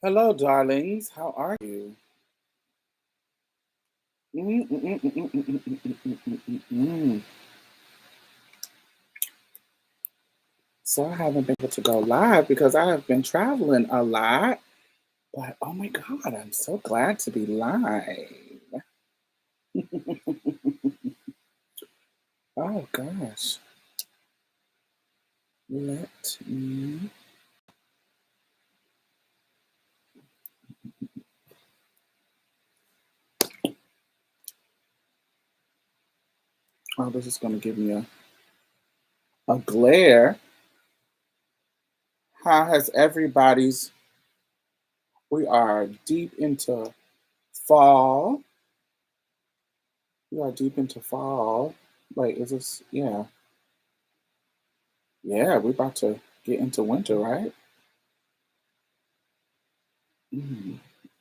Hello, darlings. How are you? Mm, mm, mm, mm, mm, mm, mm, mm, mm, mm, mm, mm. So I haven't been able to go live because I have been traveling a lot. But oh my God, I'm so glad to be live. Oh gosh. Let me. Oh, this is going to give me a glare. How has everybody's. We are deep into fall. We are deep into fall. Wait, is this? Yeah. Yeah, we're about to get into winter, right? Mm.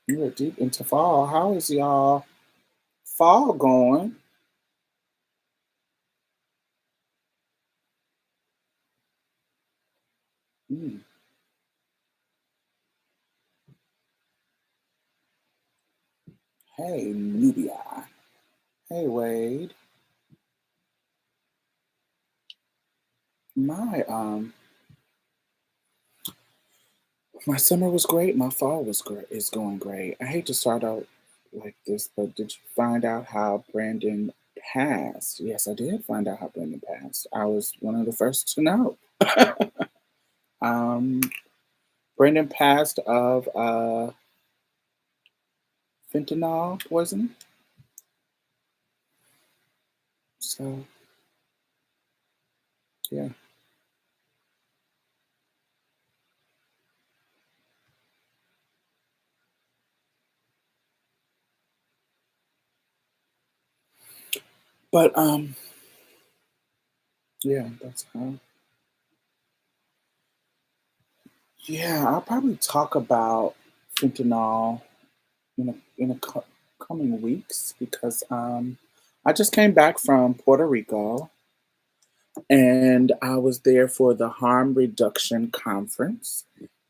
You're deep into fall. How is y'all fall going? Mm. Hey, Nubia. Hey, Wade. My summer was great. My fall was great. Is going great. I hate to start out like this, but did you find out how Brandon passed? Yes, I did find out how Brandon passed. I was one of the first to know. um, Brandon passed of fentanyl poisoning. So yeah. But yeah, that's how. Yeah, I'll probably talk about fentanyl in a coming weeks because I just came back from Puerto Rico and I was there for the harm reduction conference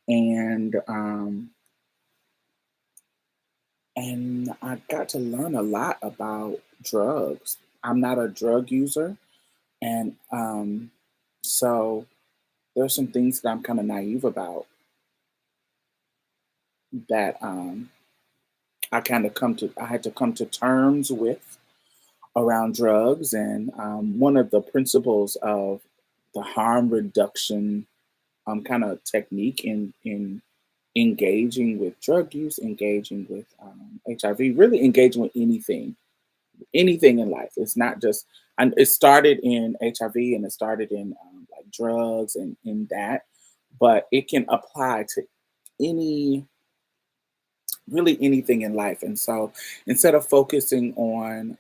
and and I got to learn a lot about drugs. I'm not a drug user, and so there's some things that I'm kind of naive about that I had to come to terms with around drugs. And one of the principles of the harm reduction kind of technique in engaging with drug use, engaging with HIV, really engaging with anything in life. It's not just, and it started in HIV and it started in like drugs and in that, but it can apply to any really anything in life. And so instead of focusing on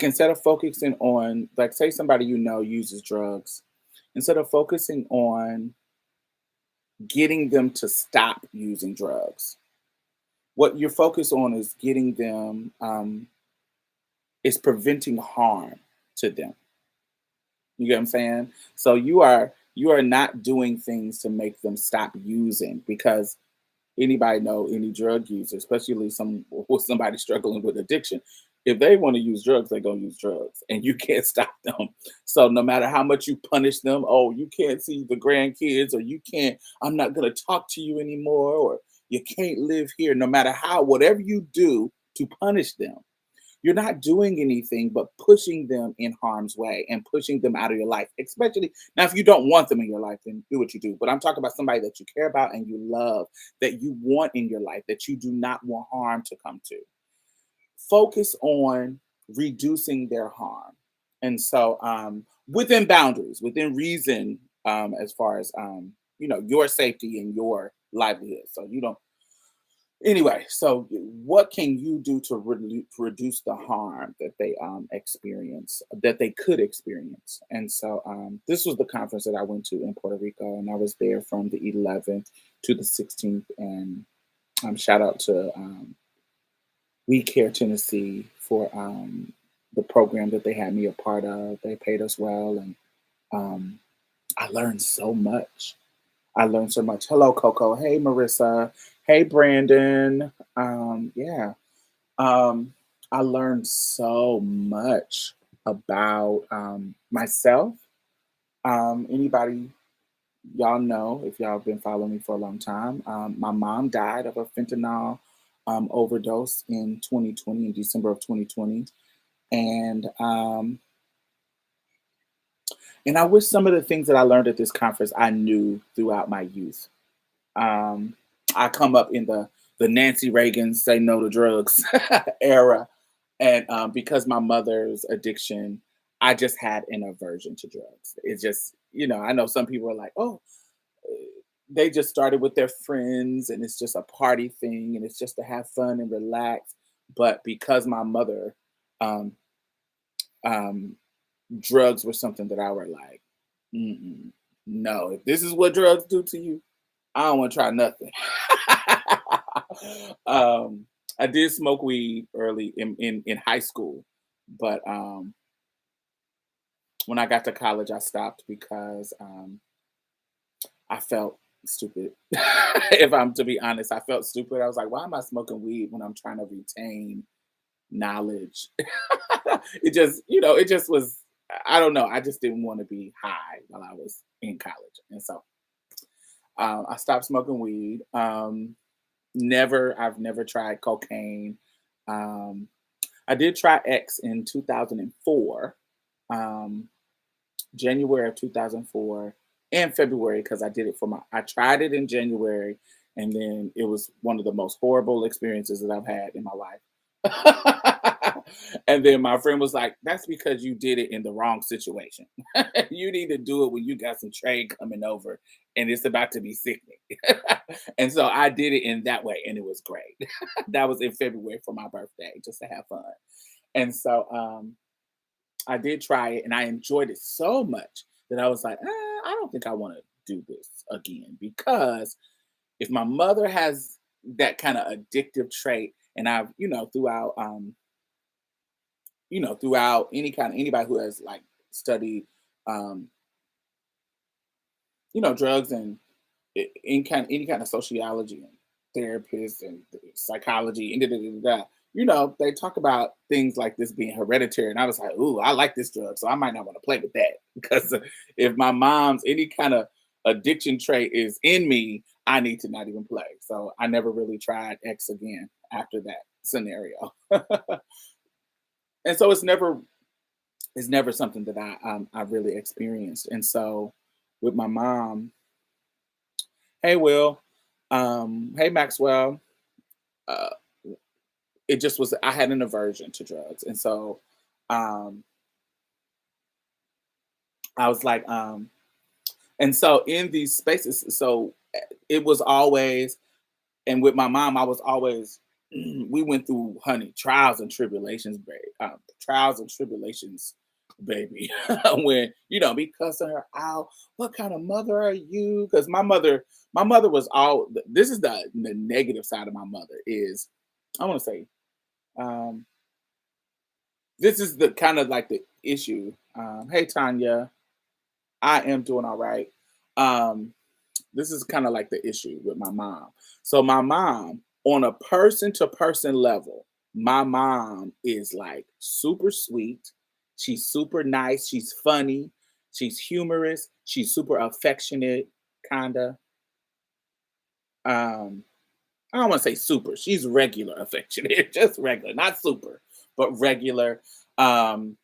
instead of focusing on, like, say somebody uses drugs, instead of focusing on getting them to stop using drugs, what you're focused on is getting them, is preventing harm to them. You get what I'm saying? So you are not doing things to make them stop using, because anybody know any drug user, especially somebody struggling with addiction. If they want to use drugs, they're gonna use drugs, and you can't stop them. So no matter how much you punish them, oh, you can't see the grandkids, or you can't. I'm not gonna talk to you anymore, or you can't live here. No matter how, whatever you do to punish them, you're not doing anything but pushing them in harm's way and pushing them out of your life. Especially now, if you don't want them in your life, then do what you do. But I'm talking about somebody that you care about and you love, that you want in your life, that you do not want harm to come to. Focus on reducing their harm. And so, within boundaries, within reason, as far as your safety and your livelihood. So you don't. Anyway, so what can you do to reduce the harm that they experience, that they could experience? And so this was the conference that I went to in Puerto Rico, and I was there from the 11th to the 16th. And shout out to We Care Tennessee for the program that they had me a part of. They paid us well, and um, I learned so much. I learned so much. Hello, Coco. Hey, Marissa. Hey, Brandon. Yeah. Um, I learned so much about myself. Anybody, y'all know, if y'all been following me for a long time, my mom died of a fentanyl overdose in 2020, in December of 2020. And and I wish some of the things that I learned at this conference I knew throughout my youth. Um, I come up in the Nancy Reagan say no to drugs era, and because my mother's addiction, I just had an aversion to drugs. It's just, I know some people are like, oh, they just started with their friends, and it's just a party thing, and it's just to have fun and relax. But because my mother, um, um, drugs were something that I were like, mm-mm, no, if this is what drugs do to you, I don't want to try nothing. um, I did smoke weed early in high school, but when I got to college, I stopped because I felt stupid. If I'm to be honest, I felt stupid. I was like, why am I smoking weed when I'm trying to retain knowledge? It just was, I don't know. I just didn't want to be high while I was in college. And so I stopped smoking weed. I've never tried cocaine. Um, I did try X in 2004, um, January of 2004, and February because I tried it in January, and then it was one of the most horrible experiences that I've had in my life. And then my friend was like, "That's because you did it in the wrong situation. You need to do it when you got some trade coming over, and it's about to be sickening." And so I did it in that way, and it was great. That was in February for my birthday, just to have fun. And so I did try it, and I enjoyed it so much that I was like, I don't think I want to do this again because if my mother has that kind of addictive trait, and I've, throughout anybody who has like studied, um, drugs and any kind of sociology and therapists and psychology and they talk about things like this being hereditary, and I was like, ooh, I like this drug, so I might not want to play with that because if my mom's any kind of addiction trait is in me, I need to not even play. So I never really tried X again after that scenario. And so it's never something that I really experienced. And so with my mom, hey Will, hey Maxwell, uh, it just was I had an aversion to drugs, and so um, I was like, and so in these spaces, so it was always, and with my mom, I was always. We went through, honey, trials and tribulations, babe. Trials and tribulations, baby. When be cussing her out. What kind of mother are you? Because my mother was all. This is the negative side of my mother is, I want to say, um, this is the kind of like the issue. Hey Tanya, I am doing all right. Um, this is kind of like the issue with my mom. So my mom, on a person to person level, my mom is like super sweet. She's super nice. She's funny. She's humorous. She's super affectionate, kinda. Um, I don't want to say super. She's regular affectionate, just regular, not super, but regular. Um,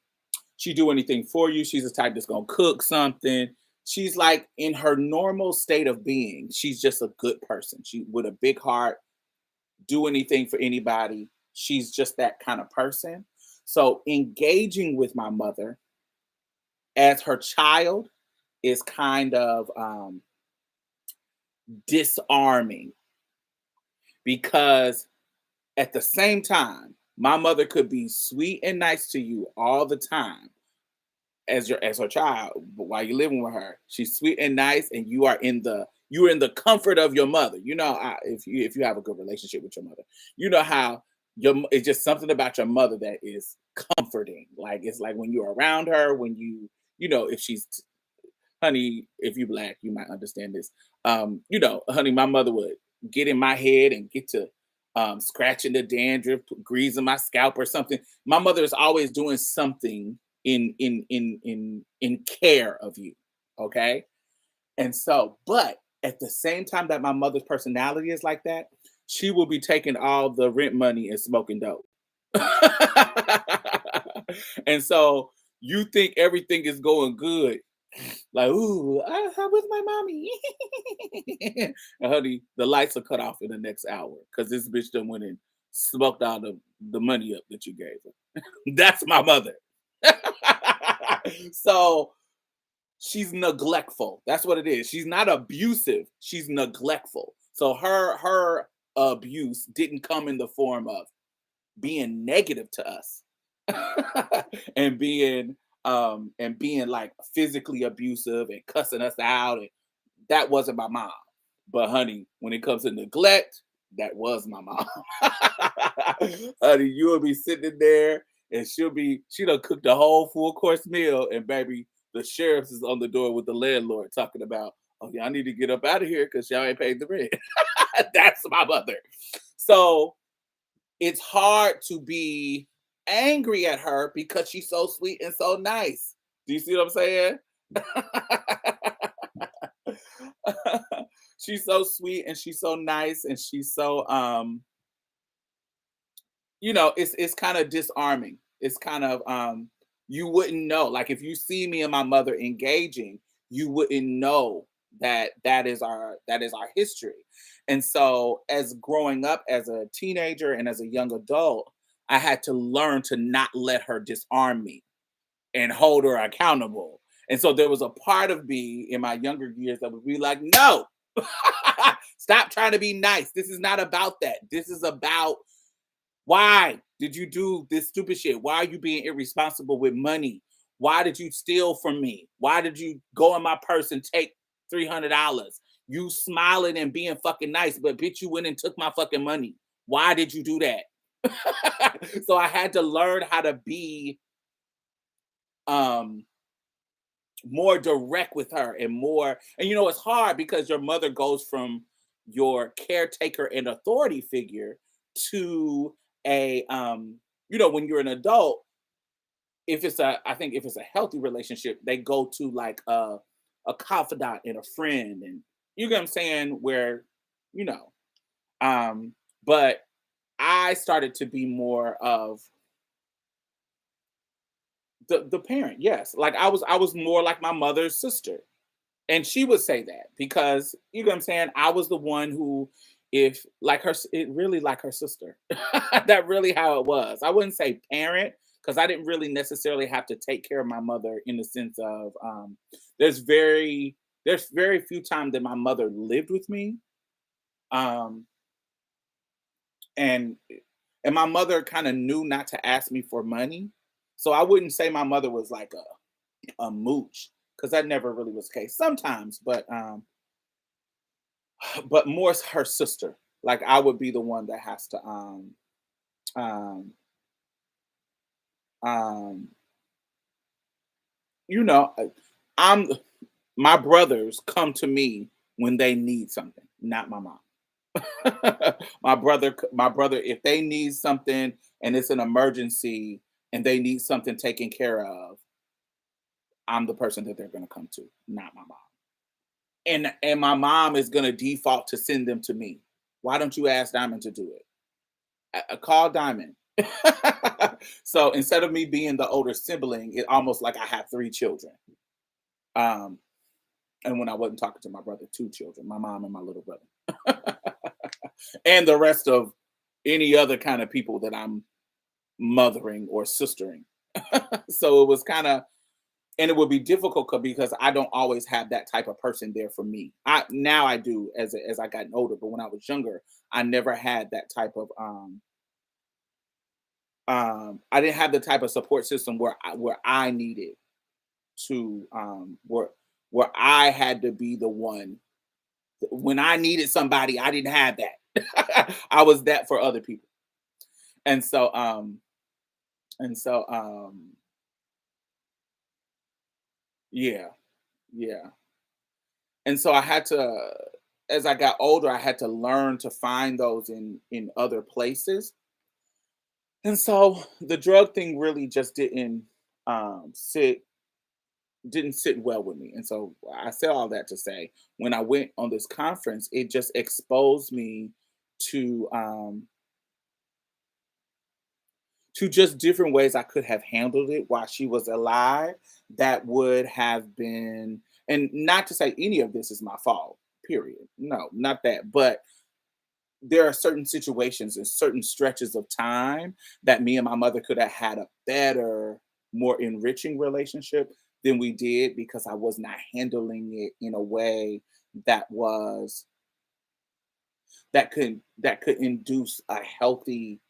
she do anything for you. She's the type that's gonna cook something. She's like in her normal state of being. She's just a good person. She with a big heart, do anything for anybody. She's just that kind of person. So engaging with my mother as her child is kind of disarming because at the same time, my mother could be sweet and nice to you all the time as her child, but while you're living with her, she's sweet and nice, and you're in the comfort of your mother. If you have a good relationship with your mother, you know how it's just something about your mother that is comforting. Like it's like when you're around her, when if she's honey, if you black, you might understand this. Honey, my mother would get in my head and get to scratching the dandruff, greasing my scalp or something. My mother is always doing something in care of you. Okay. And so, but at the same time that my mother's personality is like that, she will be taking all the rent money and smoking dope. And so you think everything is going good. Like, ooh, how was my mommy? And honey, the lights are cut off in the next hour because this bitch done went and smoked all the money up that you gave her. That's my mother. So she's neglectful. That's what it is. She's not abusive. She's neglectful. So her abuse didn't come in the form of being negative to us and being like physically abusive and cussing us out. And that wasn't my mom. But honey, when it comes to neglect, that was my mom. Honey, you will be sitting there and she done cooked a whole full course meal, and baby, the sheriff's is on the door with the landlord talking about, oh, y'all need to get up out of here because y'all ain't paid the rent. That's my mother. So it's hard to be angry at her because she's so sweet and so nice. Do you see what I'm saying? She's so sweet and she's so nice and she's so it's kind of disarming. It's kind of you wouldn't know. Like if you see me and my mother engaging, you wouldn't know that is our history. And so as growing up as a teenager and as a young adult, I had to learn to not let her disarm me and hold her accountable. And so there was a part of me in my younger years that would be like, no, stop trying to be nice. This is not about that. This is about, why did you do this stupid shit? Why are you being irresponsible with money? Why did you steal from me? Why did you go in my purse and take $300? You smiling and being fucking nice, but bitch, you went and took my fucking money. Why did you do that? So I had to learn how to be um more direct with her and more, and it's hard because your mother goes from your caretaker and authority figure to a when you're an adult, if it's a I think if it's a healthy relationship, they go to like a confidant and a friend, and you get what I'm saying, where you know um but I started to be more of the parent. Yes, like I was more like my mother's sister. And she would say that because you know what I'm saying. I was the one who, if like her, it really like her sister. That really how it was. I wouldn't say parent because I didn't really necessarily have to take care of my mother in the sense of there's very there's very few times that my mother lived with me, um, and and my mother kind of knew not to ask me for money, so I wouldn't say my mother was like a mooch because that never really was the case. Sometimes, but more as her sister. Like I would be the one that has to um um you know uh, I'm my brothers come to me when they need something, not my mom. My brother, if they need something and it's an emergency and they need something taken care of, I'm the person that they're going to come to, not my mom. And my mom is going to default to send them to me. Why don't you ask Diamond to do it? Call Diamond. So instead of me being the older sibling, it almost like I have three children. Um, and when I wasn't talking to my brother, two children, my mom and my little brother, and the rest of any other kind of people that I'm mothering or sistering. So it was kind of, and it would be difficult because I don't always have that type of person there for me. I now I do as I gotten older, but when I was younger, I never had that type of I didn't have the type of support system where I needed to where I had to be the one when I needed somebody. I didn't have that. I was that for other people. And so and so yeah. Yeah. And so I had to, as I got older, I had to learn to find those in other places. And so the drug thing really just um sit didn't sit well with me. And so I say all that to say, when I went on this conference, it just exposed me to um to just different ways I could have handled it while she was alive that would have been, and not to say any of this is my fault, period. No, not that. But there are certain situations and certain stretches of time that me and my mother could have had a better, more enriching relationship than we did, because I was not handling it in a way that was that could induce a healthy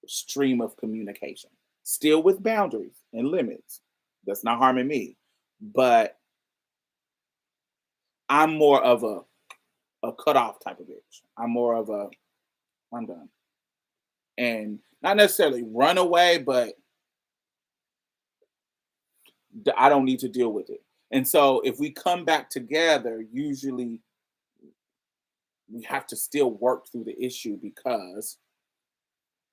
stream of communication, still with boundaries and limits. That's not harming me. But I'm more of a cutoff type of bitch. I'm more of a I'm done. And not necessarily run away, but I don't need to deal with it. And so if we come back together, usually we have to still work through the issue because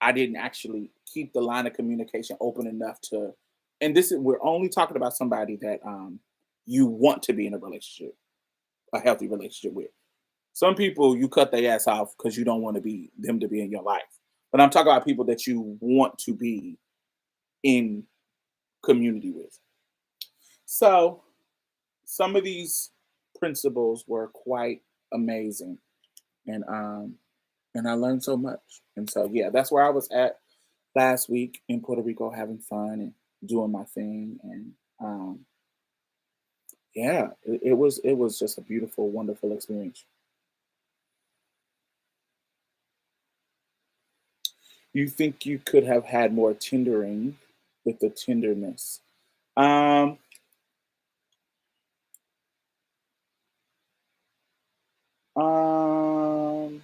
I didn't actually keep the line of communication open enough to, and this is, we're only talking about somebody that you want to be in a relationship, a healthy relationship with. Some people you cut their ass off because you don't want to be them to be in your life. But I'm talking about people that you want to be in community with. So some of these principles were quite amazing, and and I learned so much. And so yeah, that's where I was at last week in Puerto Rico, having fun and doing my thing. And yeah, it was just a beautiful, wonderful experience. You think you could have had more tendering with the tenderness? Um, um,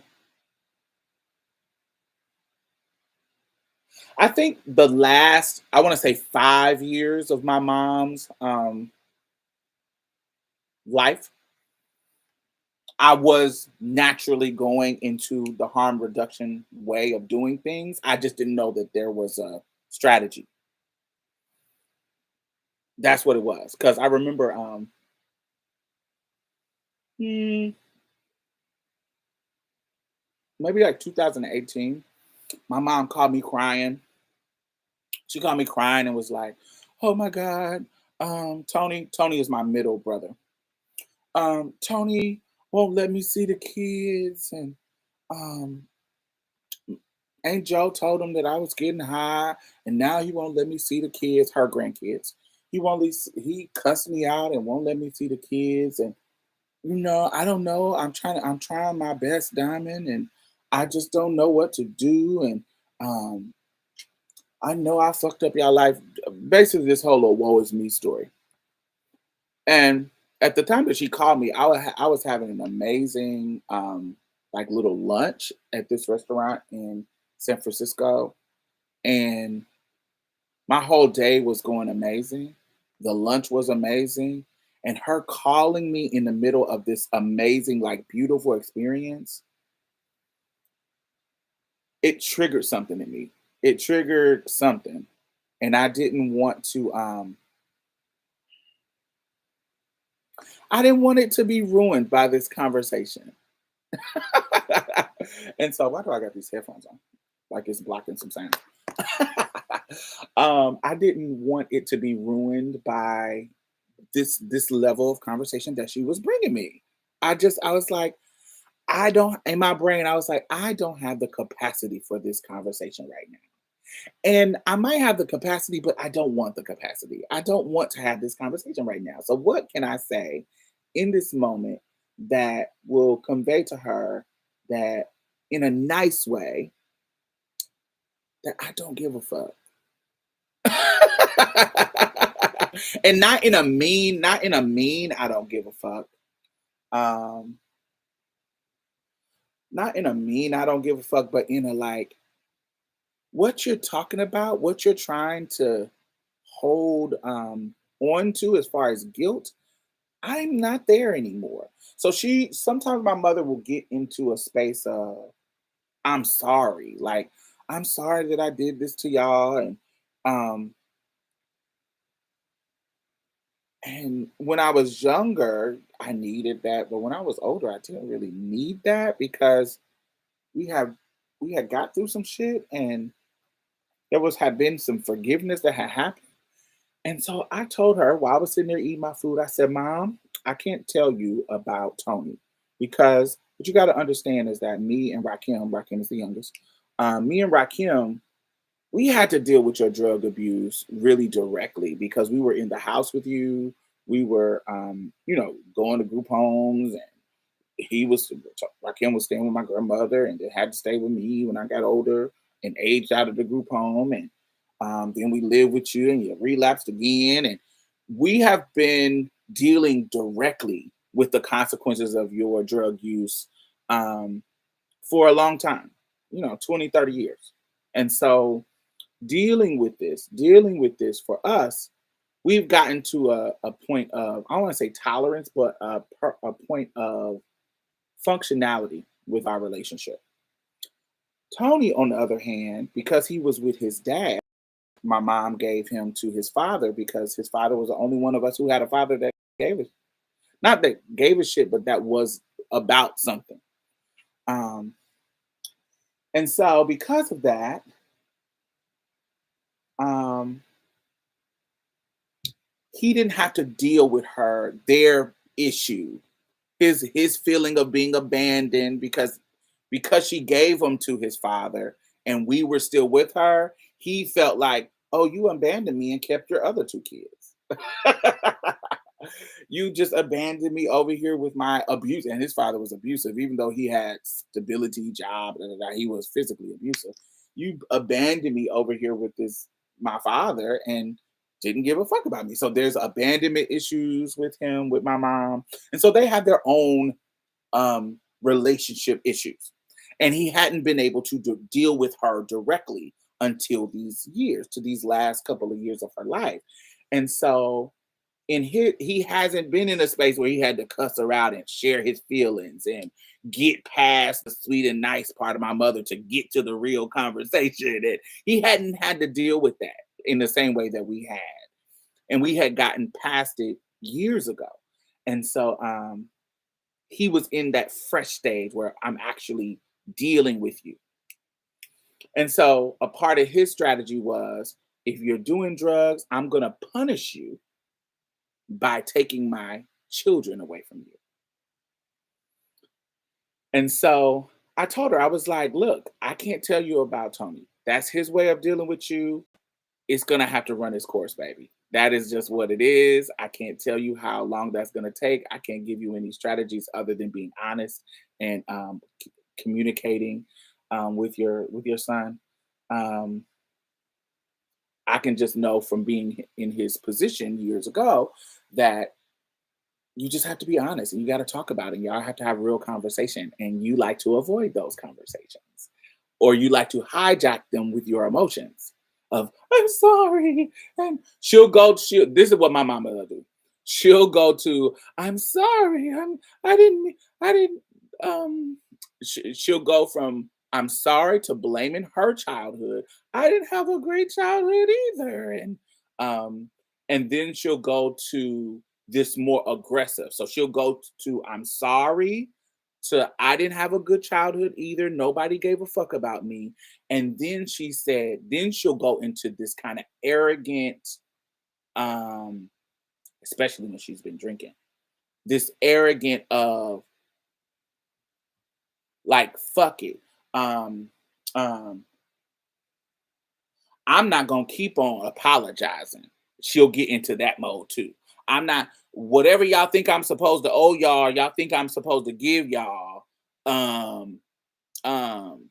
I think the last, I want to say 5 years of my mom's life, I was naturally going into the harm reduction way of doing things. I just didn't know that there was a strategy. That's what it was. Because I remember, hmm, maybe like 2018, my mom called me crying. She called me crying and was like, "Oh my God, Tony is my middle brother. Tony won't let me see the kids, and um, Aunt Joe told him that I was getting high, and now he won't let me see the kids, her grandkids. He cussed me out and won't let me see the kids, and I don't know. I'm trying my best, Diamond, and I just don't know what to do, and um, I know I fucked up y'all life." Basically, this whole little woe is me story. And at the time that she called me, I was having an amazing like little lunch at this restaurant in San Francisco, and my whole day was going amazing. The lunch was amazing, and her calling me in the middle of this amazing, like beautiful experience, it triggered something in me. It triggered something, and I didn't want it to be ruined by this conversation. And so why do I got these headphones on? Like it's blocking some sound. I didn't want it to be ruined by this level of conversation that she was bringing me. I was like, I don't, in my brain, I was like, I don't have the capacity for this conversation right now. And I might have the capacity, but I don't want the capacity. I don't want to have this conversation right now. So what can I say in this moment that will convey to her that, in a nice way, that I don't give a fuck? And not in a mean I don't give a fuck. Um Not in a mean I don't give a fuck, but in a like, what you're talking about, what you're trying to hold on to as far as guilt, I'm not there anymore. So sometimes my mother will get into a space of, I'm sorry. Like, I'm sorry that I did this to y'all. Um, and when I was younger, I needed that. But when I was older, I didn't really need that because we have we had got through some shit and had been some forgiveness that had happened. And so I told her while I was sitting there eating my food, I said, Mom, I can't tell you about Tony because what you got to understand is that me and Rakim is the youngest, me and Rakim, we had to deal with your drug abuse really directly because we were in the house with you. We were, going to group homes, and Rakim was staying with my grandmother, and then had to stay with me when I got older and aged out of the group home, and then we lived with you, and you relapsed again, and we have been dealing directly with the consequences of your drug use um, for a long time, 20, 30 years. And so dealing with this for us, we've gotten to a point of, I don't want to say tolerance, but a point of functionality with our relationship. Tony, on the other hand, because he was with his dad, my mom gave him to his father because his father was the only one of us who had a father that gave us, not that gave a shit, but that was about something. Um, and so because of that, um, he didn't have to deal with their issue, his feeling of being abandoned because she gave him to his father and we were still with her. He felt like, oh, you abandoned me and kept your other two kids. You just abandoned me over here with my abuse. And his father was abusive, even though he had stability, job, he was physically abusive. You abandoned me over here with my father, and didn't give a fuck about me. So there's abandonment issues with him, with my mom. And so they have their own relationship issues. And he hadn't been able to deal with her directly until these last couple of years of her life. And so he hasn't been in a space where he had to cuss her out and share his feelings and get past the sweet and nice part of my mother to get to the real conversation. And he hadn't had to deal with that in the same way that we had. And we had gotten past it years ago. And so he was in that fresh stage where I'm actually dealing with you. And so a part of his strategy was, if you're doing drugs, I'm going to punish you by taking my children away from you. And so I told her, I was like, look, I can't tell you about Tony. That's his way of dealing with you. It's going to have to run its course, baby. That is just what it is. I can't tell you how long that's going to take. I can't give you any strategies other than being honest and communicating with your son. Um, I can just know from being in his position years ago that you just have to be honest and you got to talk about it. And y'all have to have real conversation. And you like to avoid those conversations, or you like to hijack them with your emotions of, I'm sorry. And this is what my mama will do. She'll go to, I'm sorry. I didn't, she'll go from, I'm sorry, to blaming her childhood. I didn't have a great childhood either. Um, and then she'll go to this more aggressive. So she'll go to, I'm sorry, to, I didn't have a good childhood either. Nobody gave a fuck about me. And then then she'll go into this kind of arrogant, um, especially when she's been drinking, this arrogant of like, fuck it. Um, um, I'm not gonna keep on apologizing. She'll get into that mode too. I'm not, whatever y'all think I'm supposed to owe y'all think I'm supposed to give y'all. Um, um,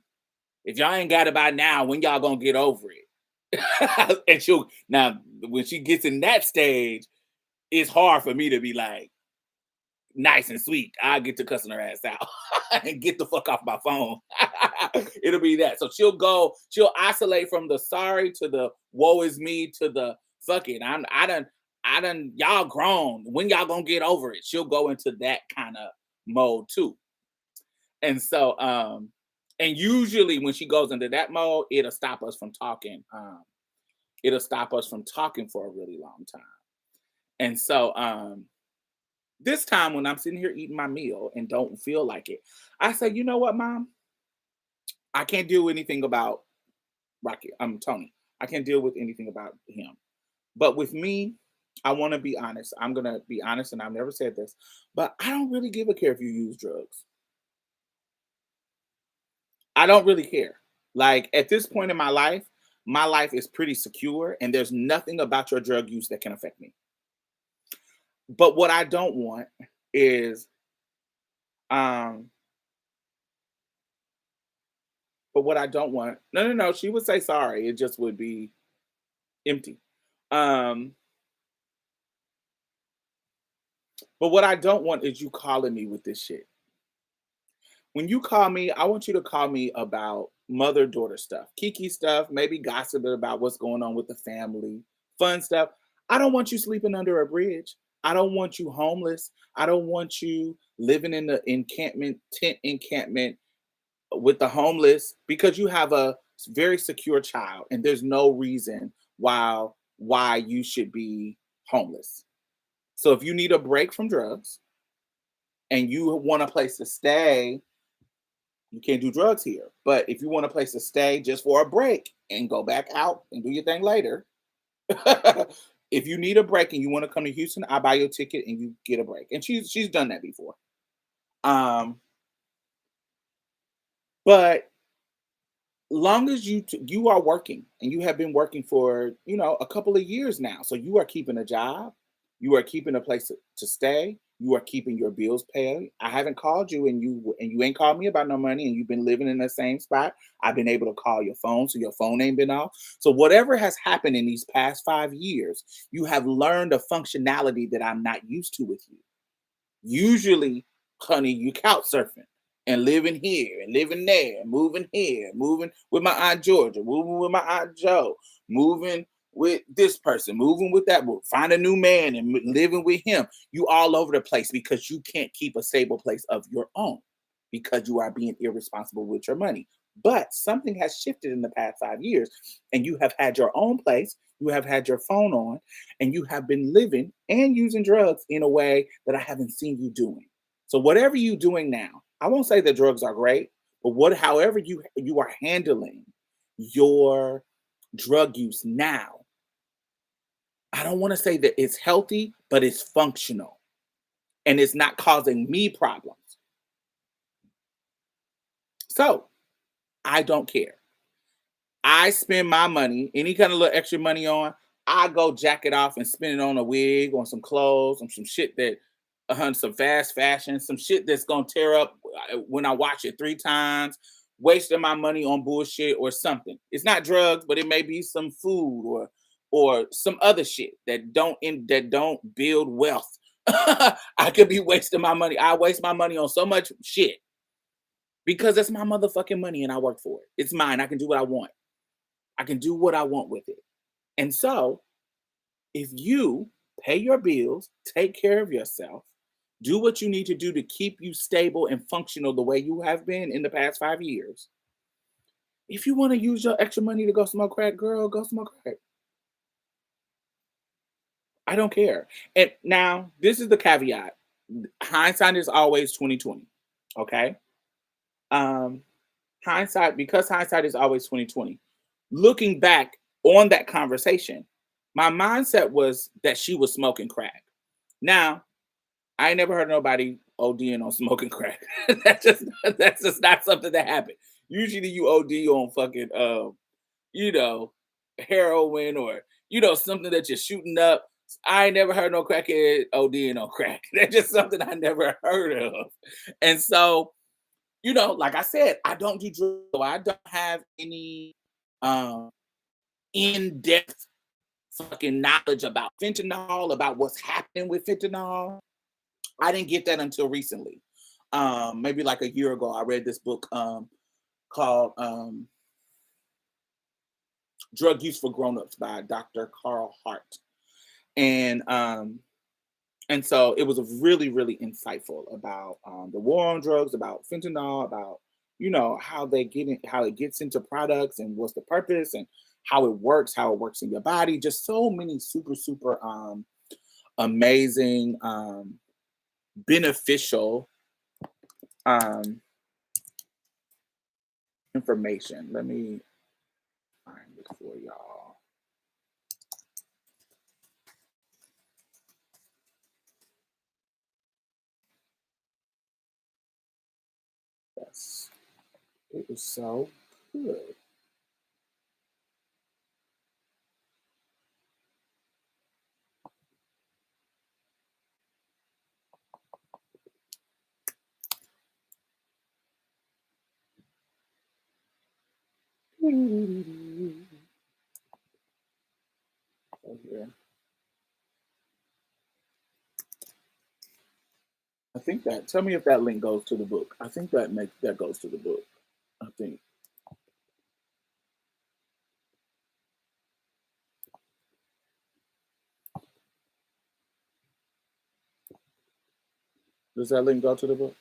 if y'all ain't got it by now, when y'all gonna get over it? And she'll, now when she gets in that stage, it's hard for me to be like nice and sweet. I get to cussing her ass out and get the fuck off my phone. It'll be that. So she'll isolate from the sorry to the woe is me to the fuck it. I done y'all grown. When y'all gonna get over it? She'll go into that kind of mode too. And so, and usually when she goes into that mode, it'll stop us from talking. It'll stop us from talking for a really long time. And so, this time when I'm sitting here eating my meal and don't feel like it, I say, you know what, Mom? I can't deal with anything about Rocky. I'm Tony. I can't deal with anything about him. But with me, I want to be honest. I'm gonna be honest, and I've never said this, but I don't really give a care if you use drugs. I don't really care. Like at this point in my life is pretty secure, and there's nothing about your drug use that can affect me. But what I don't want is, um, but what I don't want, no, no, no, she would say sorry. It just would be empty. Um, but what I don't want is you calling me with this shit. When you call me, I want you to call me about mother daughter stuff, kiki stuff, maybe gossip about what's going on with the family, fun stuff. I don't want you sleeping under a bridge. I don't want you homeless. I don't want you living in the tent encampment with the homeless because you have a very secure child and there's no reason why you should be homeless. So if you need a break from drugs and you want a place to stay, you can't do drugs here. But if you want a place to stay just for a break and go back out and do your thing later, if you need a break and you want to come to Houston, I buy your ticket and you get a break. And she's done that before. Um, but long as you are working and you have been working for a couple of years now, so you are keeping a job, you are keeping a place to stay, you are keeping your bills paid. I haven't called you and you ain't called me about no money, and you've been living in the same spot. I've been able to call your phone, so your phone ain't been off. So whatever has happened in these past 5 years, you have learned a functionality that I'm not used to with you. Usually, honey, you couch surfing and living here and living there, moving here, moving with my Aunt Georgia, moving with my Aunt Joe, moving with this person, moving with that, find a new man and living with him. You all over the place because you can't keep a stable place of your own because you are being irresponsible with your money. But something has shifted in the past 5 years, and you have had your own place, you have had your phone on, and you have been living and using drugs in a way that I haven't seen you doing. So whatever you're doing now, I won't say that drugs are great, but however you are handling your drug use now, I don't want to say that it's healthy, but it's functional and it's not causing me problems. So I don't care. I spend my money, any kind of little extra money on, I go jack it off and spend it on a wig, on some clothes, on some shit that, some fast fashion, some shit that's gonna tear up when I watch it 3 times, wasting my money on bullshit or something. It's not drugs, but it may be some food or some other shit that don't build wealth. I could be wasting my money. I waste my money on so much shit because it's my motherfucking money and I work for it. It's mine. I can do what I want. I can do what I want with it. And so, if you pay your bills, take care of yourself, do what you need to do to keep you stable and functional the way you have been in the past 5 years. If you want to use your extra money to go smoke crack, girl, go smoke crack. I don't care. And now, this is the caveat. Hindsight is always 2020. Okay? Um, because hindsight is always 2020. Looking back on that conversation, my mindset was that she was smoking crack. Now, I ain't never heard nobody ODing on smoking crack. That's just not something that happened. Usually you OD on fucking you know, heroin or something that you're shooting up. I ain't never heard no crackhead ODing on crack. That's just something I never heard of. And so, like I said, I don't do drugs. So I don't have any um in-depth fucking knowledge about fentanyl, about what's happening with fentanyl. I didn't get that until recently. Maybe like a year ago, I read this book called Drug Use for Grown-Ups by Dr. Carl Hart. And and so it was really, really insightful about the war on drugs, about fentanyl, about how they get in, how it gets into products, and what's the purpose, and how it works in your body. Just so many super, super amazing, beneficial um, information. Let me find it for y'all. Yes, it was so good. Oh, yeah. I think that. Tell me if that link goes to the book. I think that goes to the book. I think. Does that link go to the book?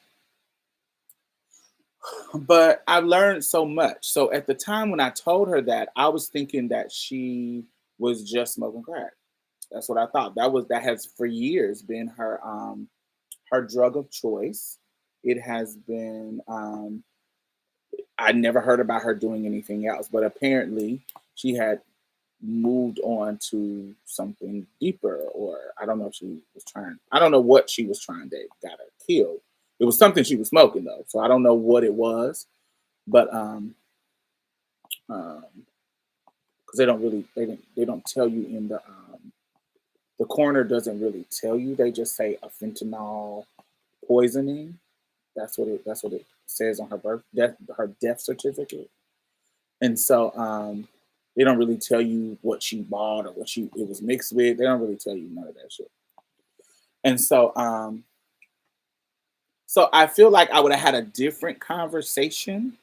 But I learned so much. So at the time when I told her that, I was thinking that she was just smoking crack. That's what I thought. That has for years been her drug of choice. It has been I never heard about her doing anything else, but apparently she had moved on to something deeper, or I don't know if she was trying, I don't know what she was trying that got her killed. It was something she was smoking though, so I don't know what it was, but um because they don't tell you in the coroner doesn't really tell you. They just say a fentanyl poisoning. That's what it says on her death certificate. And so they don't really tell you what she bought or what she it was mixed with. They don't really tell you none of that shit. And so I feel like I would have had a different conversation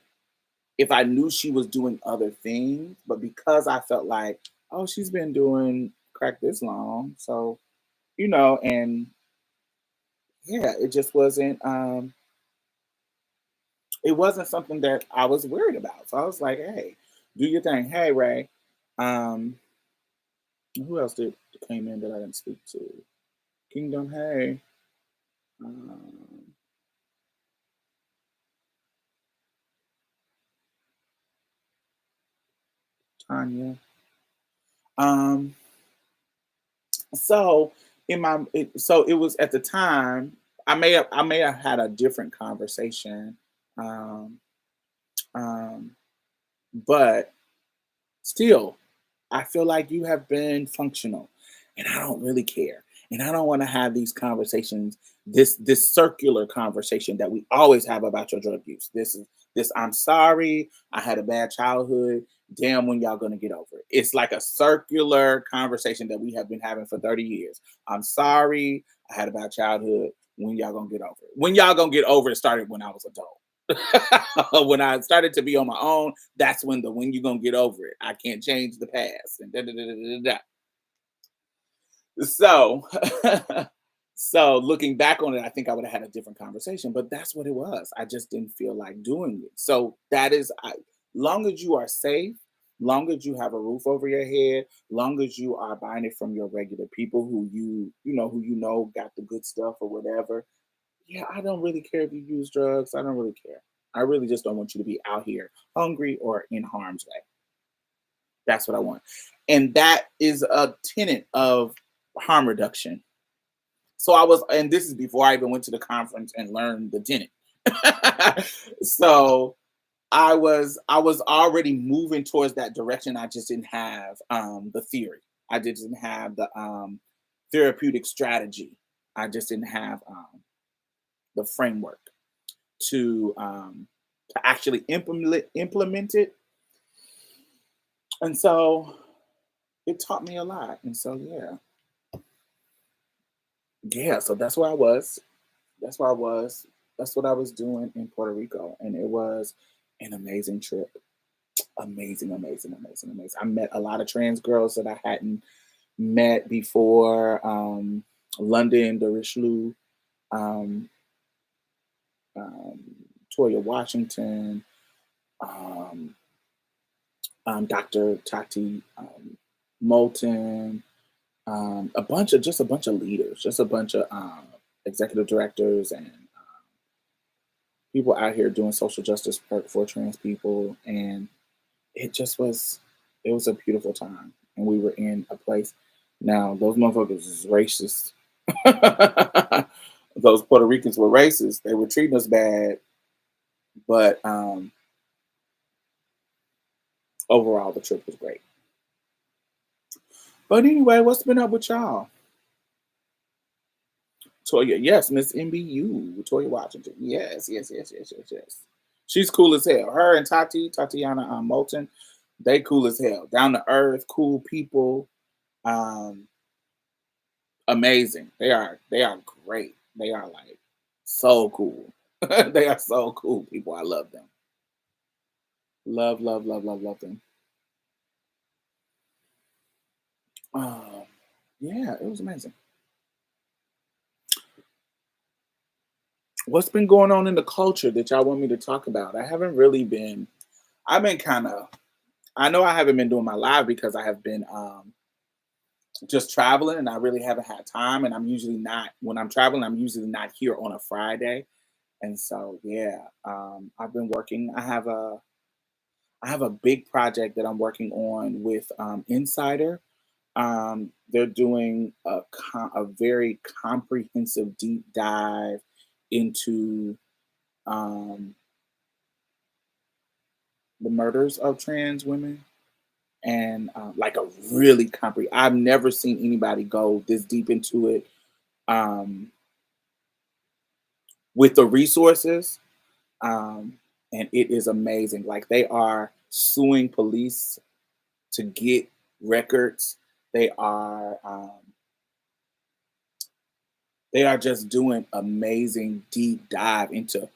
if I knew she was doing other things, but because I felt like, oh, she's been doing crack this long, so and yeah, it wasn't something that I was worried about. So I was like, hey, do your thing. Hey, Ray. Um, who else came in that I didn't speak to? Kingdom, hey. Um, Tanya. Um, so so it was at the time. I may have had a different conversation, um, um, but still, I feel like you have been functional, and I don't really care. And I don't want to have these conversations, this circular conversation that we always have about your drug use. This. I'm sorry, I had a bad childhood. Damn, when y'all gonna get over it? It's like a circular conversation that we have been having for 30 years. I'm sorry, I had a bad childhood. When y'all gonna get over it? When y'all gonna get over it started when I was adult. When I started to be on my own, that's when you gonna get over it. I can't change the past. And da, da, da, da, da, da. So so looking back on it, I think I would have had a different conversation, but that's what it was. I just didn't feel like doing it. So that is long as you are safe, long as you have a roof over your head, long as you are buying it from your regular people who got the good stuff or whatever. Yeah, I don't really care if you use drugs. I don't really care. I really just don't want you to be out here hungry or in harm's way. That's what I want. And that is a tenet of harm reduction. So and this is before I even went to the conference and learned the tenet. So I was already moving towards that direction. I just didn't have the theory. I just didn't have the therapeutic strategy. I just didn't have the framework to actually implement it. And so it taught me a lot. And so yeah. So that's where I was. That's where I was. That's what I was doing in Puerto Rico, and it was an amazing trip. Amazing, amazing, amazing, amazing. I met a lot of trans girls that I hadn't met before. London, the Richelieu, um, um, Toya Washington, um, Dr. Tati Moulton, a bunch of leaders, just a bunch of executive directors and people out here doing social justice for trans people, and it just was, it was a beautiful time, and we were in a place. Now those motherfuckers is racist. Those Puerto Ricans were racist. They were treating us bad, but overall the trip was great. But anyway, what's been up with y'all? Toya, yes, Miss MBU, Toya Washington. Yes, yes, yes, yes, yes, yes. She's cool as hell. Her and Tatiana Moulton, they cool as hell. Down to earth, cool people. Um, Amazing. They are great. They are like so cool. They are so cool people. I love them. Love, love, love, love, love them. Um, yeah, it was amazing. What's been going on in the culture that y'all want me to talk about? I haven't really been. I've been kind of. I know I haven't been doing my live because I have been just traveling and I really haven't had time. And I'm usually not when I'm traveling. I'm usually not here on a Friday. And so yeah, I've been working. I have a big project that I'm working on with Insider. They're doing a very comprehensive deep dive into um, the murders of trans women, and like a really I've never seen anybody go this deep into it um, with the resources, um, and it is amazing. Like they are suing police to get records. They are um, they are just doing amazing deep dive into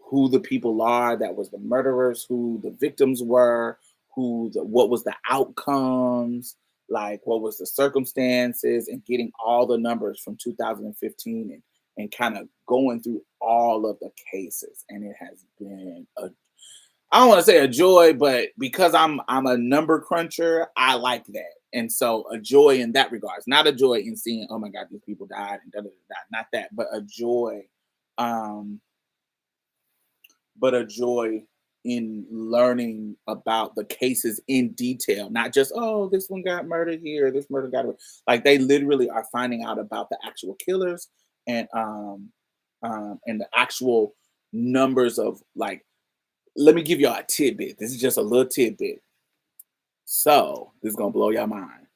who the people are that was the murderers, who the victims were, what was the outcomes, like what was the circumstances, and getting all the numbers from 2015 and kind of going through all of the cases. And it has been a, I don't want to say a joy, but because I'm a number cruncher, I like that. And so a joy in that regards, not a joy in seeing, oh my God, these people died and da da da, not that, but a joy, um, but a joy in learning about the cases in detail, not just, oh, this one got murdered here, this murder got like they literally are finding out about the actual killers and and the actual numbers of like, let me give y'all a tidbit. This is just a little tidbit. So this is gonna blow your mind.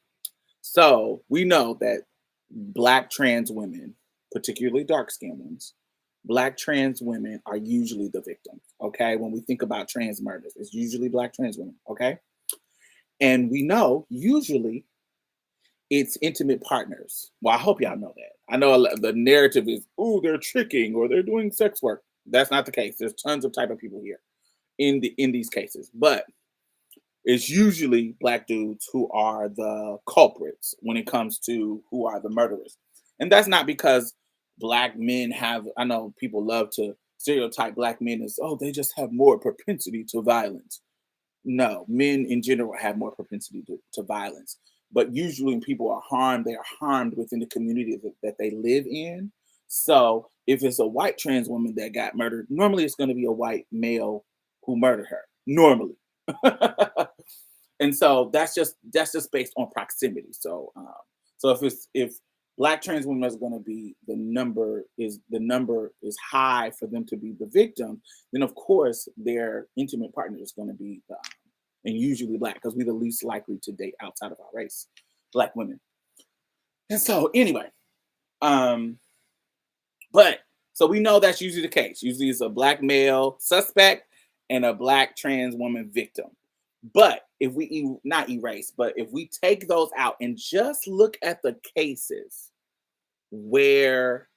So we know that black trans women, particularly dark skinned ones, black trans women are usually the victims. Okay. When we think about trans murders, it's usually black trans women. Okay. And we know usually it's intimate partners. Well, I hope y'all know that. I know the narrative is, oh, they're tricking or they're doing sex work. That's not the case. There's tons of type of people here in these cases. But it's usually black dudes who are the culprits when it comes to who are the murderers. And that's not because black men have, I know people love to stereotype black men as, oh, they just have more propensity to violence. No, men in general have more propensity to violence. But usually when people are harmed, they are harmed within the community that they live in. So if it's a white trans woman that got murdered, normally it's going to be a white male who murdered her. Normally. And so that's just based on proximity. So so if black trans women is going to be the number is high for them to be the victim, then of course their intimate partner is going to be and usually black because we're the least likely to date outside of our race, black women. And so anyway, um, but so we know that's usually the case. Usually it's a black male suspect and a black trans woman victim. But if we not erase, but if we take those out and just look at the cases where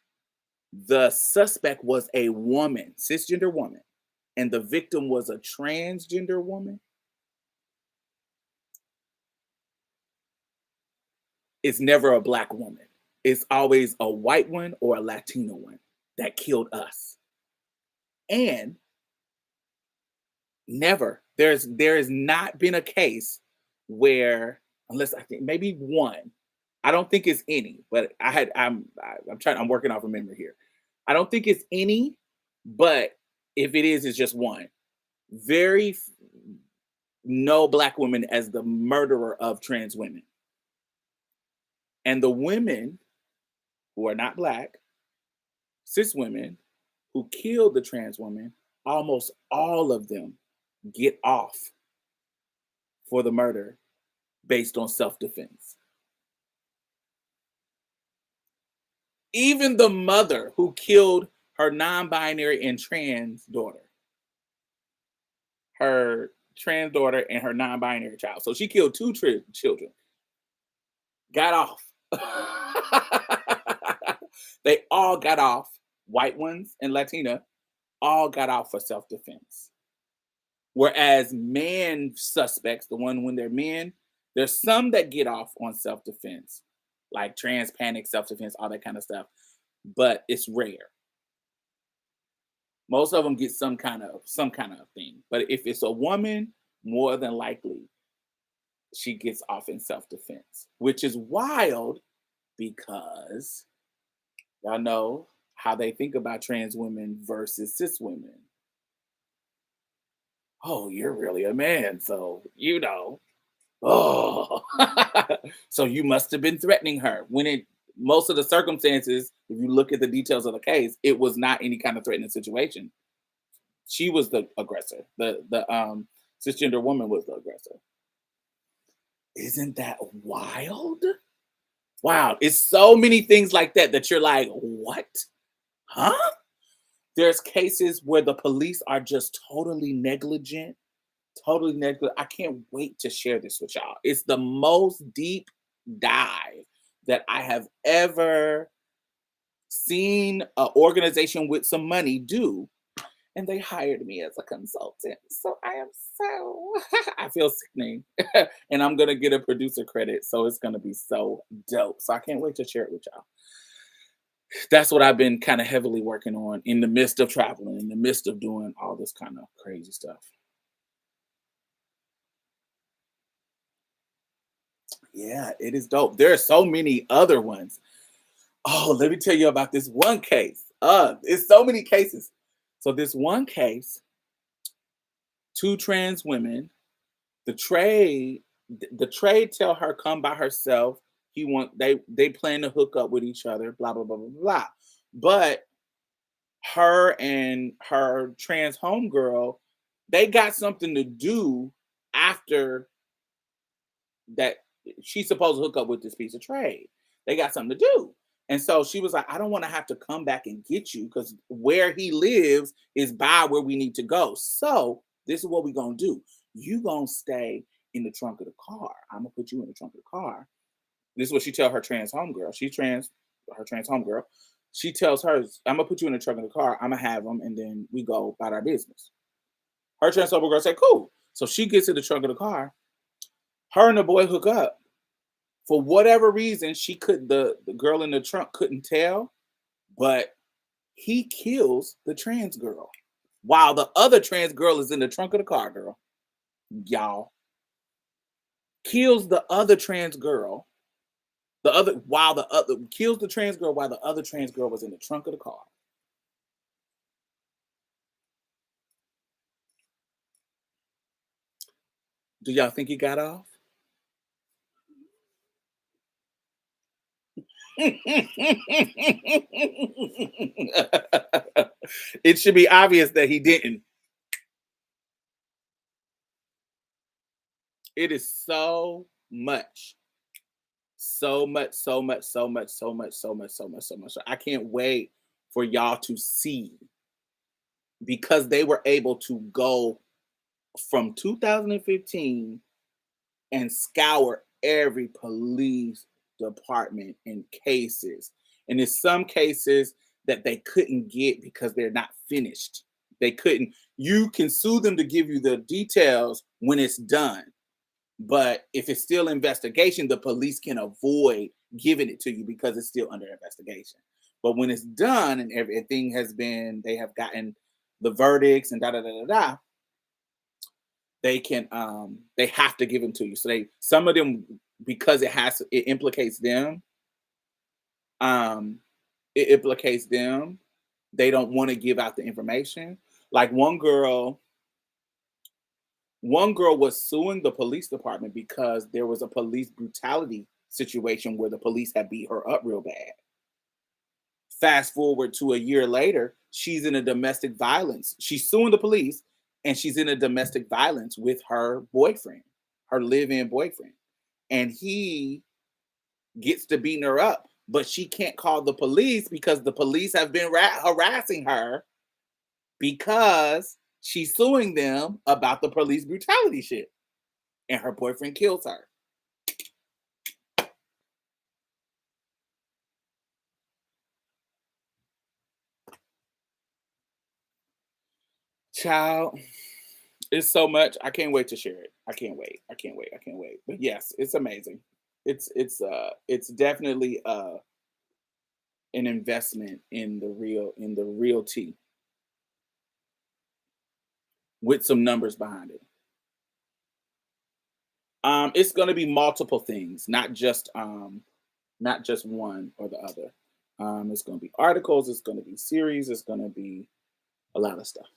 the suspect was a woman, cisgender woman, and the victim was a transgender woman, It's never a black woman. It's always a white one or a Latina one that killed us. And never, there has not been a case where, unless I think maybe one, I don't think it's any, but I'm working off of memory here. I don't think it's any, but if it is, it's just one. Very no black woman as the murderer of trans women. And the women who are not black, cis women who killed the trans woman, almost all of them get off for the murder based on self-defense. Even the mother who killed her non-binary and trans daughter, her trans daughter and her non-binary child. So she killed two children. Got off. They all got off. White ones and Latina all got off for self-defense. Whereas man suspects, the one when they're men, there's some that get off on self-defense, like trans panic, self-defense, all that kind of stuff. But it's rare. Most of them get some kind of thing. But if it's a woman, more than likely, she gets off in self-defense, which is wild because y'all know how they think about trans women versus cis women. Oh, you're really a man, so you know. Oh, so you must have been threatening her. When it most of the circumstances, if you look at the details of the case, it was not any kind of threatening situation. She was the aggressor. The cisgender woman was the aggressor. Isn't that wild? Wow, it's so many things like that that you're like, what? Huh? There's cases where the police are just totally negligent. Totally negligent. I can't wait to share this with y'all. It's the most deep dive that I have ever seen an organization with some money do. And they hired me as a consultant. So I am so, I feel sickening. And I'm going to get a producer credit. So it's going to be so dope. So I can't wait to share it with y'all. That's what I've been kind of heavily working on in the midst of traveling, in the midst of doing all this kind of crazy stuff. Yeah, it is dope. There are so many other ones. Oh, let me tell you about this one case. It's so many cases. So this one case, two trans women, the trade, the trade tell her come by herself. They plan to hook up with each other, blah, blah, blah, blah, blah. But her and her trans homegirl, they got something to do after that she's supposed to hook up with this piece of trade. They got something to do. And so she was like, I don't want to have to come back and get you because where he lives is by where we need to go. So this is what we're going to do. You going to stay in the trunk of the car. I'm going to put you in the trunk of the car. This is what she tell her trans homegirl. Her trans homegirl. She tells her, I'm going to put you in the trunk of the car. I'm going to have them and then we go about our business. Her trans homegirl said, cool. So she gets in the trunk of the car. Her and the boy hook up. For whatever reason, the girl in the trunk couldn't tell, but he kills the trans girl while the other trans girl is in the trunk of the car, girl. Y'all. Kills the other trans girl. Kills the trans girl while the other trans girl was in the trunk of the car. Do y'all think he got off? It should be obvious that he didn't. It is so much. So much, so much, so much, so much, so much, so much, so much. I can't wait for y'all to see because they were able to go from 2015 and scour every police department in cases. And in some cases that they couldn't get because they're not finished. They couldn't, you can sue them to give you the details when it's done. But if it's still investigation, the police can avoid giving it to you because it's still under investigation. But when it's done and everything has been, they have gotten the verdicts and da da da da da, they can they have to give them to you. So they some of them, because it implicates them, um it implicates them, they don't want to give out the information. Like one girl was suing the police department because there was a police brutality situation where the police had beat her up real bad. Fast forward to a year later, she's in a domestic violence. She's suing the police and she's in a domestic violence with her boyfriend, her live-in boyfriend. And he gets to beating her up, but she can't call the police because the police have been harassing her because she's suing them about the police brutality shit. And her boyfriend kills her. Child, it's so much. I can't wait to share it. I can't wait. I can't wait. I can't wait. But yes, it's amazing. It's definitely an investment in the real tea with some numbers behind it. It's gonna be multiple things, not just one or the other. It's gonna be articles, it's gonna be series, it's gonna be a lot of stuff.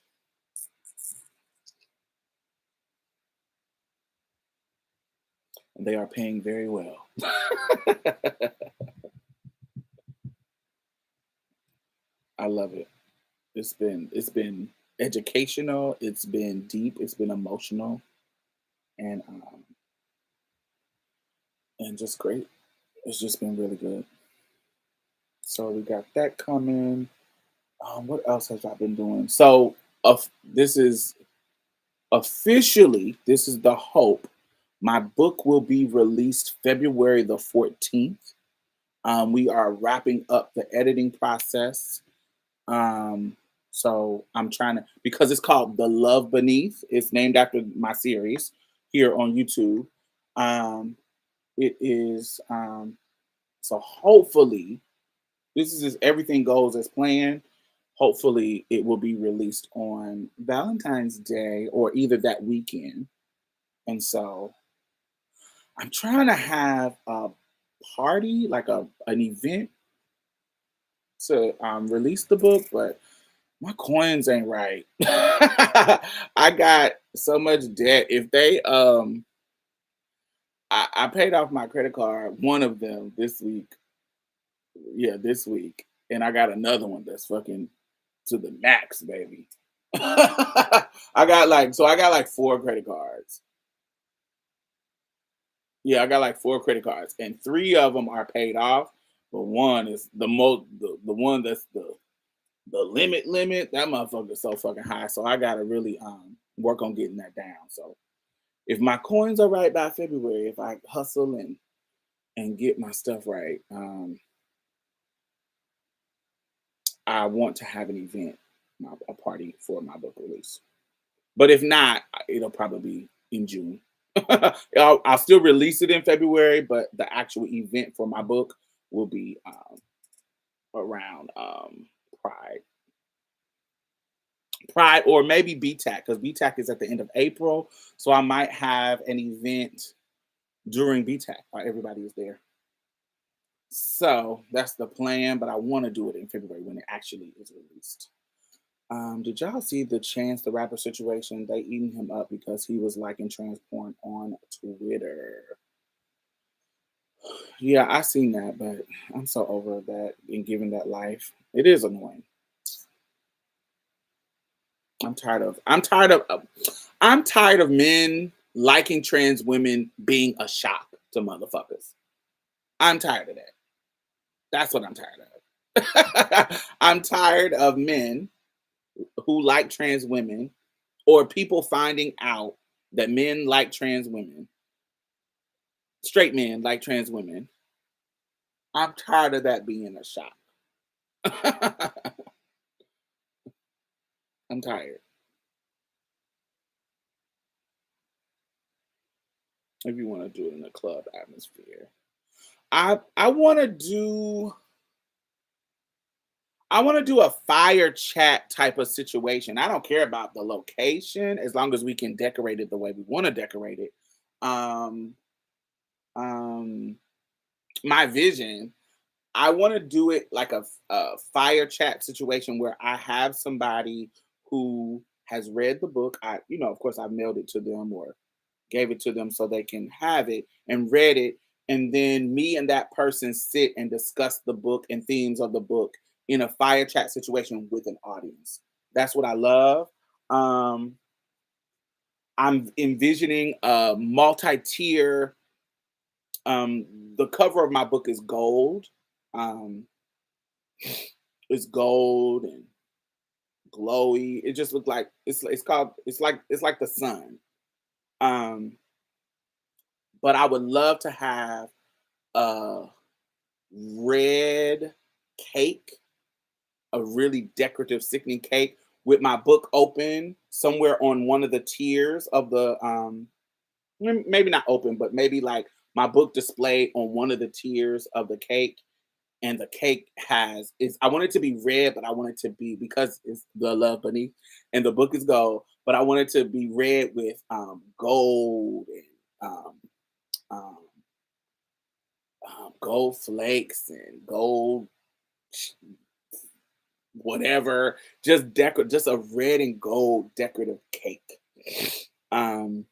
And they are paying very well. I love it. It's been educational, it's been deep, it's been emotional, and and just great. It's just been really good. So we got that coming. What else have I been doing? So this is officially, this is the hope. My book will be released February the 14th. We are wrapping up the editing process. Um, so I'm trying to, because it's called The Love Beneath. It's named after my series here on YouTube. Um, it is so hopefully this is just everything goes as planned. Hopefully it will be released on Valentine's Day or either that weekend. And so I'm trying to have a party, like an event to release the book, but my coins ain't right. I got so much debt. If they I paid off my credit card, one of them this week. Yeah, this week. And I got another one that's fucking to the max, baby. I got like four credit cards. Yeah, I got like four credit cards, and three of them are paid off, but one is the one that's the limit. That motherfucker's so fucking high. So I gotta really work on getting that down. So if my coins are right by February, if I hustle and get my stuff right, I want to have an event, a party for my book release. But if not, it'll probably be in June. I'll still release it in February, but the actual event for my book will be around Pride, Pride, or maybe BTAC, because BTAC is at the end of April. So I might have an event during BTAC while everybody is there. So that's the plan, but I want to do it in February when it actually is released. Did y'all see the Chance the Rapper situation? They eating him up because he was liking trans porn on Twitter. Yeah, I seen that, but I'm so over that and giving that life. It is annoying. I'm tired of men liking trans women being a shock to motherfuckers. I'm tired of that. That's what I'm tired of. I'm tired of men who like trans women or people finding out that men like trans women, straight men like trans women. I'm tired of that being a shock. I'm tired. if you want to do it in a club atmosphere. I want to do a fire chat type of situation. I don't care about the location as long as we can decorate it the way we want to decorate it. Um, um, my vision, I want to do it like a fire chat situation where I have somebody who has read the book. Of course, I mailed it to them or gave it to them so they can have it and read it. And then me and that person sit and discuss the book and themes of the book in a fire chat situation with an audience. That's what I love. Um, I'm envisioning a multi-tier. Um, the cover of my book is gold. Um, it's gold and glowy. It just looked like it's like the sun. Um, but I would love to have a red cake, a really decorative, sickening cake with my book open somewhere on one of the tiers of the maybe not open, but maybe like my book displayed on one of the tiers of the cake. And the cake has is I want it to be red, but I want it to be because it's the love bunny and the book is gold, but I want it to be red with gold and um, um, gold flakes and gold whatever, just a red and gold decorative cake um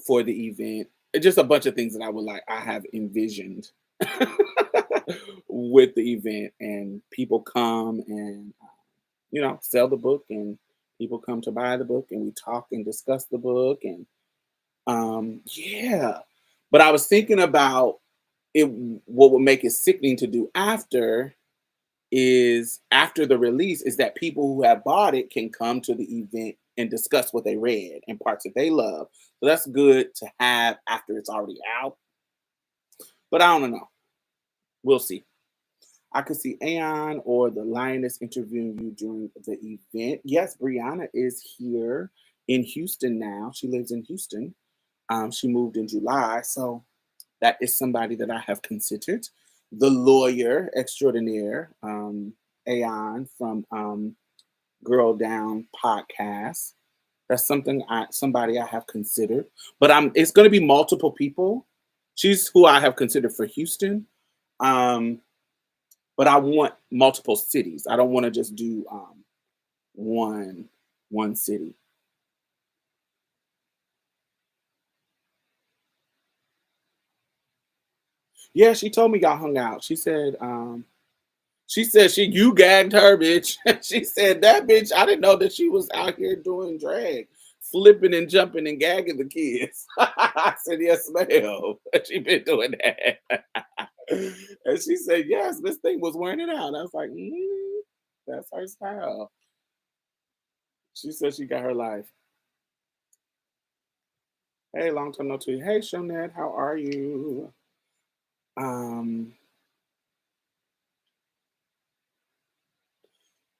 for the event. Just a bunch of things that I have envisioned with the event, and people come and sell the book, and people come to buy the book, and we talk and discuss the book, and yeah. But I was thinking about it. What would make it sickening to do after the release is that people who have bought it can come to the event and discuss what they read and parts that they love. So that's good to have after it's already out. But I don't know. We'll see. I could see Aeon or the Lioness interviewing you during the event. Yes, Brianna is here in Houston now. She lives in Houston. She moved in July. So that is somebody that I have considered. The lawyer extraordinaire, Aeon from Girl Down podcast. That's somebody I have considered. But it's gonna be multiple people. She's who I have considered for Houston. Um, but I want multiple cities. I don't want to just do one one city. Yeah, she told me y'all hung out. She said you gagged her, bitch. She said that bitch. I didn't know that she was out here doing drag, flipping and jumping and gagging the kids. I said yes, ma'am. She been doing that. And she said yes. This thing was wearing it out. I was like, that's her style. She said she got her life. Hey, long time no see. Hey, Shonette, how are you? Um,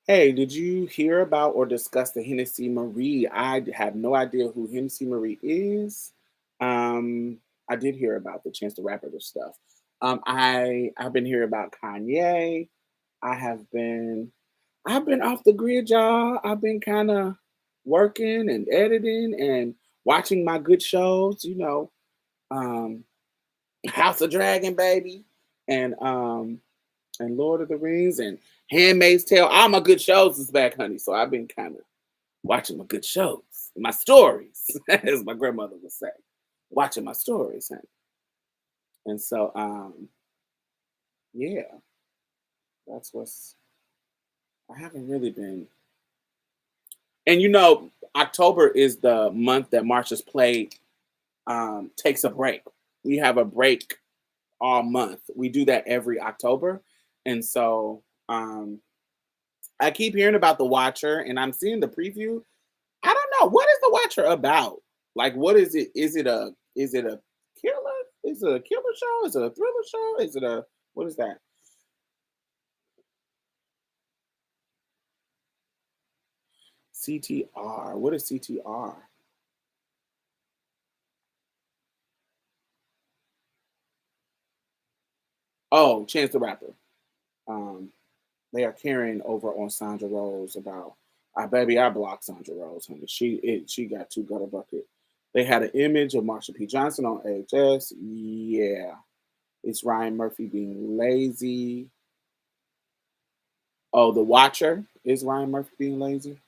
Hey, did you hear about or discuss the Hennessy Marie? I have no idea who Hennessy Marie is. Um, I did hear about the Chance the Rapper stuff. I've been hearing about Kanye. I have been I've been off the grid, y'all. I've been kind of working and editing and watching my good shows. Um, House of Dragon, baby, and Lord of the Rings and Handmaid's Tale. All my good shows is back, honey. So I've been kind of watching my good shows, my stories, as my grandmother would say, watching my stories, honey. And so, yeah, that's what's. I haven't really been. And October is the month that Marsha's Play takes a break. We have a break all month. We do that every October, and so I keep hearing about The Watcher, and I'm seeing the preview. I don't know. What is The Watcher about? Like, what is it? Is it a killer? Is it a killer show? Is it a thriller show? Is it a what is that? CTR. What is CTR? Oh, Chance the Rapper. Um, they are carrying over on Sandra Rose about, baby, I blocked Sandra Rose, honey. She got too gutter bucket. They had an image of Marsha P. Johnson on AHS. Yeah. It's Ryan Murphy being lazy. Oh, The Watcher is Ryan Murphy being lazy.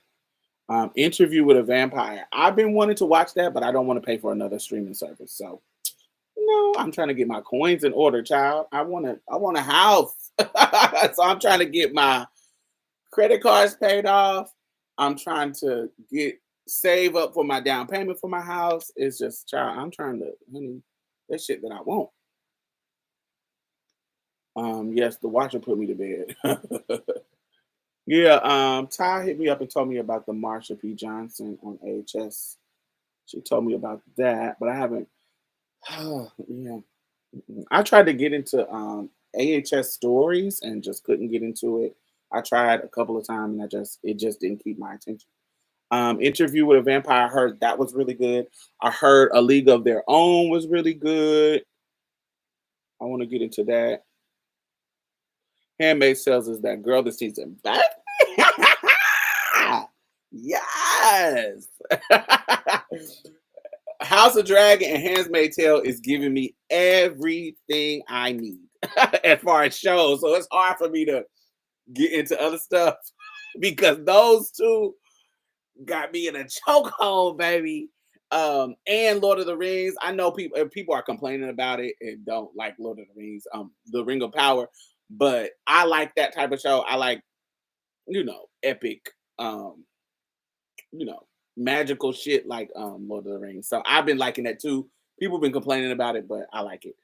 Interview with a Vampire. I've been wanting to watch that, but I don't want to pay for another streaming service. So no, I'm trying to get my coins in order, child. I want a house. So I'm trying to get my credit cards paid off. I'm trying to get save up for my down payment for my house. It's just, child, I'm trying to, honey, that shit that I want. Yes, The Watcher put me to bed. Yeah, Ty hit me up and told me about the Marsha P. Johnson on AHS. She told me about that, but I haven't. Yeah, I tried to get into AHS stories and just couldn't get into it. I tried a couple of times and it just didn't keep my attention. Interview with a Vampire. I heard that was really good. I heard A League of Their Own was really good. I want to get into that. Handmaid sells is that girl this season. Yes. House of Dragon and Handmaid's Tale is giving me everything I need as far as shows. So it's hard for me to get into other stuff because those two got me in a chokehold, baby. And Lord of the Rings. I know people are complaining about it and don't like Lord of the Rings, the Ring of Power, but I like that type of show. I like, epic, you know, magical shit like Lord of the Rings. So I've been liking that too. People have been complaining about it, but I like it.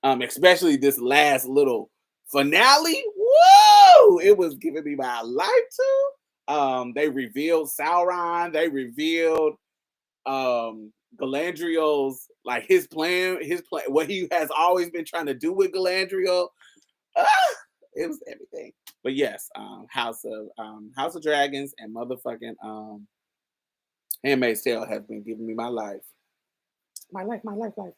Especially this last little finale. Whoa! It was giving me my life too. They revealed Sauron, they revealed Galadriel's like his plan, what he has always been trying to do with Galadriel. Ah, it was everything. But yes, House of Dragons and motherfucking Handmaid's Tale has been giving me my life. My life, my life, life.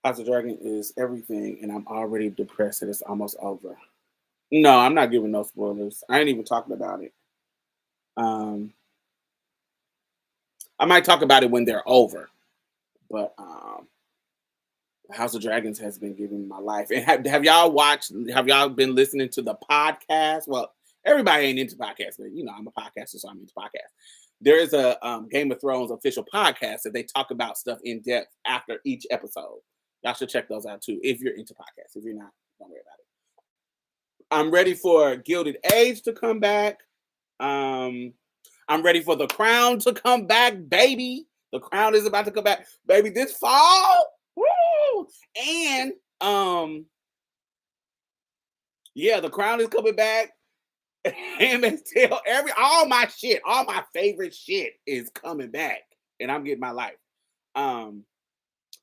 House of Dragon is everything, and I'm already depressed that it's almost over. No, I'm not giving no spoilers. I ain't even talking about it. Um, I might talk about it when they're over, but House of Dragons has been giving me my life. And have y'all watched? Have y'all been listening to the podcast? Well, everybody ain't into podcasts, but I'm a podcaster, so I'm into podcasts. There is a Game of Thrones official podcast that they talk about stuff in depth after each episode. Y'all should check those out too if you're into podcasts. If you're not, don't worry about it. I'm ready for Gilded Age to come back. Um, I'm ready for The Crown to come back, baby. The Crown is about to come back, baby, this fall. Woo! And yeah, The Crown is coming back. Handmaid's Tale, all my favorite shit is coming back, and I'm getting my life. Um,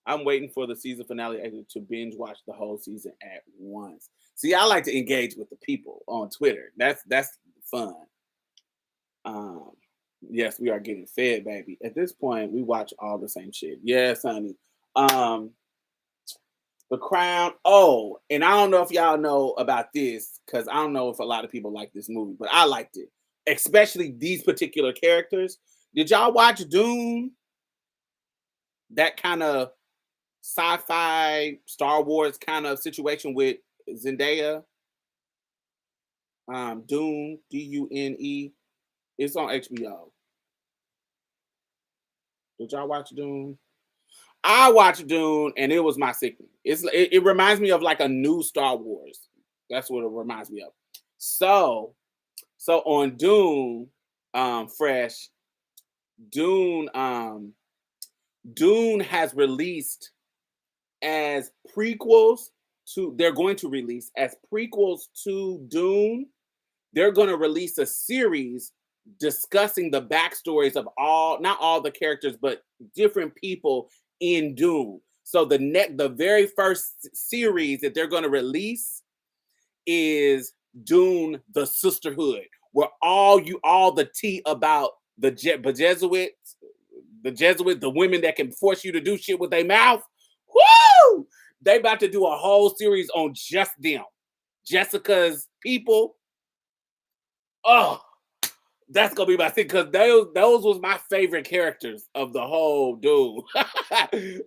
I'm waiting for the season finale to binge watch the whole season at once. See, I like to engage with the people on Twitter. That's fun. Um, yes, we are getting fed, baby. At this point, we watch all the same shit. Yes, honey. Um, The Crown. Oh, and I don't know if y'all know about this because I don't know if a lot of people like this movie, but I liked it, especially these particular characters. Did y'all watch Dune? That kind of sci-fi Star Wars kind of situation with Zendaya. Dune, Dune. It's on HBO. Did y'all watch Dune? I watched Dune, and it was my sickening. It reminds me of like a new Star Wars. That's what it reminds me of. So on Dune, fresh Dune, Dune has released as prequels to. They're going to release as prequels to Dune. They're going to release a series discussing the backstories of not all the characters, but different people in Dune. So the very first series that they're going to release is Dune: The Sisterhood, where all the tea about the Jesuits, the women that can force you to do shit with their mouth. Woo! They about to do a whole series on just them. Jessica's people. Oh, that's gonna be my thing because those was my favorite characters of the whole dude.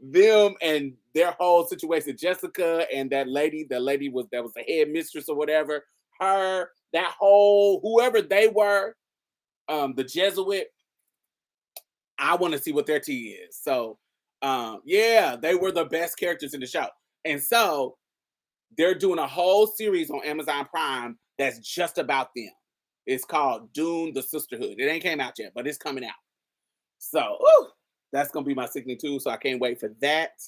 Them and their whole situation. Jessica and that lady was that was the head mistress or whatever. Her, that whole whoever they were, the Jesuit. I want to see what their tea is. So, yeah, they were the best characters in the show, and so they're doing a whole series on Amazon Prime that's just about them. It's called Dune: The Sisterhood. It ain't came out yet, but it's coming out. So, whew, that's gonna be my sickening too. So I can't wait for that.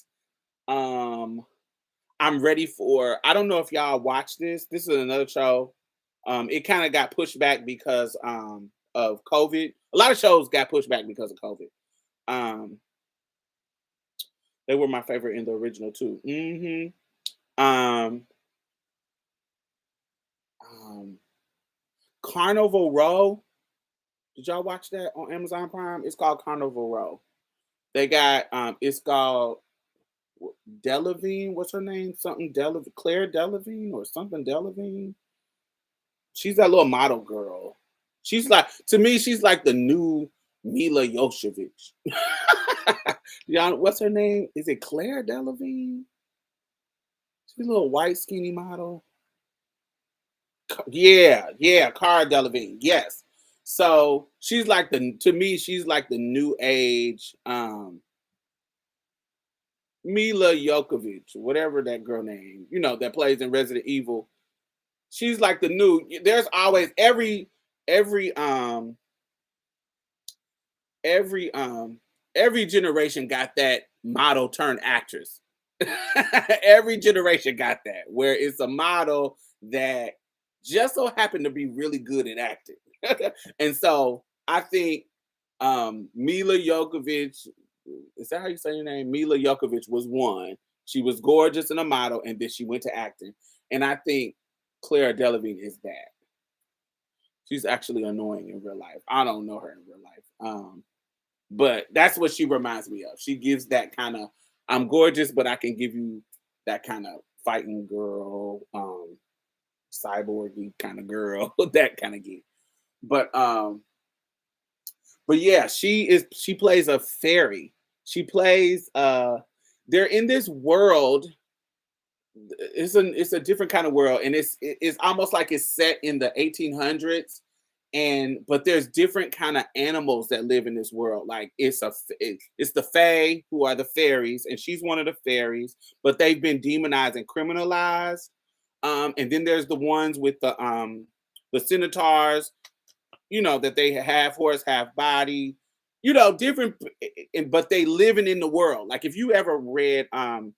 Um, I'm ready for. I don't know if y'all watch this. This is another show. It kind of got pushed back because of COVID. A lot of shows got pushed back because of COVID. Um, they were my favorite in the original too. Um, um, Carnival Row. Did y'all watch that on Amazon Prime? It's called Carnival Row. They got it's called Delavine. What's her name? Something Delavine, Claire Delavine or something Delavine. She's that little model girl. She's like, to me, she's like the new Mila Jovovich. Y'all, what's her name? Is it Claire Delavine? She's a little white skinny model. Yeah, Cara Delevingne. Yes. So she's like to me, she's like the new age Mila Jovovich, whatever that girl name, that plays in Resident Evil. She's like the new. There's always every every every generation got that model turned actress. Every generation got that, where it's a model that just so happened to be really good at acting. And so I think Mila Jovovich, is that how you say your name? Mila Jovovich was one. She was gorgeous and a model, and then she went to acting. And I think Claire Delevingne is that. She's actually annoying in real life. I don't know her in real life. But that's what she reminds me of. She gives that kind of, I'm gorgeous, but I can give you that kind of fighting girl, cyborgy kind of girl, that kind of gig. But yeah, she plays a fairy. She plays they're in this world. It's a different kind of world, and it's almost like it's set in the 1800s, but there's different kind of animals that live in this world. Like it's the fae, who are the fairies, and she's one of the fairies, but they've been demonized and criminalized. And then there's the ones with the centaurs, that they half horse, half body, different, but they living in the world. Like if you ever read um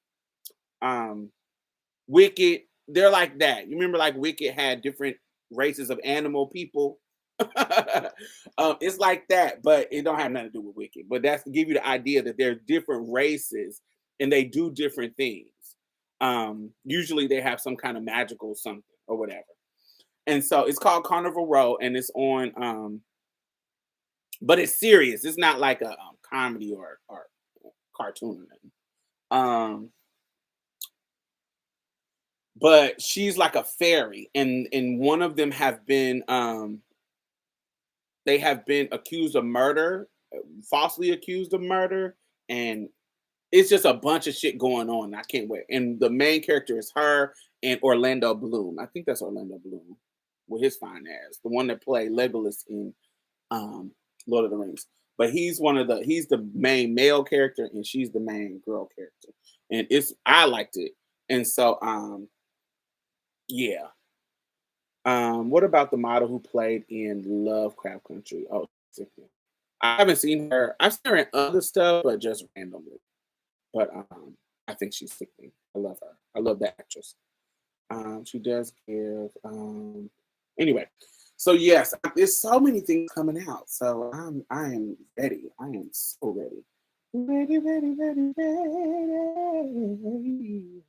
Wicked, they're like that. You remember like Wicked had different races of animal people. It's like that, but it don't have nothing to do with Wicked. But that's to give you the idea that there's different races and they do different things. Usually they have some kind of magical something or whatever. And so it's called Carnival Row, and it's on but it's serious. It's not like a comedy or cartoon or nothing. But she's like a fairy, and one of them have been they have been accused of murder, falsely accused of murder, and it's just a bunch of shit going on. I can't wait. And the main character is her and Orlando Bloom. I think that's Orlando Bloom with his fine ass, the one that played Legolas in Lord of the Rings. But he's the main male character, and she's the main girl character. And I liked it. And so yeah. What about the model who played in Lovecraft Country? Oh, I haven't seen her. I've seen her in other stuff, but just randomly. But I think she's sickening. I love her. I love that actress. She does give. Anyway, so yes, there's so many things coming out. So I am ready. I am so ready. Ready, ready, ready, ready.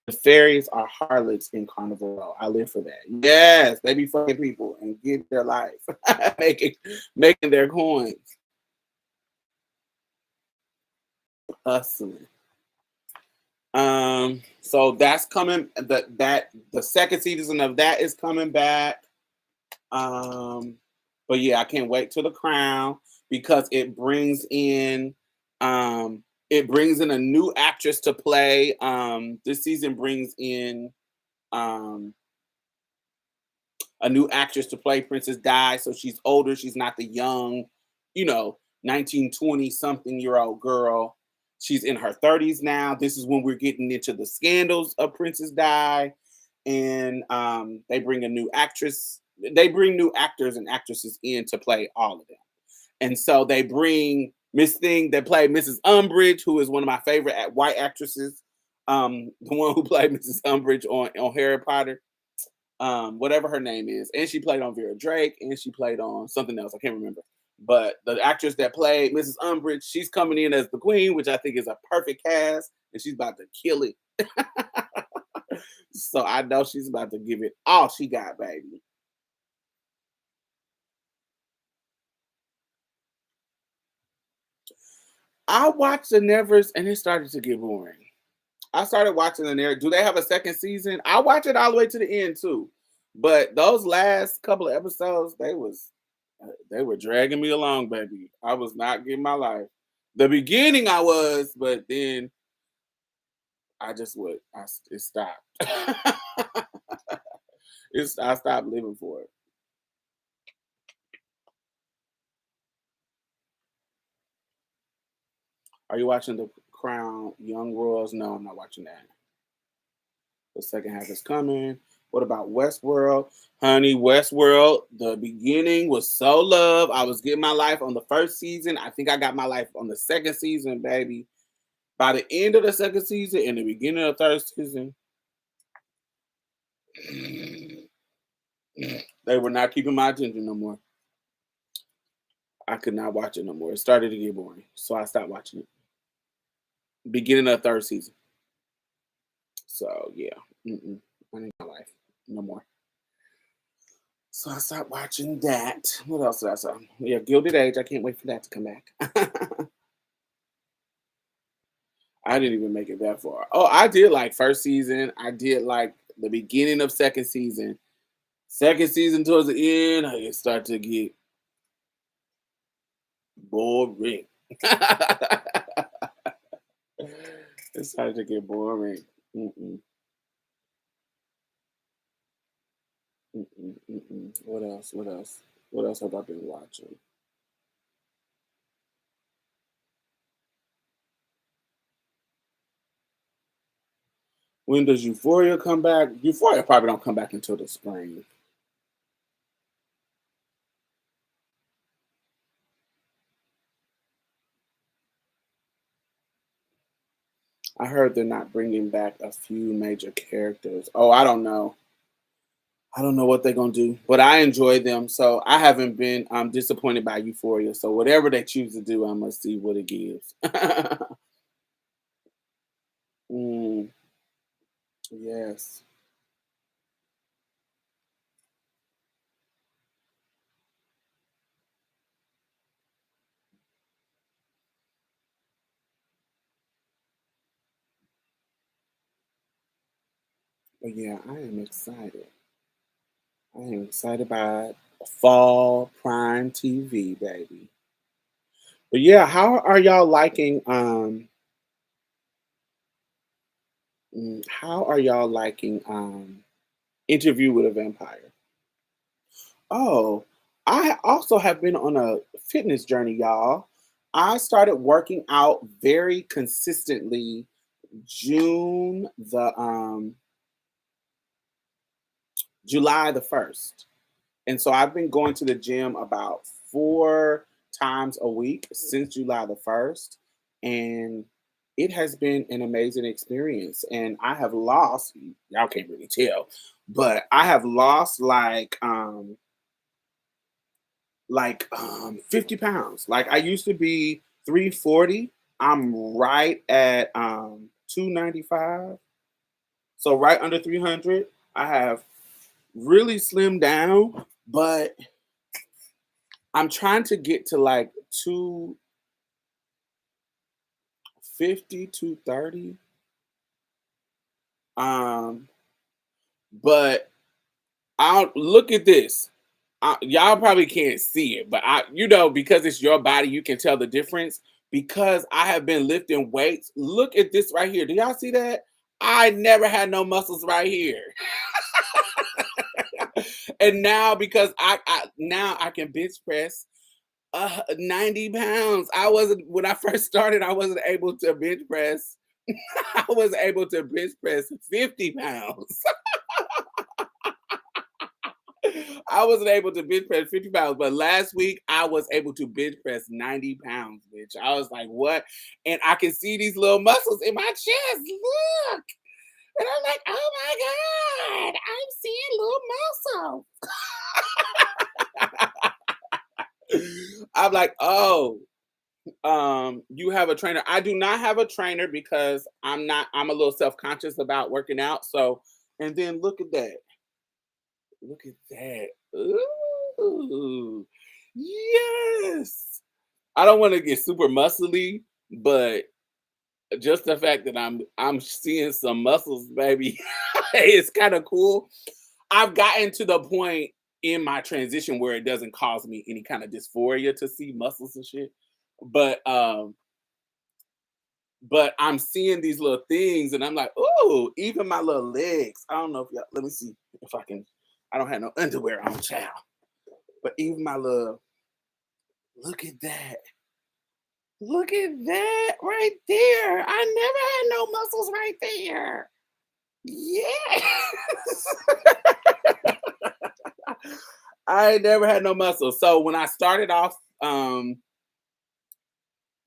The fairies are harlots in Carnival Row. I live for that. Yes, they be fucking people and get their life, making their coins, hustling. So that's coming. The second season of that is coming back. Um, but yeah, I can't wait till The Crown because it brings in a new actress to play. This season brings in um a new actress to play Princess Di. So she's older. She's not the young, you know, 1920 something year old girl. She's in her 30s now. This is when we're getting into the scandals of Princess Di. And they bring a new actress. They bring new actors and actresses in to play all of them. And so they bring Miss Thing that played Mrs. Umbridge, who is one of my favorite white actresses. The one who played Mrs. Umbridge on Harry Potter, whatever her name is, and she played on Vera Drake, and she played on something else. I can't remember. But the actress that played Mrs. Umbridge, she's coming in as the queen, which I think is a perfect cast, and she's about to kill it. So I know she's about to give it all she got, baby. I watched the Nevers, and it started to get boring. I started watching the Nevers. Do they have a second season? I watch it all the way to the end too. But those last couple of episodes, they were dragging me along, baby. I was not getting my life. The beginning I was, but then I just would. It stopped. I stopped living for it. Are you watching The Crown Young Royals? No, I'm not watching that. The second half is coming. What about Westworld? Honey, Westworld, the beginning was so love. I was getting my life on the first season. I think I got my life on the second season, baby. By the end of the second season and the beginning of the third season, they were not keeping my attention no more. I could not watch it no more. It started to get boring. So I stopped watching it. Beginning of the third season. So yeah. I need my life. No more. So I stopped watching that. What else did I say? Yeah, Gilded Age. I can't wait for that to come back. I didn't even make it that far. Oh, I did like first season. I did like the beginning of second season. Second season towards the end, it started to get boring. It started to get boring. Mm-mm, What else? What else? What else have I been watching? When does Euphoria come back? Euphoria probably don't come back until the spring. I heard they're not bringing back a few major characters. Oh, I don't know. I don't know what they're gonna do, but I enjoy them. So I haven't been disappointed by Euphoria. So whatever they choose to do, I must see what it gives. Mm, yes. But yeah, I am excited. I am excited by fall prime TV, baby. But yeah, how are y'all liking how are y'all liking Interview with a Vampire? Oh, I also have been on a fitness journey, y'all. I started working out very consistently June the July the 1st. And so I've been going to the gym about 4 times a week since July the 1st. And it has been an amazing experience. And I have lost, y'all can't really tell, but I have lost like 50 pounds. Like I used to be 340. I'm right at 295. So right under 300. I have really slimmed down, but I'm trying to get to like 250, 230. Um, but I'll look at this. Y'all probably can't see it, but because it's your body, you can tell the difference. Because I have been lifting weights. Look at this right here. Do y'all see that? I never had no muscles right here. And now because I can bench press 90 pounds. I wasn't when I first started, I wasn't able to bench press. I was able to bench press 50 pounds. I wasn't able to bench press 50 pounds, but last week I was able to bench press 90 pounds, bitch. I was like, what? And I can see these little muscles in my chest. Look. And I'm like, oh my God, I'm seeing little muscle. I'm like, oh, you have a trainer. I do not have a trainer because I'm a little self-conscious about working out. So, and then look at that. Look at that. Ooh, yes. I don't want to get super muscly, but just the fact that I'm seeing some muscles, baby, it's kind of cool. I've gotten to the point in my transition where it doesn't cause me any kind of dysphoria to see muscles and shit. But I'm seeing these little things and I'm like, oh, even my little legs. I don't know if y'all let me see if I can. I don't have no underwear on, child. But even my little look at that. Look at that right there. I never had no muscles right there. Yes. I never had no muscles. So when I started off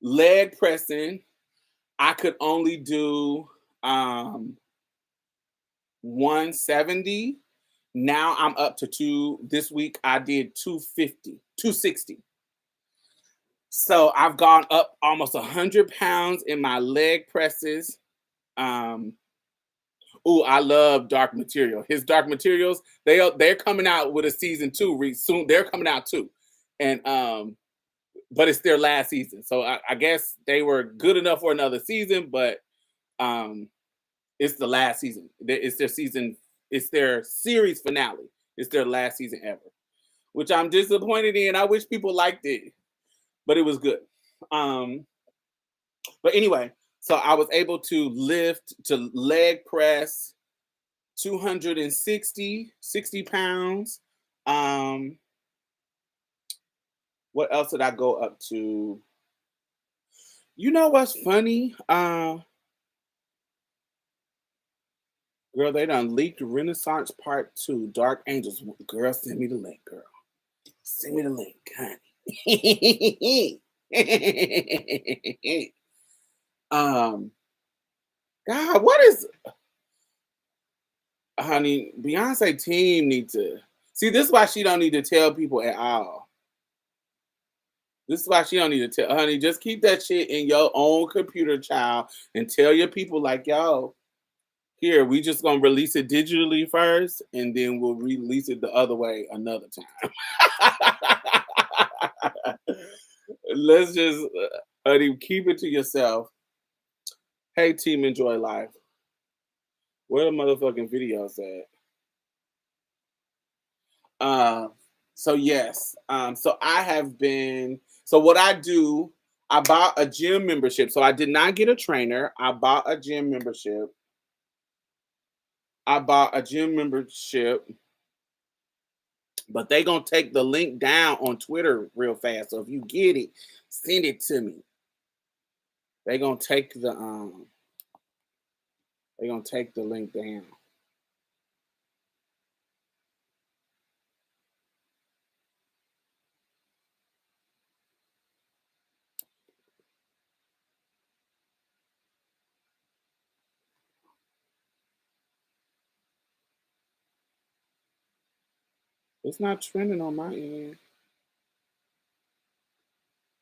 leg pressing, I could only do 170. Now I'm up to this week I did 250, 260. So I've gone up almost 100 pounds in my leg presses. Um, I love Dark Material. His Dark Materials, they're coming out with a season two soon. They're coming out too, and but it's their last season. So I guess they were good enough for another season, but um, it's the last season. It's their season. It's their series finale. It's their last season ever, which I'm disappointed in. I wish people liked it, but it was good. Um, but anyway, so I was able to leg press 60 pounds. Um, what else did I go up to? You know what's funny? Girl, they done leaked Renaissance Part 2, Dark Angels. Girl, send me the link, girl. Send me the link, honey. um, God, what is honey? Beyonce team need to see this is why she don't need to tell people at all. This is why she don't need to tell honey, just keep that shit in your own computer, child, and tell your people like, yo, here, we just gonna release it digitally first, and then we'll release it the other way another time. Let's just, honey, keep it to yourself. Hey, team, enjoy life. Where the motherfucking videos at? Uh, so yes, so I have been. So what I do, I bought a gym membership. So I did not get a trainer. I bought a gym membership. But they gonna take the link down on Twitter real fast. So if you get it, send it to me. They gonna take the link down. It's not trending on my end.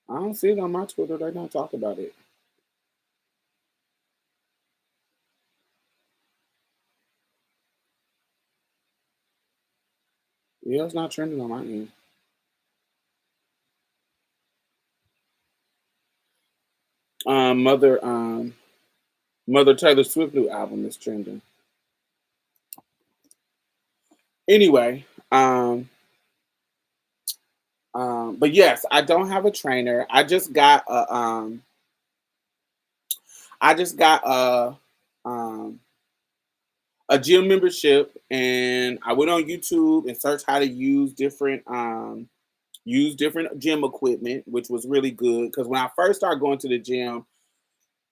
I don't see it on my Twitter. They don't talk about it. Yeah, it's not trending on my end. Um, Mother, um, Mother Taylor Swift new album is trending. Anyway, but yes, I don't have a trainer. I just got a gym membership, and I went on YouTube and searched how to use different gym equipment, which was really good because when I first started going to the gym,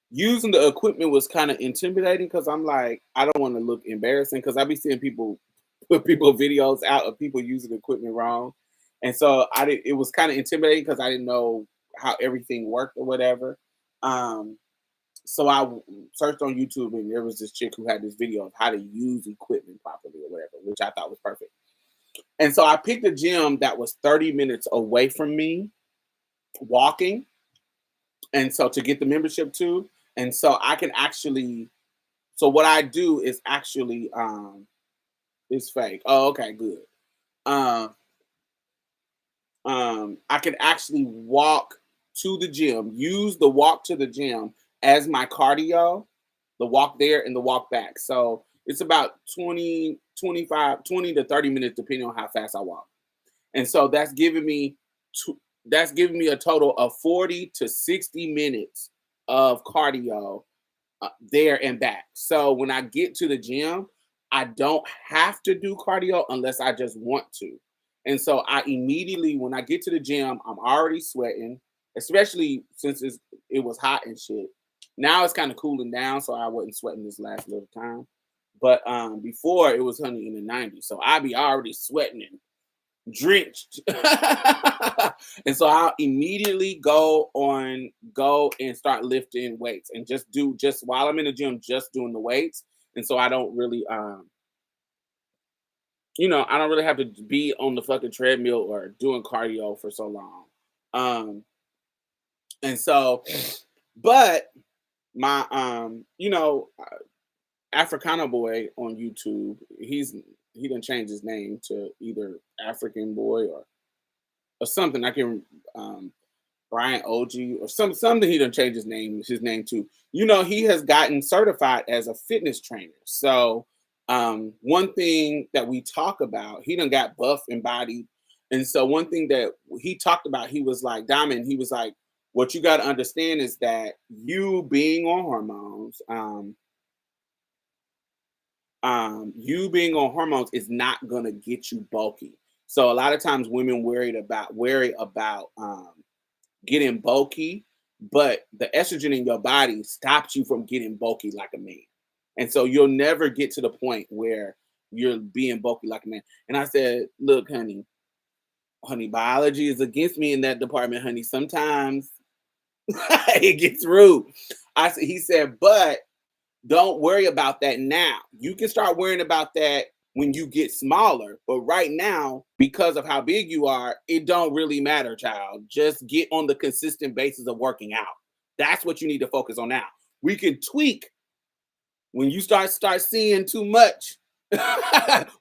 using the equipment was kind of intimidating because I'm like, I don't want to look embarrassing because I be seeing people put people videos out of people using the equipment wrong. And so it was kind of intimidating because I didn't know how everything worked or whatever. Um, so searched on YouTube and there was this chick who had this video of how to use equipment properly or whatever, which I thought was perfect. And so I picked a gym that was 30 minutes away from me walking. And so to get the membership too. And so I can actually, so what I do is actually, is fake. Oh, okay, good. Um, I can actually walk to the gym, use the walk to the gym as my cardio, the walk there and the walk back. So it's about 20, 25, 20 to 30 minutes, depending on how fast I walk. And so that's giving me a total of 40 to 60 minutes of cardio there and back. So when I get to the gym, I don't have to do cardio unless I just want to. And so I immediately, when I get to the gym, I'm already sweating, especially since it was hot and shit. Now it's kind of cooling down, so I wasn't sweating this last little time. But before it was honey in the 90s, so I be already sweating and drenched. And so I'll immediately go and start lifting weights and just while I'm in the gym, just doing the weights. And so I don't really I don't really have to be on the fucking treadmill or doing cardio for so long. Um and so but my Africano boy on YouTube, he done changed his name to either African boy or something. I can Brian OG or something he done changed his name to. He has gotten certified as a fitness trainer. So one thing that we talk about, he done got buff and bodied. And so one thing that he talked about, he was like, Diamond, he was like, what you got to understand is that you being on hormones, you being on hormones is not gonna get you bulky. So a lot of times women worry about getting bulky, but the estrogen in your body stops you from getting bulky like a man. And so you'll never get to the point where you're being bulky like a man. And I said, look, honey, biology is against me in that department, honey. Sometimes it gets rude. He said, but don't worry about that now. You can start worrying about that when you get smaller. But right now, because of how big you are, it don't really matter, child. Just get on the consistent basis of working out. That's what you need to focus on now. We can tweak when you start seeing too much.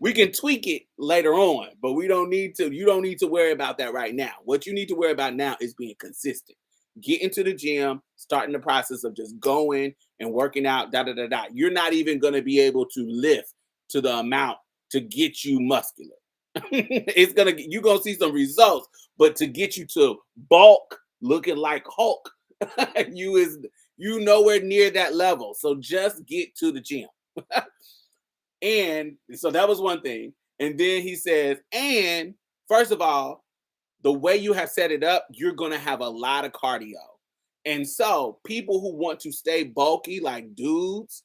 We can tweak it later on, but you don't need to worry about that right now. What you need to worry about now is being consistent. Get into the gym, starting the process of just going and working out, da da da da. You're not even going to be able to lift to the amount to get you muscular. You're gonna see some results, but to get you to bulk looking like Hulk, you nowhere near that level. So just get to the gym. And so that was one thing. And then he says, and first of all, the way you have set it up, you're going to have a lot of cardio. And so people who want to stay bulky, like dudes,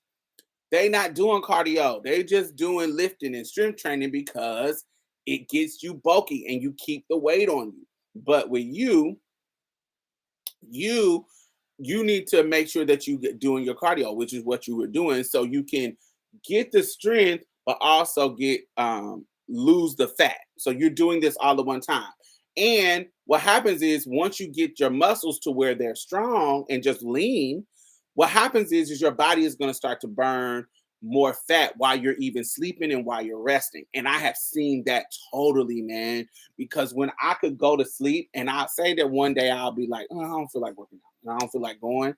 they not doing cardio. They just doing lifting and strength training because it gets you bulky and you keep the weight on you. But with you you need to make sure that you get doing your cardio, which is what you were doing, so you can get the strength, but also get lose the fat. So you're doing this all at one time. And what happens is once you get your muscles to where they're strong and just lean, what happens is your body is going to start to burn more fat while you're even sleeping and while you're resting. And I have seen that totally, man, because when I could go to sleep and I'll say that one day I'll be like, oh, I don't feel like working out. I don't feel like going.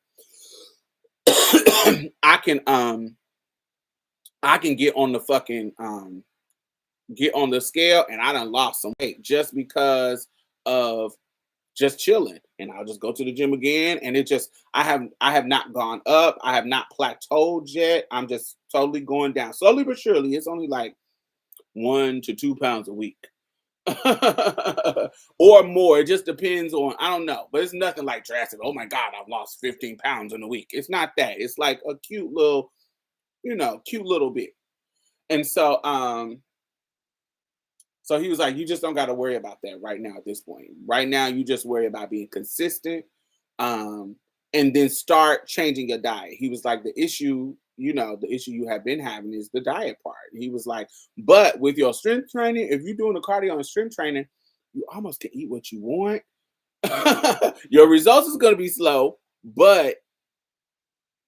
I can I can get on the fucking get on the scale and I done lost some weight just because of just chilling. And I'll just go to the gym again. And it just I have not gone up. I have not plateaued yet. I'm just totally going down. Slowly but surely. It's only like 1 to 2 pounds a week. Or more. It just depends on, I don't know. But it's nothing like drastic. Oh my God, I've lost 15 pounds in a week. It's not that. It's like a cute little, cute little bit. And so he was like, you just don't got to worry about that right now at this point. Right now, you just worry about being consistent, um, and then start changing your diet. He was like, the issue you have been having is the diet part. He was like, but with your strength training, if you're doing the cardio and strength training, you almost can eat what you want. Your results is going to be slow, but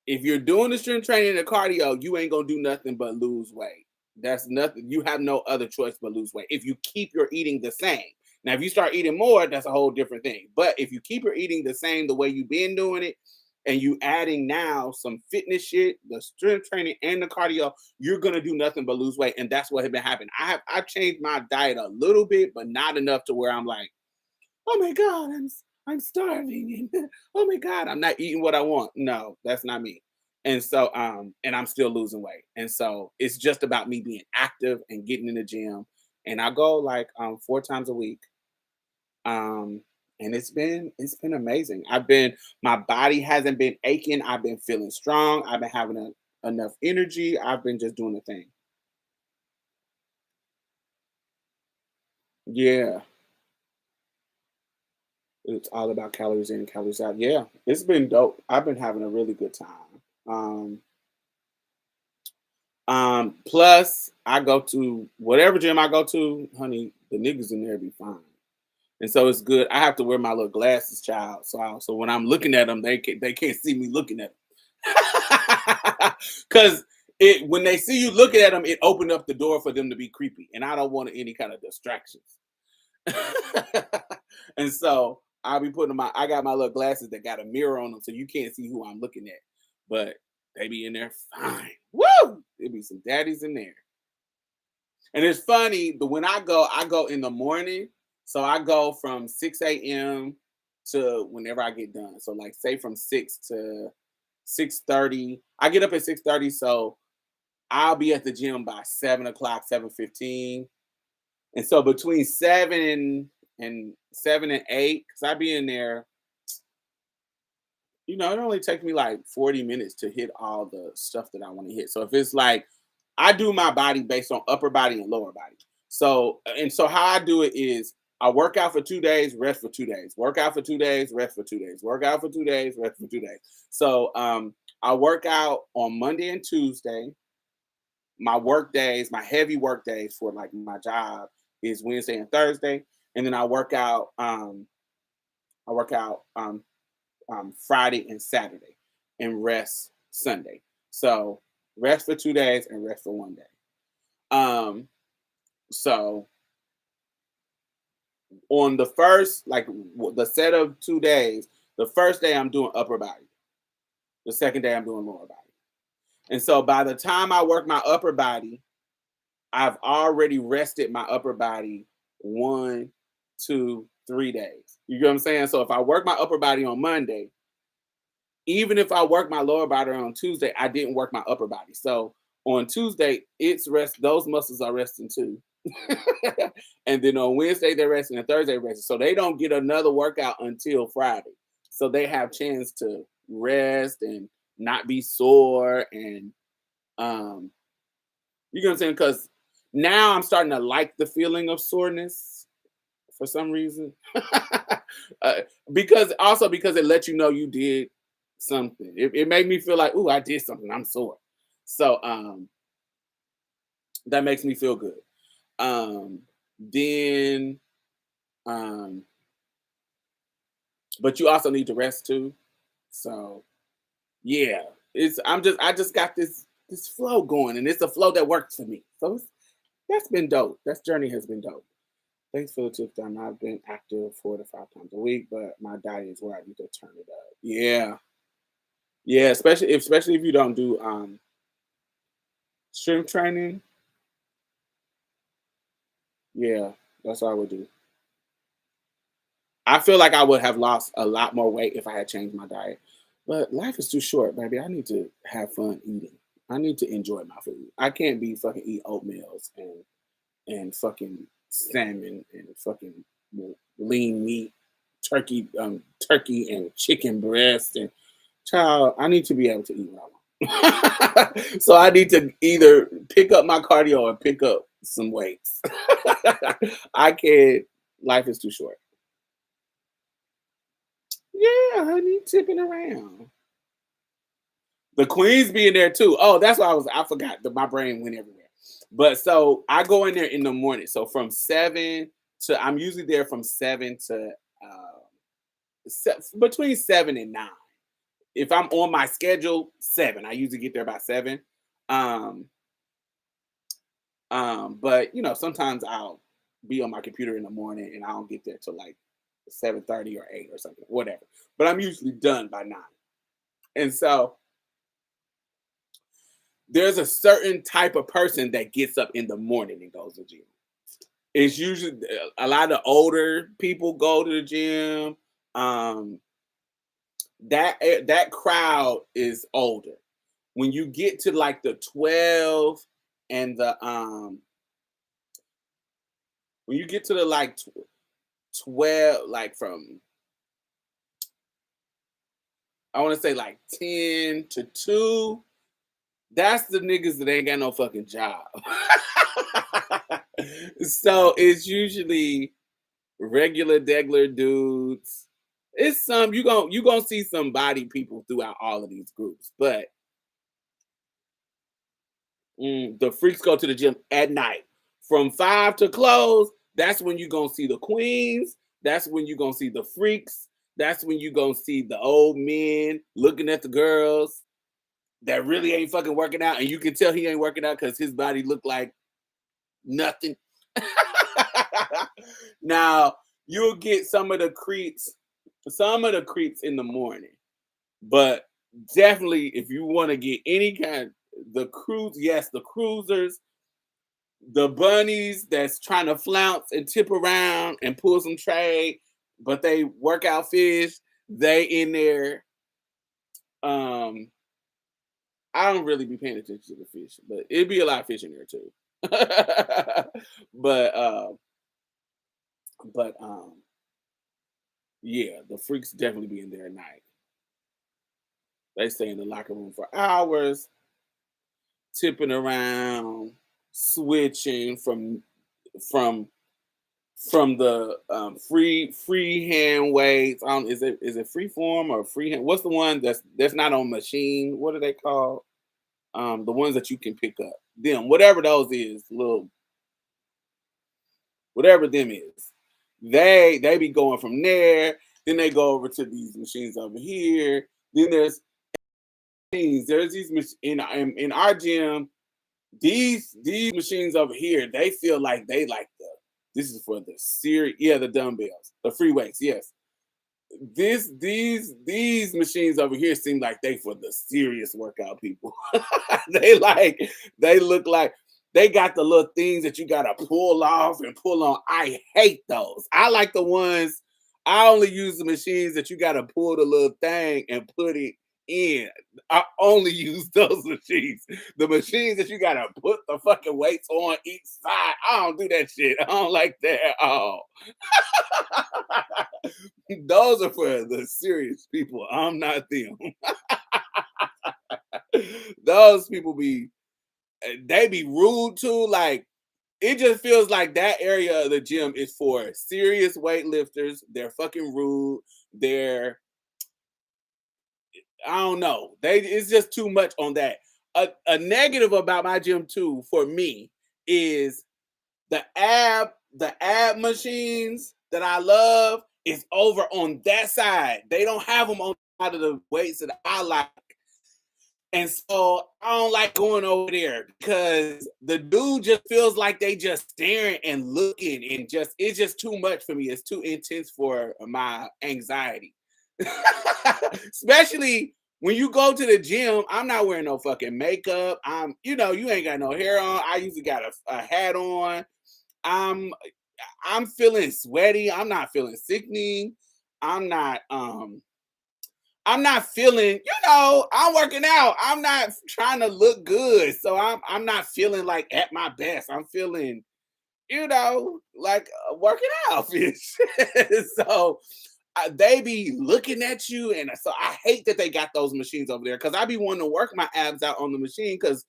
if you're doing the strength training and the cardio, you ain't gonna do nothing but lose weight. That's nothing. You have no other choice but lose weight. If you keep your eating the same. Now, if you start eating more, that's a whole different thing. But if you keep your eating the same the way you've been doing it, and you adding now some fitness shit, the strength training and the cardio, you're gonna do nothing but lose weight. And that's what has been happening. I've changed my diet a little bit, but not enough to where I'm like, oh my God, I'm starving. And oh my God, I'm not eating what I want. No, that's not me. And I'm still losing weight. And so it's just about me being active and getting in the gym. And I go like 4 times a week. Um, and it's been amazing. My body hasn't been aching. I've been feeling strong. I've been having enough energy. I've been just doing the thing. Yeah. It's all about calories in and calories out. Yeah, it's been dope. I've been having a really good time. Plus I go to whatever gym I go to, honey, the niggas in there be fine. And so it's good. I have to wear my little glasses, child. So when I'm looking at them, they can't see me looking at them. Cause it when they see you looking at them, it opened up the door for them to be creepy. And I don't want any kind of distractions. And so I'll be I got my little glasses that got a mirror on them so you can't see who I'm looking at. But they be in there fine. Woo! There be some daddies in there. And it's funny, but when I go in the morning. So I go from 6 a.m. to whenever I get done. So like say from 6 to 6:30. I get up at 6:30, so I'll be at the gym by 7 o'clock, 7:15. And so between 7 and 8, because I be in there, it only takes me like 40 minutes to hit all the stuff that I want to hit. So if it's like I do my body based on upper body and lower body. So how I do it is I work out for 2 days, rest for 2 days, work out for 2 days, rest for 2 days, work out for 2 days, rest for 2 days. So I work out on Monday and Tuesday. My work days, my heavy work days for like my job is Wednesday and Thursday, and then I work out Friday and Saturday, and rest Sunday. So rest for 2 days and rest for one day. Um, so on the first, like the set of 2 days, the first day I'm doing upper body. The second day I'm doing lower body. And so by the time I work my upper body, I've already rested my upper body 1, 2, 3 days. You get what I'm saying? So if I work my upper body on Monday, even if I work my lower body on Tuesday, I didn't work my upper body. So on Tuesday, it's rest. Those muscles are resting too. And then on Wednesday they're resting, and Thursday resting. So they don't get another workout until Friday. So they have chance to rest and not be sore. And um, you know what I'm saying? Because now I'm starting to like the feeling of soreness for some reason. uh, because it lets you know you did something. It made me feel like, ooh, I did something. I'm sore. So that makes me feel good. Then um but you also need to rest too. So yeah, I just got this flow going, and it's a flow that works for me. So that's been dope. That journey has been dope. Thanks for the tip, Don. I've been active 4 to 5 times a week, but my diet is where I need to turn it up. Yeah. Yeah, especially if you don't do strength training. Yeah, that's what I would do. I feel like I would have lost a lot more weight if I had changed my diet. But life is too short, baby. I need to have fun eating. I need to enjoy my food. I can't be fucking eat oatmeals and fucking salmon and fucking lean meat, turkey and chicken breast and child. I need to be able to eat what I want. So I need to either pick up my cardio or pick up some weights. I can't. Life is too short. Yeah, honey, tipping around. The queens be in there too. Oh, that's why I forgot that my brain went everywhere. But so I go in there in the morning. So from 7 to I'm usually there from 7 to between 7 and 9. If I'm on my schedule, 7. I usually get there about 7. Um, but sometimes I'll be on my computer in the morning and I don't get there till like 7:30 or 8 or something, whatever. But I'm usually done by 9. And so there's a certain type of person that gets up in the morning and goes to the gym. It's usually a lot of older people go to the gym. Um, that crowd is older. When you get to like the 12 and the when you get to the like 12, like from I want to say like 10 to 2, that's the niggas that ain't got no fucking job. So it's usually regular degler dudes. It's some you gonna see some body people throughout all of these groups, but the freaks go to the gym at night from 5 to close. That's when you gonna see the queens. That's when you gonna see the freaks. That's when you gonna see the old men looking at the girls that really ain't fucking working out, and you can tell he ain't working out because his body look like nothing. Now you'll get some of the creeps in the morning, but definitely if you want to get any kind, the cruisers, the bunnies that's trying to flounce and tip around and pull some trade, but they work out fish, they in there. Um, I don't really be paying attention to the fish, but it'd be a lot of fish in there too. but uh, but yeah, the freaks definitely be in there at night. They stay in the locker room for hours, tipping around, switching from the free hand weights. Is it free form or free hand? What's the one that's not on machine? What are they called? The ones that you can pick up. Them, whatever those is, little whatever them is. They be going from there. Then they go over to these machines over here. Then there's these in our gym. These machines over here, they feel like they like this is for the serious, yeah, the dumbbells, the free weights, yes. These machines over here seem like they for the serious workout people. they like they look like they got the little things that you gotta pull off and pull on. I hate those. I like the ones. I only use the machines that you gotta pull the little thing and put it in. I only use those machines. The machines that you gotta put the fucking weights on each side. I don't do that shit. I don't like that at all. Those are for the serious people. I'm not them. Those people they be rude too. Like it just feels like that area of the gym is for serious weightlifters. They're fucking rude. I don't know. It's just too much on that. A negative about my gym too for me is the ab machines that I love is over on that side. They don't have them on the side of the weights that I like. And so I don't like going over there because the dude just feels like they just staring and looking and just it's just too much for me. It's too intense for my anxiety. Especially when you go to the gym, I'm not wearing no fucking makeup. You ain't got no hair on. I usually got a hat on. I'm feeling sweaty. I'm not feeling sickening. I'm not I'm not feeling, I'm working out. I'm not trying to look good. So I'm not feeling like at my best. I'm feeling, like working out. So they be looking at you, and so I hate that they got those machines over there because I be wanting to work my abs out on the machine because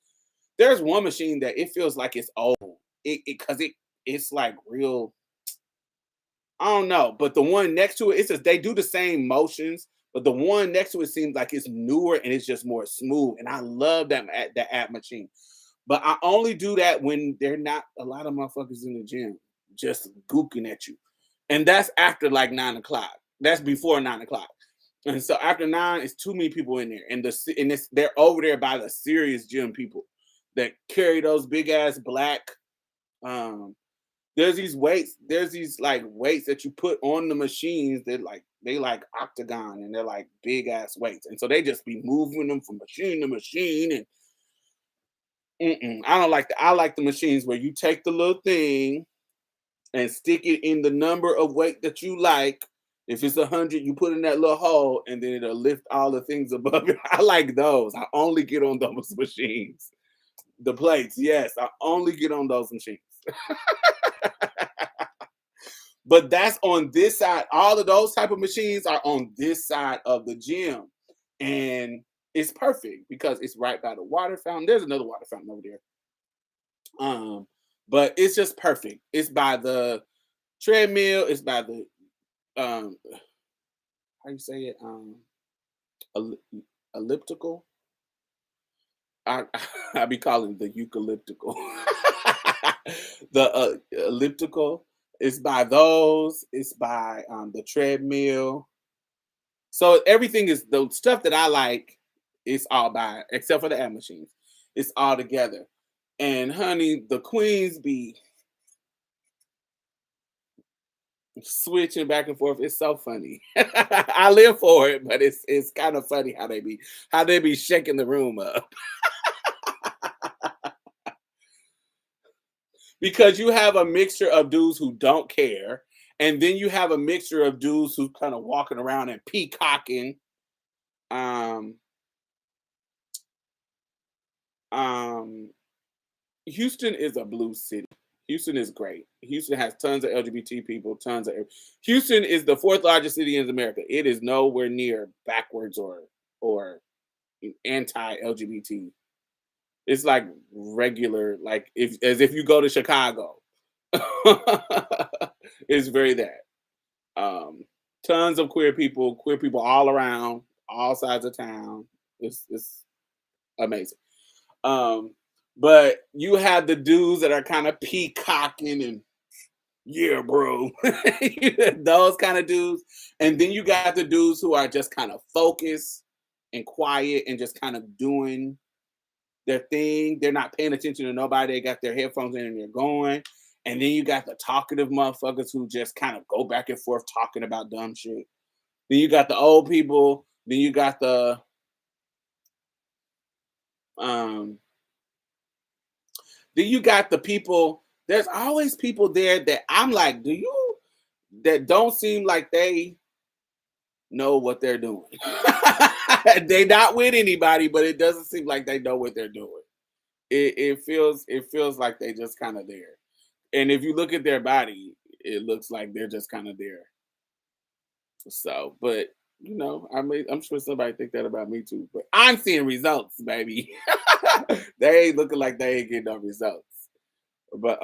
there's one machine that it feels like it's old. It's like real. I don't know, but the one next to it, it says they do the same motions, but the one next to it seems like it's newer and it's just more smooth. And I love that app machine. But I only do that when they're not a lot of motherfuckers in the gym just gooking at you. And that's after like 9 o'clock. That's before 9 o'clock. And so after 9, it's too many people in there. They're over there by the serious gym people that carry those big ass black um there's these like weights that you put on the machines that they like octagon and they're like big ass weights. And so they just be moving them from machine to machine and I don't like that. I like the machines where you take the little thing and stick it in the number of weight that you like. If it's 100, you put in that little hole and then it'll lift all the things above it. I like those. I only get on those machines. The plates, yes, I only get on those machines. But that's on this side. All of those type of machines are on this side of the gym. And it's perfect because it's right by the water fountain. There's another water fountain over there. But it's just perfect. It's by the treadmill. It's by the how you say it? Elliptical. I I be calling it the eucalyptical. The elliptical. It's by those. It's by the treadmill. So everything is the stuff that I like. It's all by except for the air machines. It's all together. And honey, the queens be switching back and forth. It's so funny. I live for it, but it's kind of funny how they be shaking the room up. Because you have a mixture of dudes who don't care, and then you have a mixture of dudes who kind of walking around and peacocking. Um, um, Houston is a blue city. Houston is great. Houston has tons of LGBT people, tons of. Houston is the fourth largest city in America. It is nowhere near backwards or anti-LGBT. It's like regular, like if you go to Chicago. It's very that. Tons of queer people all around, all sides of town. It's amazing. But you have the dudes that are kind of peacocking and yeah, bro. Those kind of dudes. And then you got the dudes who are just kind of focused and quiet and just kind of doing their thing. They're not paying attention to nobody. They got their headphones in and they're going. And then you got the talkative motherfuckers who just kind of go back and forth talking about dumb shit. Then you got the old people. Then you got um the people. There's always people there that I'm like, that don't seem like they know what they're doing. They not with anybody, but it doesn't seem like they know what they're doing. It feels like they just kind of there. And if you look at their body, it looks like they're just kind of there. So, but I'm sure somebody think that about me too. But I'm seeing results, baby. They ain't looking like they ain't getting no results. But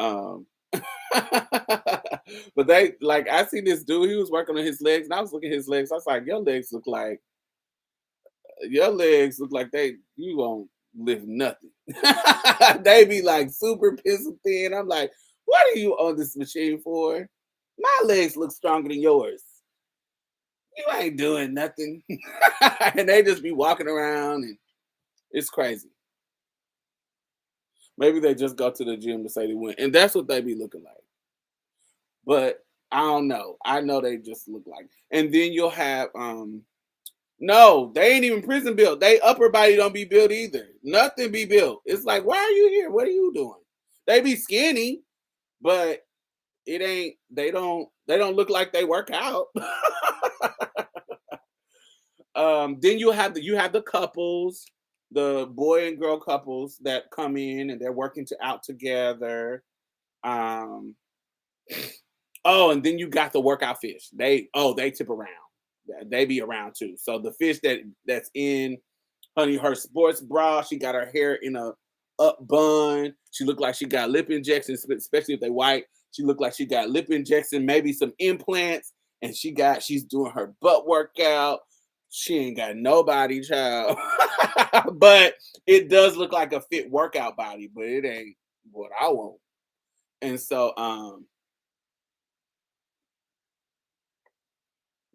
but they like I see this dude, he was working on his legs, and I was looking at his legs. I was like, your legs look like you won't lift nothing. They be like super pissed thin. I'm like, what are you on this machine for? My legs look stronger than yours. You ain't doing nothing. And they just be walking around and it's crazy. Maybe they just go to the gym to say they went. And that's what they be looking like. But I don't know. I know they just look like. And then you'll have no, they ain't even prison built. They upper body don't be built either. Nothing be built. It's like, why are you here? What are you doing? They be skinny, but It ain't. They don't look like they work out. Then you have the couples, the boy and girl couples that come in and they're working out together. Um, oh, and then you got the workout fish. They tip around. They be around too. So the fish that's in Honey her sports bra, she got her hair in a up bun. She looked like she got lip injections, especially if they white. She looked like she got lip injection, maybe some implants, and she's doing her butt workout. She ain't got nobody, child. But it does look like a fit workout body, but it ain't what I want. And so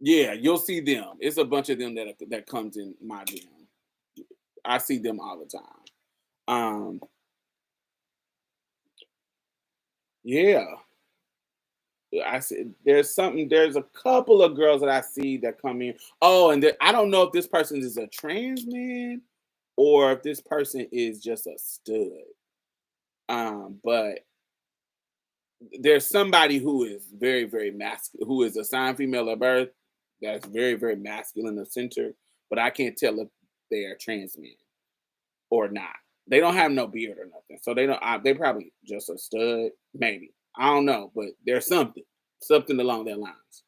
yeah, you'll see them. It's a bunch of them that comes in my gym. I see them all the time. Um, yeah, I see. There's a couple of girls that I see that come in. Oh, and I don't know if this person is a trans man or if this person is just a stud. But there's somebody who is very, very masculine, who is assigned female at birth. That's very, very masculine in the center, but I can't tell if they are trans men or not. They don't have no beard or nothing, so they don't. They probably just a stud, maybe. I don't know, but there's something along that lines.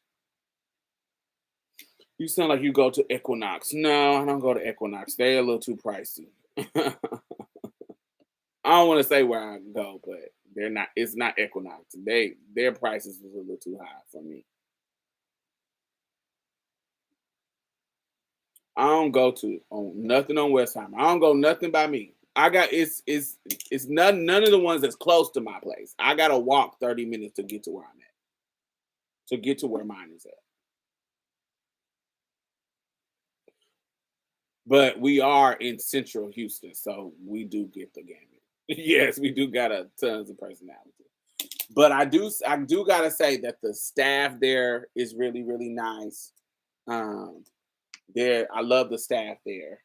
You sound like you go to Equinox. No, I don't go to Equinox. They're a little too pricey. I don't want to say where I go, but they're not. It's not Equinox. Their prices was a little too high for me. I don't go to on nothing on Westheimer. I don't go nothing by me. I got it's none of the ones that's close to my place. I gotta walk 30 minutes to get to where I'm at. To get to where mine is at. But we are in central Houston, so we do get the gamut. Yes, we do got a tons of personality. But I do gotta say that the staff there is really, really nice. Um I love the staff there.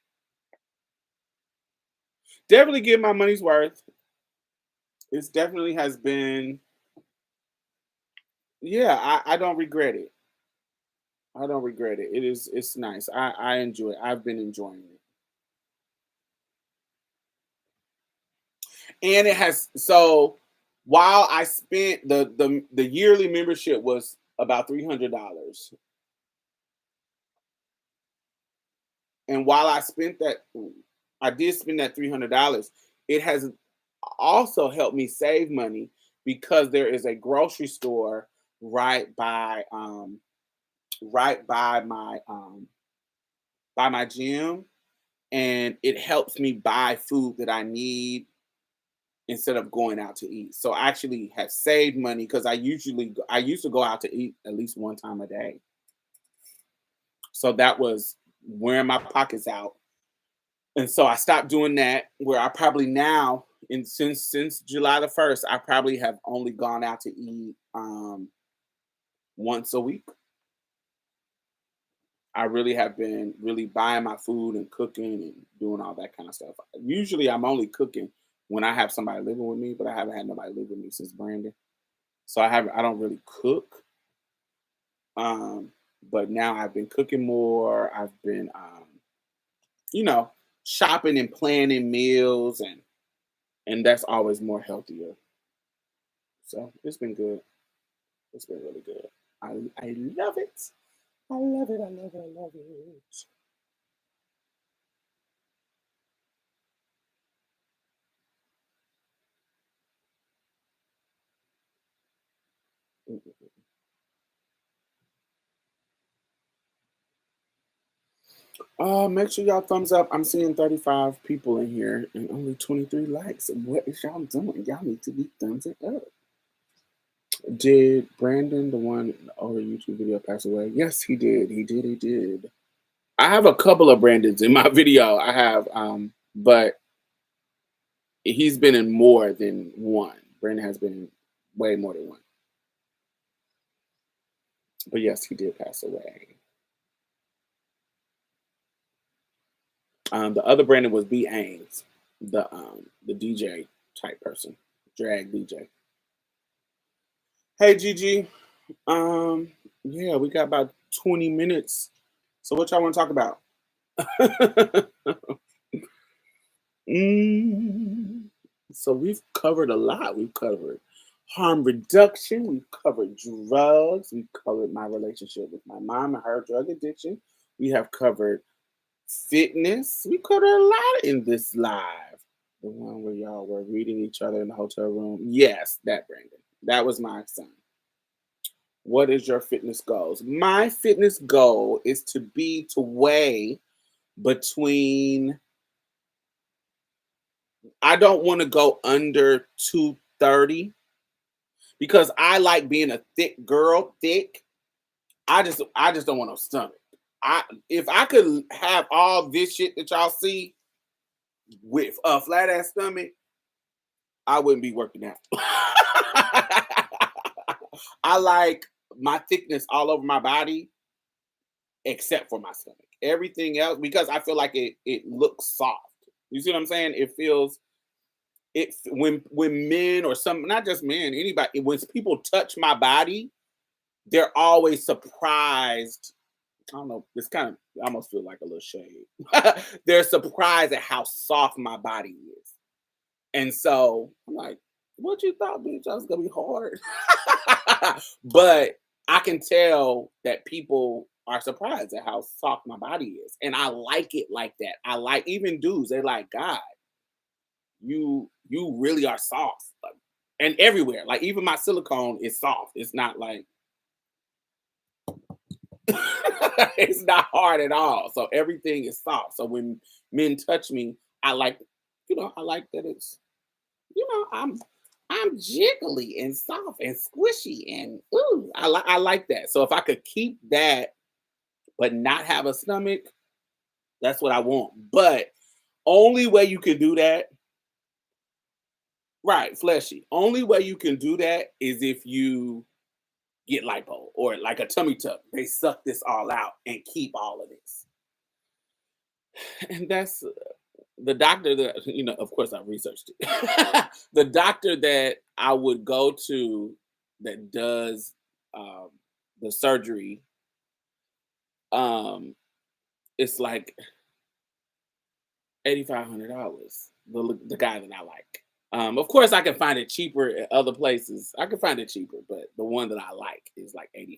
Definitely get my money's worth. It's definitely has been, yeah, I don't regret it. I don't regret it. It's nice. I enjoy it. I've been enjoying it. And it has so while I spent the yearly membership was about $300. And while I did spend that $300, it has also helped me save money because there is a grocery store right by right by my gym, and it helps me buy food that I need instead of going out to eat. So I actually have saved money because I used to go out to eat at least one time a day. So that was wearing my pockets out. And so I stopped doing that where I probably now and since July the 1st, I probably have only gone out to eat once a week. I really have been really buying my food and cooking and doing all that kind of stuff. Usually I'm only cooking when I have somebody living with me, but I haven't had nobody live with me since Brandon. So I don't really cook. Um, but now I've been cooking more. I've been you know, shopping and planning meals and that's always more healthier. So it's been good. It's been really good. I love it. I love it. I love it. I love it. Make sure y'all thumbs up. I'm seeing 35 people in here and only 23 likes. What is y'all doing? Y'all need to be thumbs it up. Did Brandon, the one in the older YouTube video, pass away? Yes, he did. He did. He did. I have a couple of Brandons in my video. I have, but he's been in more than one. Brandon has been in way more than one. But yes, he did pass away. The other Brandon was B. Ames, the DJ type person, drag DJ. Hey Gigi. Yeah, we got about 20 minutes. So what y'all want to talk about? Mm, so we've covered a lot. We've covered harm reduction. We've covered drugs. We've covered my relationship with my mom and her drug addiction. We have covered fitness. We covered a lot in this live. The one where y'all were reading each other in the hotel room. Yes, that Brandon. That was my son. What is your fitness goals? My fitness goal is to weigh between, I don't want to go under 230 because I like being a thick girl, thick. I just don't want no stomach. I If I could have all this shit that y'all see with a flat ass stomach, I wouldn't be working out. I like my thickness all over my body except for my stomach. Everything else, because I feel like it looks soft. You see what I'm saying? It feels it when men or some, not just men, anybody, when people touch my body, they're always surprised. I don't know. It's kind of, I almost feel like a little shade. They're surprised at how soft my body is, and so I'm like, "What you thought, bitch? I was gonna be hard?" But I can tell that people are surprised at how soft my body is, and I like it like that. I like, even dudes. They're like, "God, you really are soft." Like, and everywhere, like even my silicone is soft. It's not like it's not hard at all. So everything is soft. So when men touch me, I like, I like that it's, I'm jiggly and soft and squishy and ooh, I like that. So if I could keep that but not have a stomach, that's what I want. But only way you can do that, right, fleshy. Only way you can do that is if you get lipo or like a tummy tuck. They suck this all out and keep all of this. And that's the doctor that, of course I researched it. The doctor that I would go to that does um, the surgery, um, it's like $8,500. The guy that I like. Of course, I can find it cheaper at other places. I can find it cheaper, but the one that I like is like $8,500.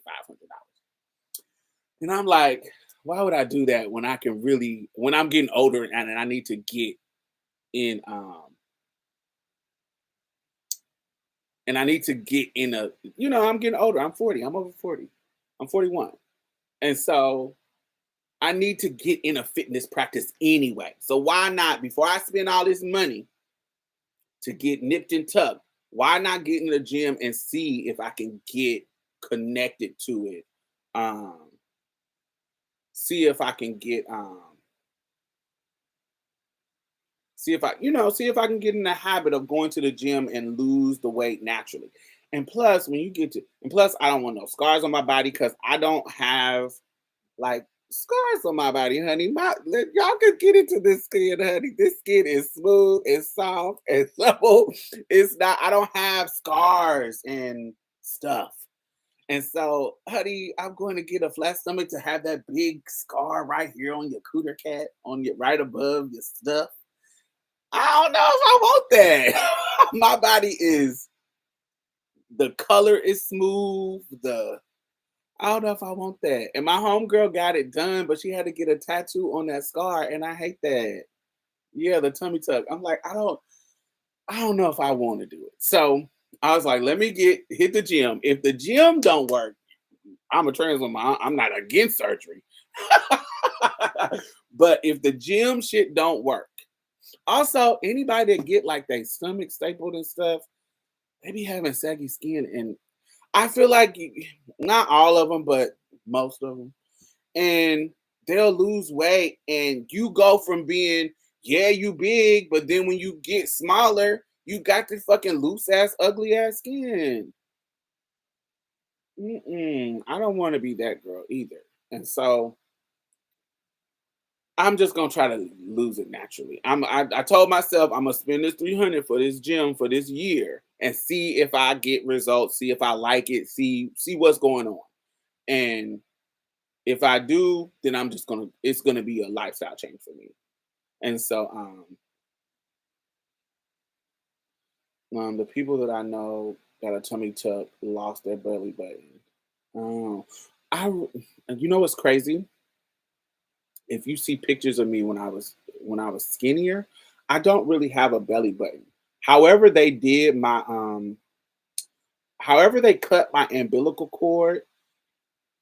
And I'm like, why would I do that when I can really, when I'm getting older and I need to get in, and I need to get in a, I'm getting older. I'm 40. I'm over 40. I'm 41. And so I need to get in a fitness practice anyway. So why not, before I spend all this money to get nipped and tucked, why not get in the gym and see if I can get connected to it? Um, See if I can get see if I can get in the habit of going to the gym and lose the weight naturally. And plus, when you get to, and plus, I don't want no scars on my body because I don't have like scars on my body, honey. Y'all can get into this skin, honey. This skin is smooth, it's soft, and supple. It's not. I don't have scars and stuff. And so, honey, I'm going to get a flat stomach to have that big scar right here on your cooter cat, on your right above your stuff. I don't know if I want that. My body is, the color is smooth. I don't know if I want that. And my homegirl got it done, but she had to get a tattoo on that scar, and I hate that. Yeah, the tummy tuck. I'm like, I don't know if I want to do it. So I was like, let me hit the gym. If the gym don't work, I'm a trans woman. I'm not against surgery. But if the gym shit don't work, also anybody that get like their stomach stapled and stuff, they be having saggy skin, and I feel like not all of them, but most of them, and they'll lose weight, and you go from being, yeah, you big, but then when you get smaller, you got this fucking loose ass, ugly ass skin. I don't want to be that girl either. And so I'm just gonna try to lose it naturally. I told myself I'm gonna spend this 300 for this gym for this year, and see if I get results, see if I like it, see what's going on. And if I do, then it's gonna be a lifestyle change for me. And so the people that I know that a tummy tuck lost their belly button. Um, and you know what's crazy? If you see pictures of me when I was skinnier, I don't really have a belly button. However, they did my however they cut my umbilical cord,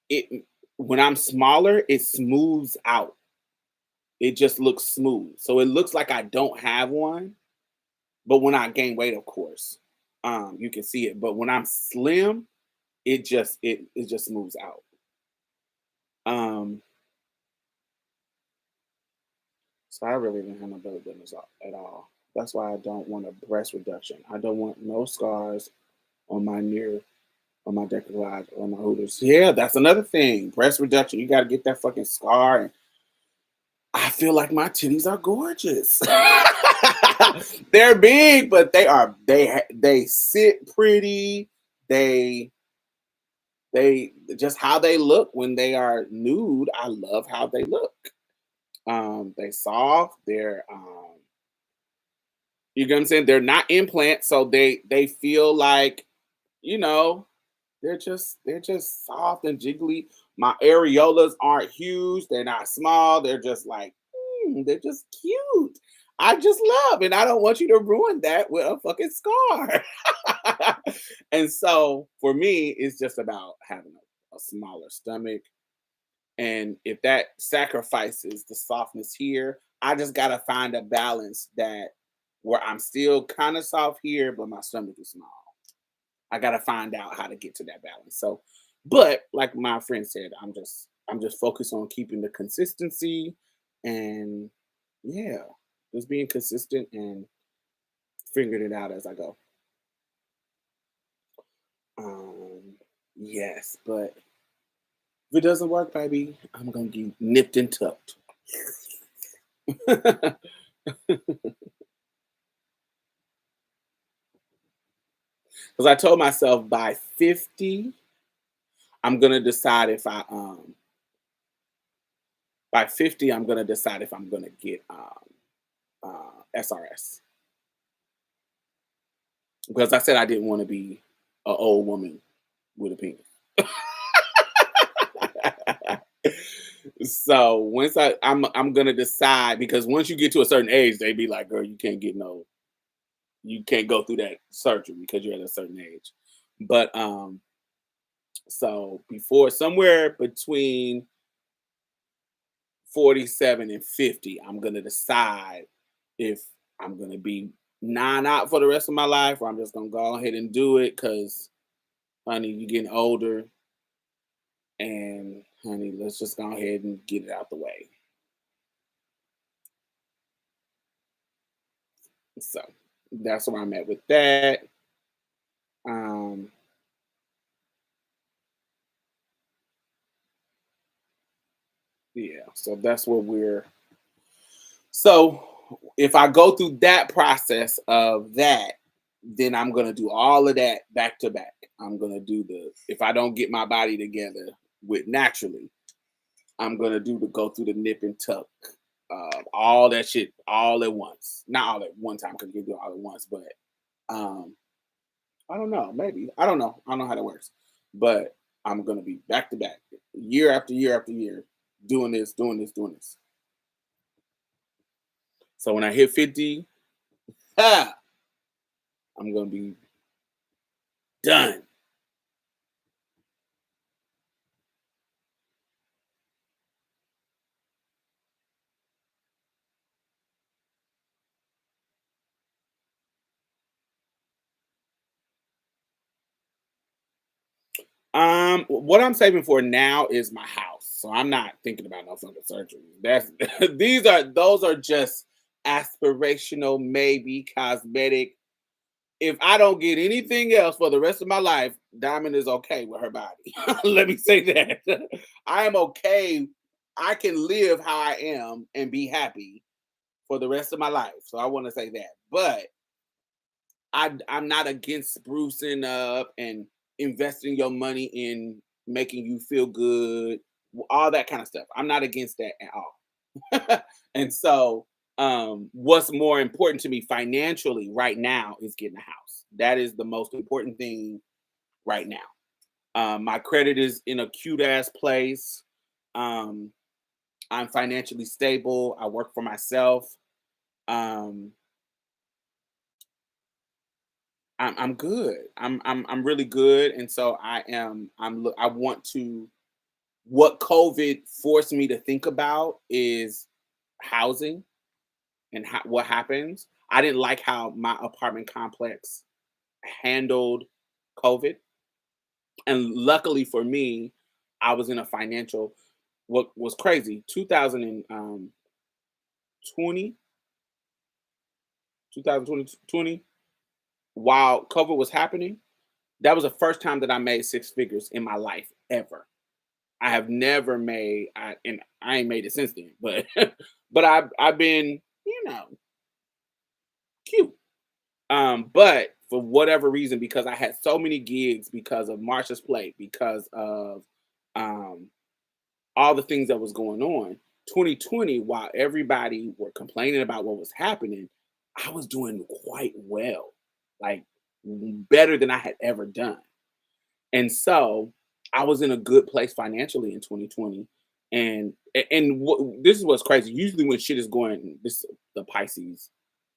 it when I'm smaller, it smooths out. It just looks smooth. So it looks like I don't have one, but when I gain weight, of course, you can see it. But when I'm slim, it just smooths out. Um, so I really didn't have no belly button at all. That's why I don't want a breast reduction. I don't want no scars on my near on my decolletage or my hooters. Yeah, that's another thing. Breast reduction. You got to get that fucking scar. And I feel like my titties are gorgeous. They're big, but they sit pretty. They they just how they look when they are nude. I love how they look. They soft. They're you get what I'm saying. They're not implants, so they feel like you know they're just soft and jiggly. My areolas aren't huge. They're not small. They're just like they're just cute. I just love, and I don't want you to ruin that with a fucking scar. And so for me, it's just about having a smaller stomach. And if that sacrifices the softness here, I just gotta find a balance that where I'm still kind of soft here, but my stomach is small. I gotta find out how to get to that balance. So, but like my friend said, I'm just focused on keeping the consistency and yeah, just being consistent and figuring it out as I go. Um, yes, but if it doesn't work, baby, I'm gonna get nipped and tucked. Because I told myself by 50, I'm gonna decide if I by 50, I'm gonna decide if I'm gonna get SRS. Because I said I didn't want to be an old woman with a penis. So once I'm gonna decide because once you get to a certain age, they be like, girl, you can't go through that surgery because you're at a certain age. But so before somewhere between 47 and 50, I'm gonna decide if I'm gonna be out for the rest of my life or I'm just gonna go ahead and do it because honey, you're getting older and honey, let's just go ahead and get it out the way. So that's where I'm at with that. Um, yeah, so that's what we're so if I go through that process of that, then I'm gonna do all of that back to back. I'm gonna do the if I don't get my body together with naturally, I'm gonna do the go through the nip and tuck, all that shit all at once. Not all at one time because you can do it all at once, but um, I don't know, maybe I don't know. I don't know how that works, but I'm gonna be back to back, year after year after year, doing this, doing this, doing this. So when I hit 50, ha, I'm gonna be done. What I'm saving for now is my house. So I'm not thinking about no fucking surgery. That's those are just aspirational, maybe cosmetic. If I don't get anything else for the rest of my life, Diamond is okay with her body. Let me say that. I am okay. I can live how I am and be happy for the rest of my life. So I want to say that. But I'm not against sprucing up and investing your money in making you feel good, all that kind of stuff. I'm not against that at all. And so, what's more important to me financially right now is getting a house. That is the most important thing right now. My credit is in a cute ass place. Um, I'm financially stable. I work for myself. Um, I'm good. I'm really good, and so I am. I want to. What COVID forced me to think about is housing and what happens. I didn't like how my apartment complex handled COVID, and luckily for me, I was in a financial. What was crazy? 2020, 2020, while COVID was happening, that was the first time that I made six figures in my life ever. I have never made, and I ain't made it since then, but but I've been, cute. But for whatever reason, because I had so many gigs because of Marsha's Plate, because of um all the things that was going on, 2020, while everybody were complaining about what was happening, I was doing quite well, like better than I had ever done. And so I was in a good place financially in 2020. This is what's crazy. Usually when shit is going, this the Pisces,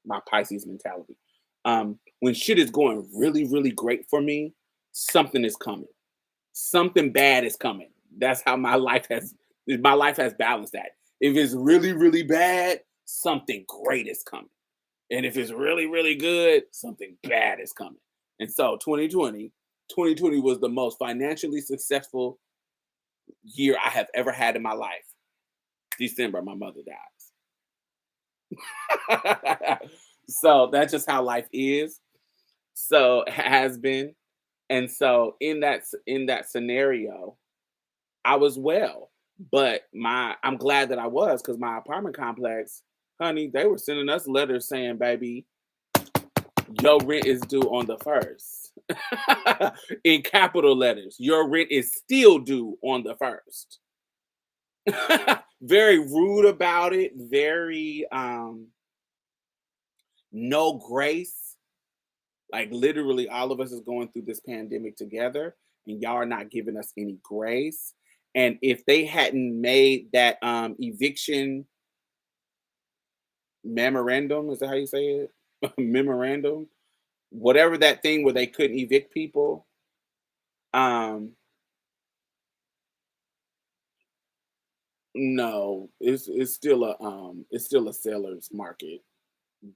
my Pisces mentality. When shit is going really, really great for me, something is coming. Something bad is coming. That's how my life has balanced that. If it's really, really bad, something great is coming. And if it's really, really good, something bad is coming. And so 2020 was the most financially successful year I have ever had in my life. December, my mother dies. So that's just how life is. So has been. And so in that scenario, I was well. But I'm glad that I was, because my apartment complex, honey, they were sending us letters saying, baby, your rent is due on the first. In capital letters, your rent is still due on the first. Very rude about it, very no grace. Like literally all of us is going through this pandemic together, and y'all are not giving us any grace. And if they hadn't made that eviction memorandum, is that how you say it? Memorandum, whatever that thing where they couldn't evict people. Um, no, it's still a seller's market.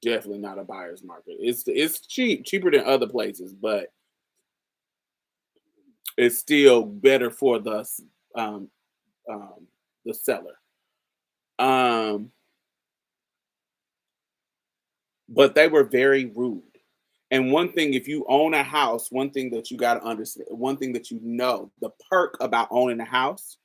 Definitely not a buyer's market. It's cheaper than other places, but it's still better for um um the seller. Um, but they were very rude. And one thing, if you own a house, one thing that you got to understand, one thing that the perk about owning a house,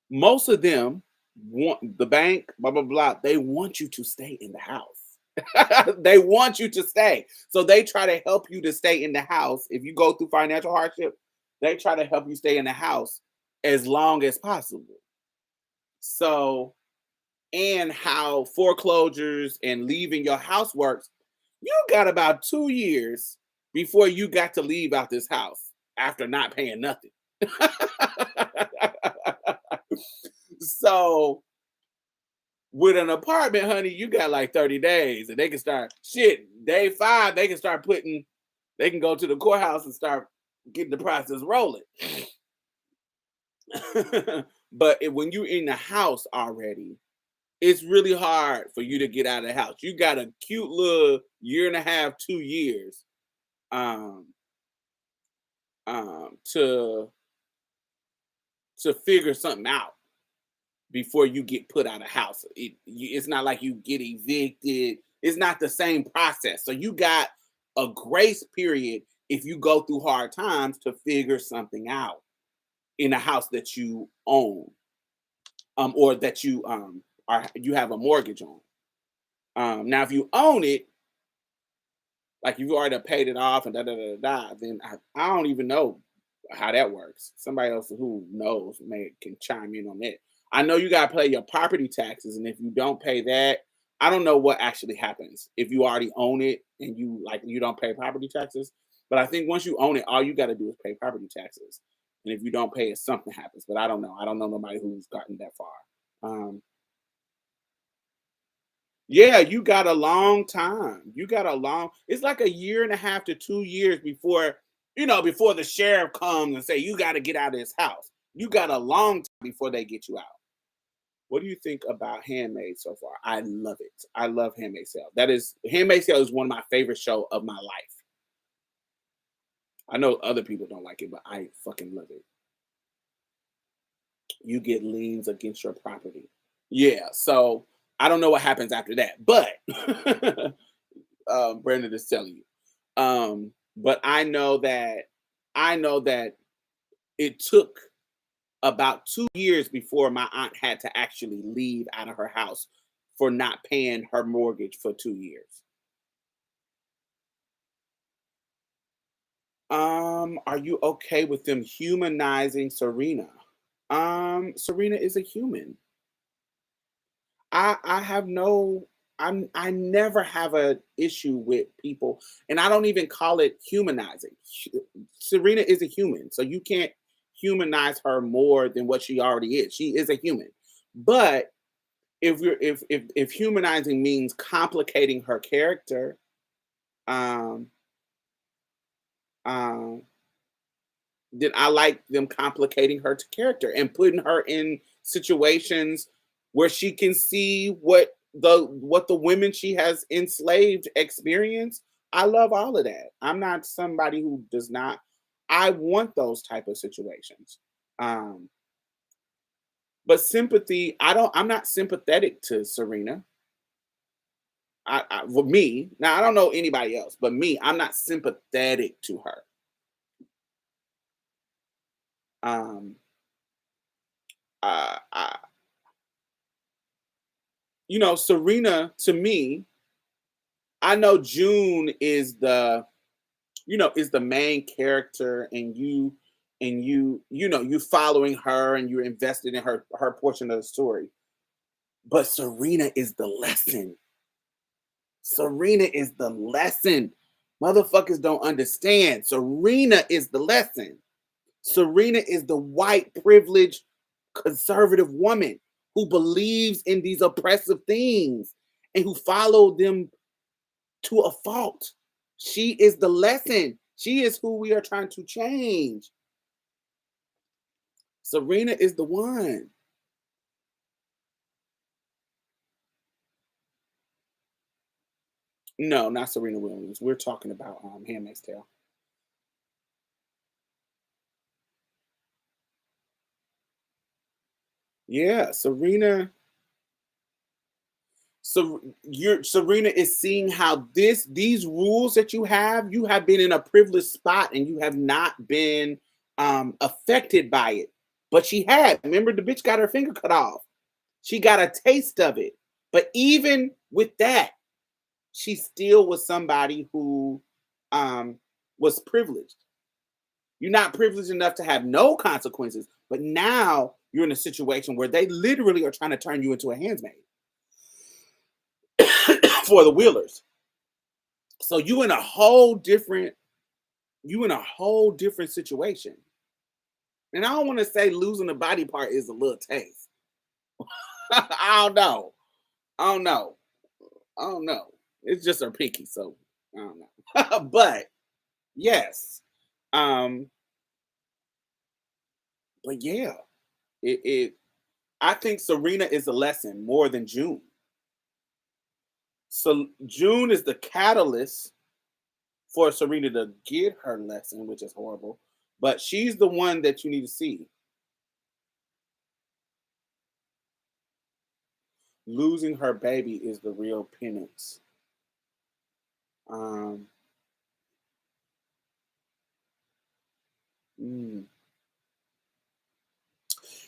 most of them want the bank, blah, blah, blah. They want you to stay in the house. They want you to stay. So they try to help you to stay in the house. If you go through financial hardship, they try to help you stay in the house as long as possible. So, and how foreclosures and leaving your house works, you got about 2 years before you got to leave out this house after not paying nothing. So with an apartment, honey, you got like 30 days, and they can start shit. Day 5, they can start they can go to the courthouse and start getting the process rolling. But when you're in the house already, it's really hard for you to get out of the house. You got a cute little year and a half, 2 years, um, to figure something out before you get put out of house. It's not like you get evicted. It's not the same process. So you got a grace period if you go through hard times to figure something out in a house that you own, or that you have a mortgage on. Now, if you own it, Like you've already paid it off and da da da da. Then I don't even know how that works. Somebody else who knows may can chime in on that. I know you gotta pay your property taxes, and if you don't pay that, I don't know what actually happens if you already own it and you don't pay property taxes. But I think once you own it, all you got to do is pay property taxes, and if you don't pay it, something happens. But I don't know. I don't know nobody who's gotten that far. Um, yeah, you got a long time. You got a long. It's like a year and a half to 2 years before before the sheriff comes and say you got to get out of this house. You got a long time before they get you out. What do you think about Handmaid so far? I love it. I love Handmaid Sale is one of my favorite show of my life. I know other people don't like it, but I fucking love it. You get liens against your property. Yeah, so I don't know what happens after that, but Brandon is telling you. But I know that it took about 2 years before my aunt had to actually leave out of her house for not paying her mortgage for 2 years. Are you okay with them humanizing Serena? Serena is a human. I have no I never have a issue with people, and I don't even call it humanizing. Serena is a human, so you can't humanize her more than what she already is. She is a human. But if humanizing means complicating her character, um, um, then I like them complicating her character and putting her in situations where she can see what the women she has enslaved experience. I love all of that. I'm not somebody who does not. I want those type of situations. Um, but sympathy, I'm not sympathetic to Serena. For me, now I don't know anybody else, but me, I'm not sympathetic to her. Um, I, Serena to me, I know June is the main character, and you following her and you're invested in her portion of the story. But Serena is the lesson. Serena is the lesson. Motherfuckers don't understand. Serena is the lesson. Serena is the white privileged conservative woman who believes in these oppressive things and who follow them to a fault. She is the lesson. She is who we are trying to change. Serena is the one. No, not Serena Williams. We're talking about Handmaid's Tale. Yeah, Serena. So Serena is seeing how these rules that you have been in a privileged spot and you have not been affected by it. But she had. Remember, the bitch got her finger cut off. She got a taste of it. But even with that, she still was somebody who um was privileged. You're not privileged enough to have no consequences, but now you're in a situation where they literally are trying to turn you into a handmaid for the Wheelers. So you in a whole different situation. And I don't want to say losing a body part is a little taste. I don't know. I don't know. I don't know. It's just her pinky, so I don't know. But yes. Um, but yeah, it I think Serena is a lesson more than June. So June is the catalyst for Serena to get her lesson, which is horrible. But she's the one that you need to see. Losing her baby is the real penance. Um, mm.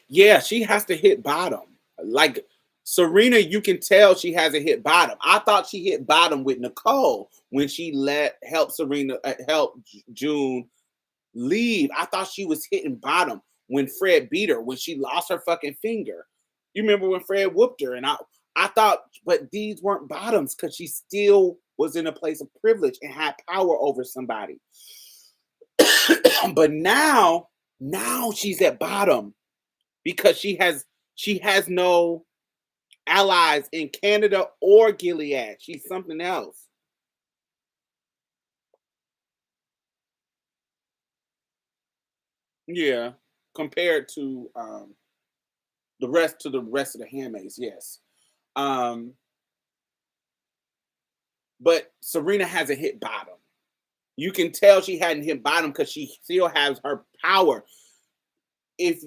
Yeah, she has to hit bottom. Like Serena, you can tell she hasn't hit bottom. I thought she hit bottom with Nicole when she help Serena help June leave. I thought she was hitting bottom when Fred beat her, when she lost her fucking finger. You remember when Fred whooped her? And I thought, but these weren't bottoms because she still was in a place of privilege and had power over somebody. But now she's at bottom because she has no allies in Canada or Gilead. She's something else. Yeah, compared to the rest of the handmaids, yes. Um, but Serena hasn't hit bottom. You can tell she hadn't hit bottom because she still has her power. If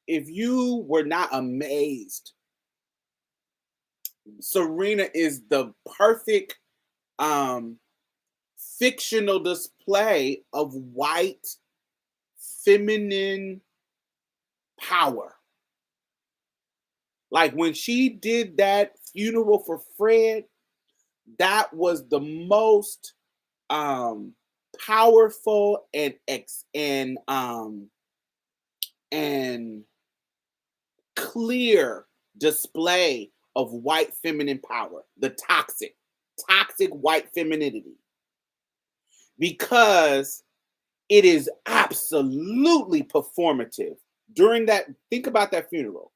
if you were not amazed, Serena is the perfect um fictional display of white feminine power. Like when she did that funeral for Fred, that was the most um powerful and clear display of white feminine power, the toxic white femininity, because it is absolutely performative. During that, think about that funeral.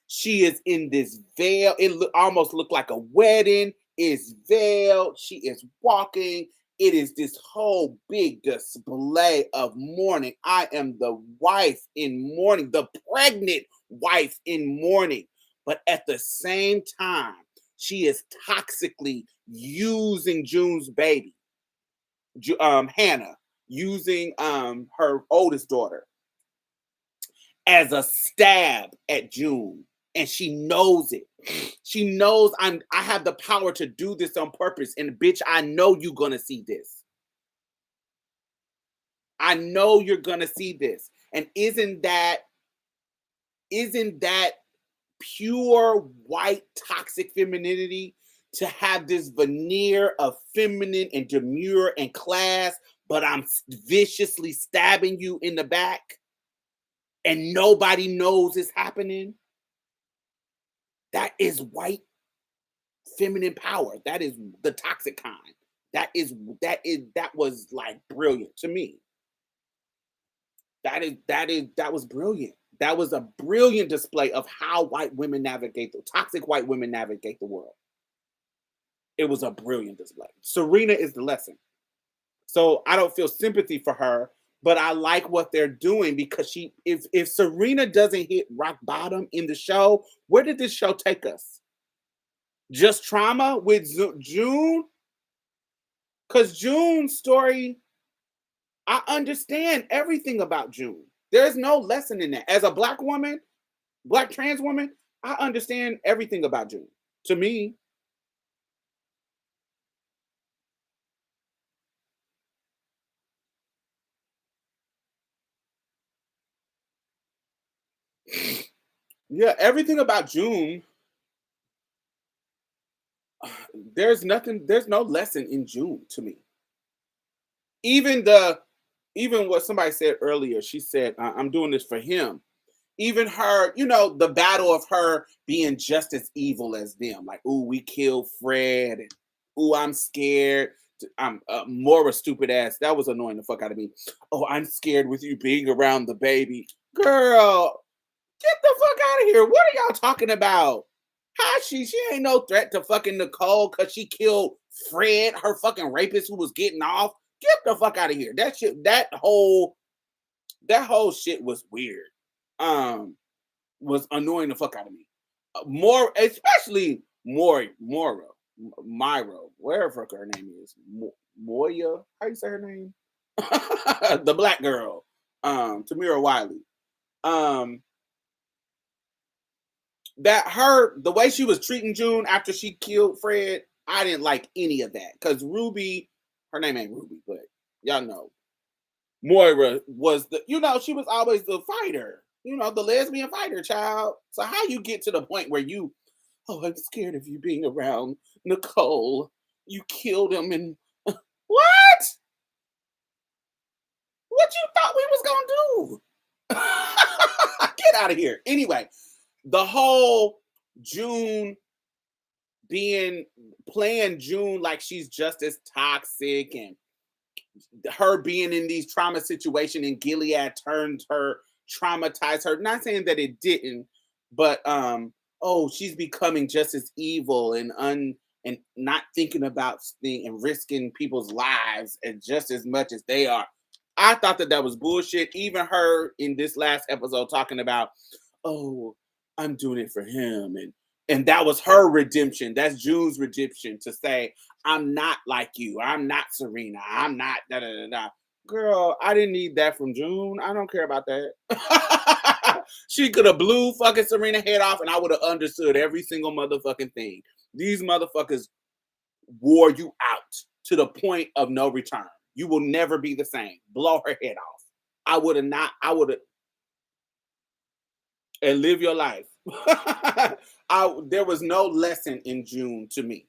She is in this veil. It almost looked like a wedding. Is veiled. She is walking. It is this whole big display of mourning. I am the wife in mourning, the pregnant wife in mourning. But at the same time, she is toxically using June's baby, Hannah, using her oldest daughter as a stab at June. And she knows it. She knows I have the power to do this on purpose. And bitch, I know you're gonna see this. I know you're gonna see this. And isn't that pure white toxic femininity, to have this veneer of feminine and demure and class, but I'm viciously stabbing you in the back and nobody knows it's happening? That is white feminine power. That is the toxic kind. That was like brilliant to me. That was brilliant. That was a brilliant display of how toxic white women navigate the world. It was a brilliant display. Serena is the lesson. So I don't feel sympathy for her, but I like what they're doing, because if Serena doesn't hit rock bottom in the show, where did this show take us? Just trauma with June? Because June's story, I understand everything about June. There's no lesson in that. As a black woman, black trans woman, I understand everything about June. To me, yeah, everything about June, there's no lesson in June to me. Even what somebody said earlier, she said, I'm doing this for him. Even her, the battle of her being just as evil as them. Like, ooh, we killed Fred. And, ooh, I'm scared. I'm Mora stupid ass. That was annoying the fuck out of me. Oh, I'm scared with you being around the baby. Girl, get the fuck out of here. What are y'all talking about? How she ain't no threat to fucking Nicole because she killed Fred, her fucking rapist who was getting off. Get the fuck out of here. That whole shit was weird. Um, was annoying the fuck out of me. More, especially Myra, wherever her name is, Moya. How you say her name? The black girl, Tamira Wiley. Um, the way she was treating June after she killed Fred, I didn't like any of that. Because Ruby, her name ain't Ruby, but y'all know Moira was she was always the fighter, the lesbian fighter child. So how you get to the point where you, Oh, I'm scared of you being around Nicole. You killed him and what? What you thought we was gonna do? Get out of here. Anyway, the whole June being playing June like she's just as toxic, and her being in these trauma situation in Gilead turned her, traumatized her. Not saying that it didn't, but oh, she's becoming just as evil and and not thinking about and risking people's lives and just as much as they are. I thought that that was bullshit. Even her in this last episode talking about, oh, I'm doing it for him, and that was her redemption. That's June's redemption to say, I'm not like you. I'm not Serena. I'm not da da da da. Girl, I didn't need that from June. I don't care about that. She could have blew fucking Serena head off, and I would have understood every single motherfucking thing. These motherfuckers wore you out to the point of no return. You will never be the same. Blow her head off. I would have not. I would have and live your life. There was no lesson in June to me.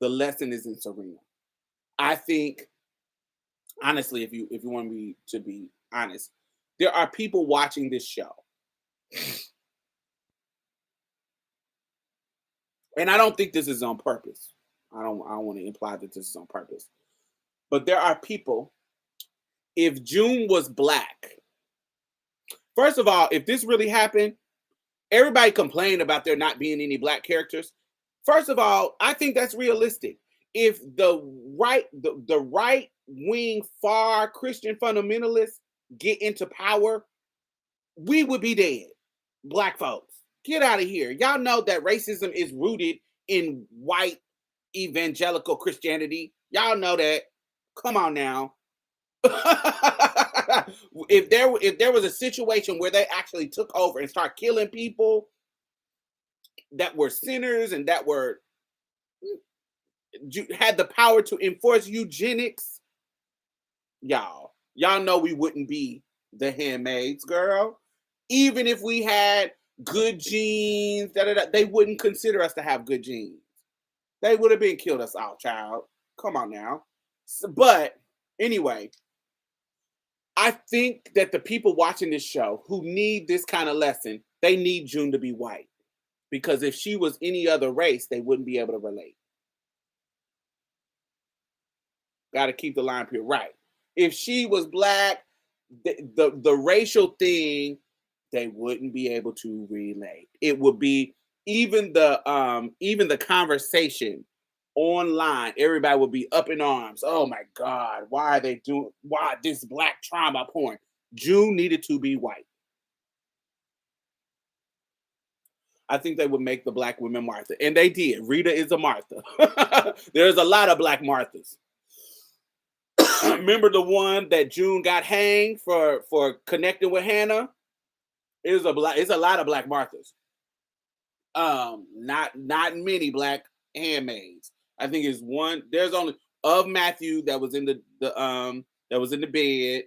The lesson is in Serena. I think, honestly, if you want me to be honest, there are people watching this show, and I don't think this is on purpose. I don't want to imply that this is on purpose, but there are people. If June was black, first of all, if this really happened, everybody complained about there not being any black characters. First of all, I think that's realistic. If the right wing far Christian fundamentalists get into power, we would be dead. Black folks, get out of here. Y'all know that racism is rooted in white evangelical Christianity. Y'all know that. Come on now. If there was a situation where they actually took over and start killing people that were sinners and that were had the power to enforce eugenics, y'all know we wouldn't be the handmaids, girl. Even if we had good genes, they wouldn't consider us to have good genes. They would have been killed us all, child. Come on now. But anyway, I think that the people watching this show who need this kind of lesson, they need June to be white. Because if she was any other race, they wouldn't be able to relate. Got to keep the line pure, right? If she was black, the racial thing, they wouldn't be able to relate. It would be even the conversation online, everybody would be up in arms. Oh my God, why this black trauma porn? June needed to be white. I think they would make the black women Martha. And they did. Rita is a Martha. There's a lot of black Marthas. Remember the one that June got hanged for connecting with Hannah? It's a lot of black Marthas. Not many black handmaids. I think it's one. There's only of Matthew that was in that was in the bed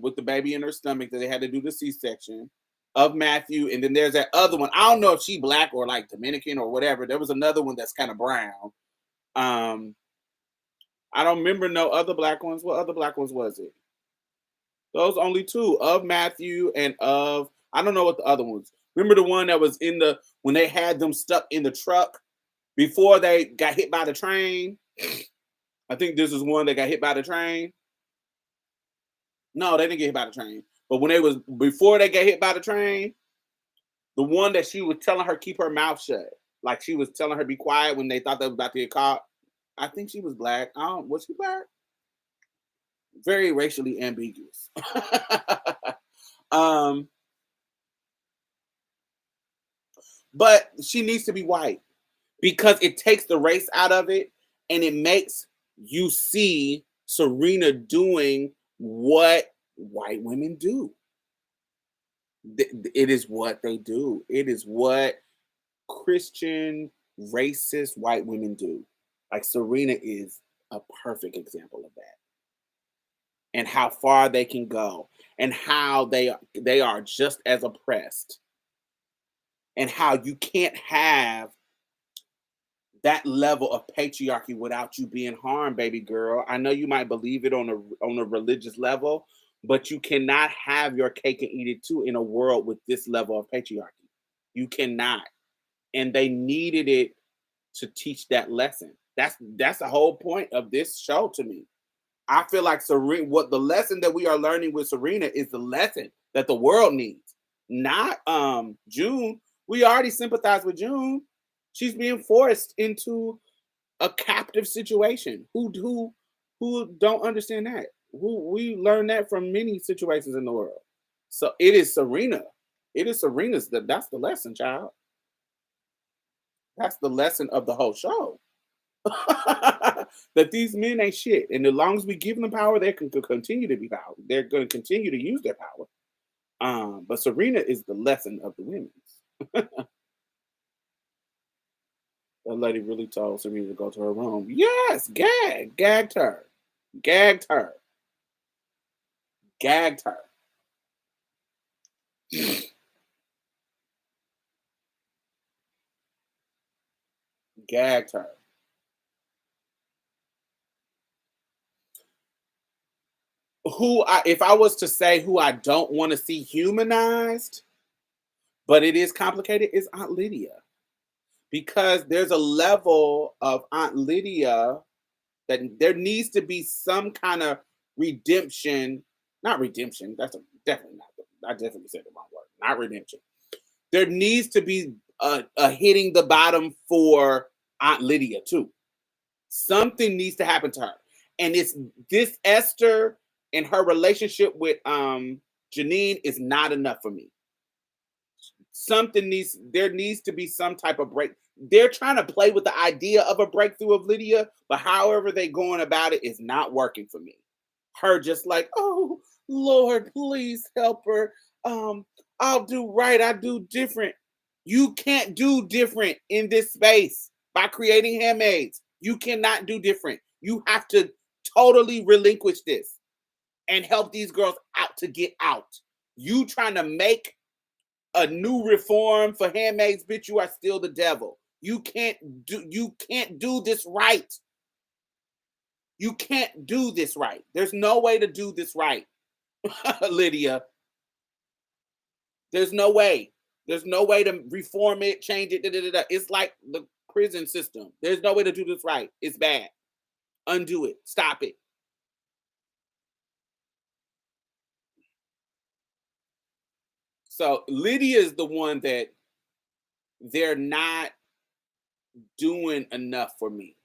with the baby in her stomach that they had to do the C-section of Matthew, and then there's that other one. I don't know if she black or like Dominican or whatever. There was another one that's kind of brown. I don't remember no other black ones. What other black ones was it? Those only two, of Matthew and of, I don't know what the other ones. Remember the one that was when they had them stuck in the truck before they got hit by the train? I think this is one that got hit by the train. No, they didn't get hit by the train. But before they got hit by the train, the one that she was telling her keep her mouth shut, like she was telling her be quiet when they thought they was about to get caught. I think she was black. Was she black? Very racially ambiguous. But she needs to be white because it takes the race out of it and it makes you see Serena doing what white women do. It is what they do. It is what Christian racist white women do. Like Serena is a perfect example of that. And how far they can go and how they are just as oppressed and how you can't have that level of patriarchy without you being harmed, baby girl. I know you might believe it on a religious level, but you cannot have your cake and eat it too in a world with this level of patriarchy. You cannot. And they needed it to teach that lesson. That's the whole point of this show to me. I feel like Serena, what the lesson that we are learning with Serena is the lesson that the world needs. Not June. We already sympathize with June. She's being forced into a captive situation. Who don't understand that? Who we learn that from many situations in the world. So it is Serena. It is Serena's that's the lesson, child. That's the lesson of the whole show. That these men ain't shit. And as long as we give them power, they can continue to be power. They're going to continue to use their power. But Serena is the lesson of the women's. That lady really told Serena to go to her room. Yes, gagged her, gagged her, gagged her, gagged her. If I was to say who I don't want to see humanized, but it is complicated, is Aunt Lydia. Because there's a level of Aunt Lydia that there needs to be some kind of redemption. Not redemption. Definitely not. I definitely said the wrong word. Not redemption. There needs to be a hitting the bottom for Aunt Lydia too. Something needs to happen to her, and it's this Esther and her relationship with Janine is not enough for me. There needs to be some type of break. They're trying to play with the idea of a breakthrough of Lydia, but however they going about it is not working for me. Her just like, oh Lord, please help her. I'll do right, I do different. You can't do different in this space by creating handmaids. You cannot do different. You have to totally relinquish this and help these girls out to get out. You trying to make a new reform for handmaids, bitch, you are still the devil. You can't do this right. You can't do this right. There's no way to do this right. Lydia. There's no way. There's no way to reform it, change it. Da, da, da, da. It's like the prison system. There's no way to do this right. It's bad. Undo it. Stop it. So Lydia is the one that they're not doing enough for me.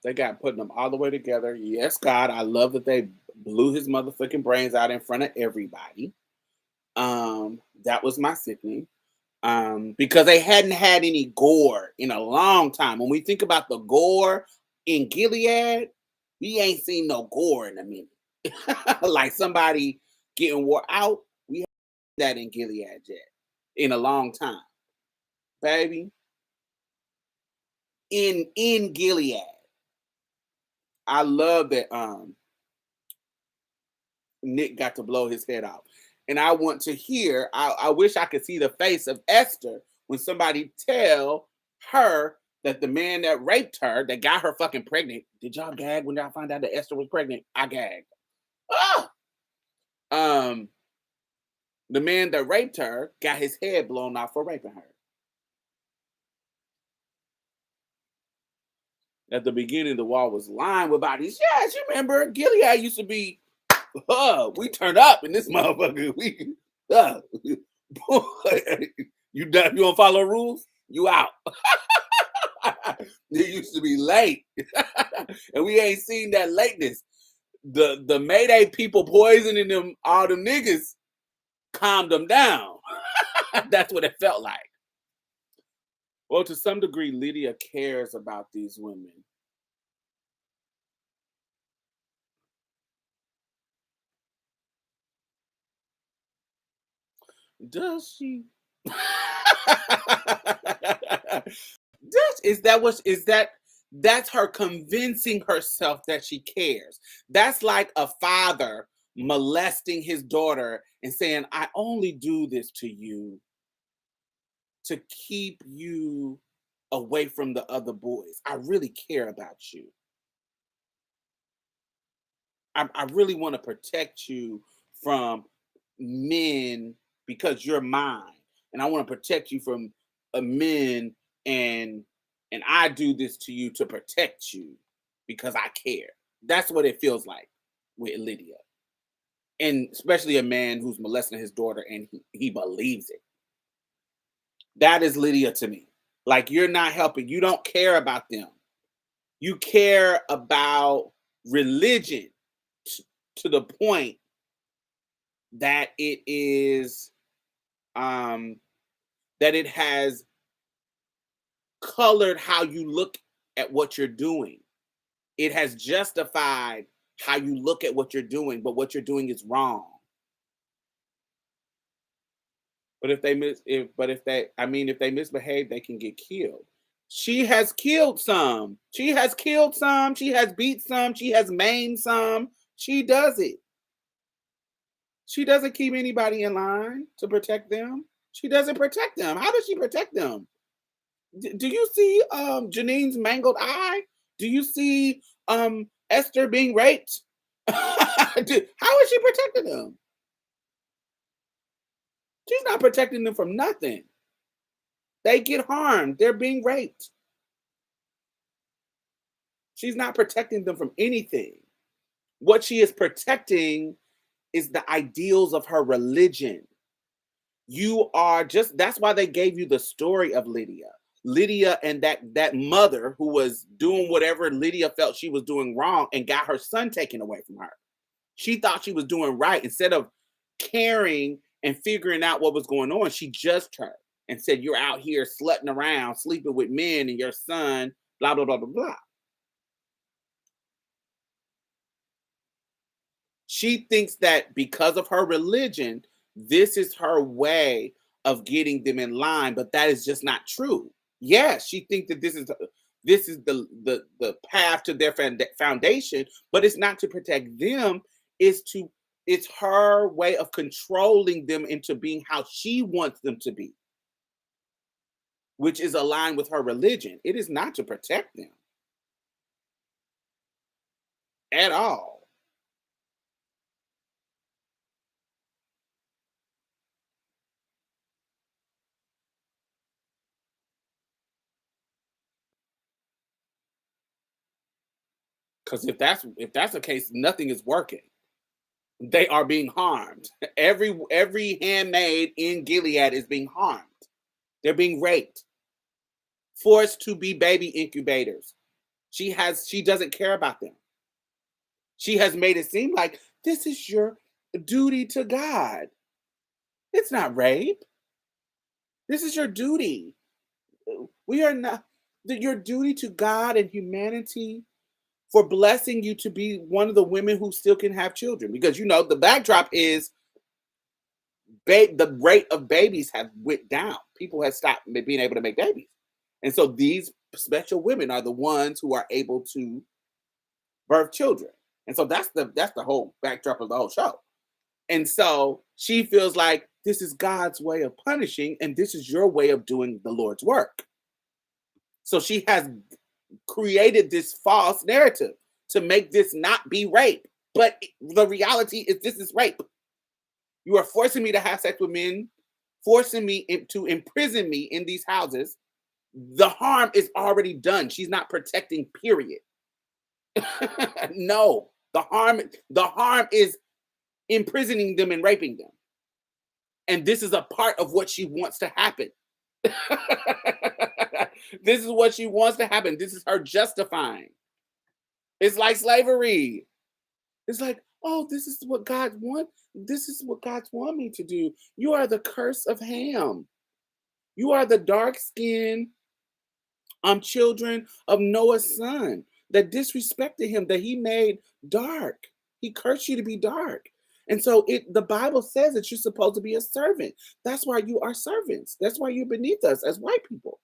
They got putting them all the way together. Yes, God, I love that they blew his motherfucking brains out in front of everybody. That was my sickening. Because they hadn't had any gore in a long time. When we think about the gore in Gilead, we ain't seen no gore in a minute. Like somebody getting wore out, we haven't seen that in Gilead yet in a long time, baby. In Gilead, I love that Nick got to blow his head off. And I want to hear, I wish I could see the face of Esther when somebody tell her that the man that raped her, that got her fucking pregnant. Did y'all gag when y'all found out that Esther was pregnant? I gagged. Ah! The man that raped her got his head blown off for raping her. At the beginning, the wall was lined with bodies. Yes, you remember Gilead used to be, we turned up in this motherfucker. We, you done? You don't follow rules? You out. It used to be late, and we ain't seen that lateness. The Mayday people poisoning them, all them niggas, calmed them down. That's what it felt like. Well, to some degree, Lydia cares about these women. Does she? Is that what is that? That's her convincing herself that she cares. That's like a father molesting his daughter and saying, "I only do this to you to keep you away from the other boys. I really care about you. I really want to protect you from men because you're mine, and I want to protect you from men, and I do this to you to protect you because I care." That's what it feels like with Lydia, and especially a man who's molesting his daughter and he believes it. That is Lydia to me. Like, you're not helping. You don't care about them. You care about religion to the point that it is um that it has colored how you look at what you're doing. It has justified how you look at what you're doing, but what you're doing is wrong. But if they miss if but if they I mean if they misbehave, they can get killed. She has killed some. She has killed some. She has beat some. She has maimed some. She does it. She doesn't keep anybody in line to protect them. She doesn't protect them. How does she protect them? Do you see Janine's mangled eye? Do you see Esther being raped? How is she protecting them? She's not protecting them from nothing. They get harmed. They're being raped. She's not protecting them from anything. What she is protecting is the ideals of her religion. You are just that's why they gave you the story of Lydia. Lydia and that mother who was doing whatever Lydia felt she was doing wrong and got her son taken away from her. She thought she was doing right. Instead of caring and figuring out what was going on, she judged her and said, "You're out here slutting around, sleeping with men, and your son, blah, blah, blah, blah, blah." She thinks that because of her religion, this is her way of getting them in line, but that is just not true. Yes, she thinks that this is the path to their foundation, but it's not to protect them. It's to it's her way of controlling them into being how she wants them to be, which is aligned with her religion. It is not to protect them at all. Because if that's the case, nothing is working. They are being harmed. Every handmaid in Gilead is being harmed. They're being raped, forced to be baby incubators. She doesn't care about them. She has made it seem like this is your duty to God. It's not rape. This is your duty. We are not your duty to God and humanity for blessing you to be one of the women who still can have children. Because the backdrop is the rate of babies have went down. People have stopped being able to make babies, and so these special women are the ones who are able to birth children. And so that's the whole backdrop of the whole show. And so she feels like this is God's way of punishing, and this is your way of doing the Lord's work. So she has created this false narrative to make this not be rape. But the reality is, this is rape. You are forcing me to have sex with men, forcing me to imprison me in these houses. The harm is already done. She's not protecting, period. No, the harm is imprisoning them and raping them. And this is a part of what she wants to happen. This is what she wants to happen. This is her justifying. It's like slavery. It's like, oh, this is what God wants. This is what God's want me to do. You are the curse of Ham. You are the dark skin Children of Noah's son that disrespected him, that he made dark. He cursed you to be dark. And so the Bible says that you're supposed to be a servant. That's why you are servants. That's why you're beneath us as white people.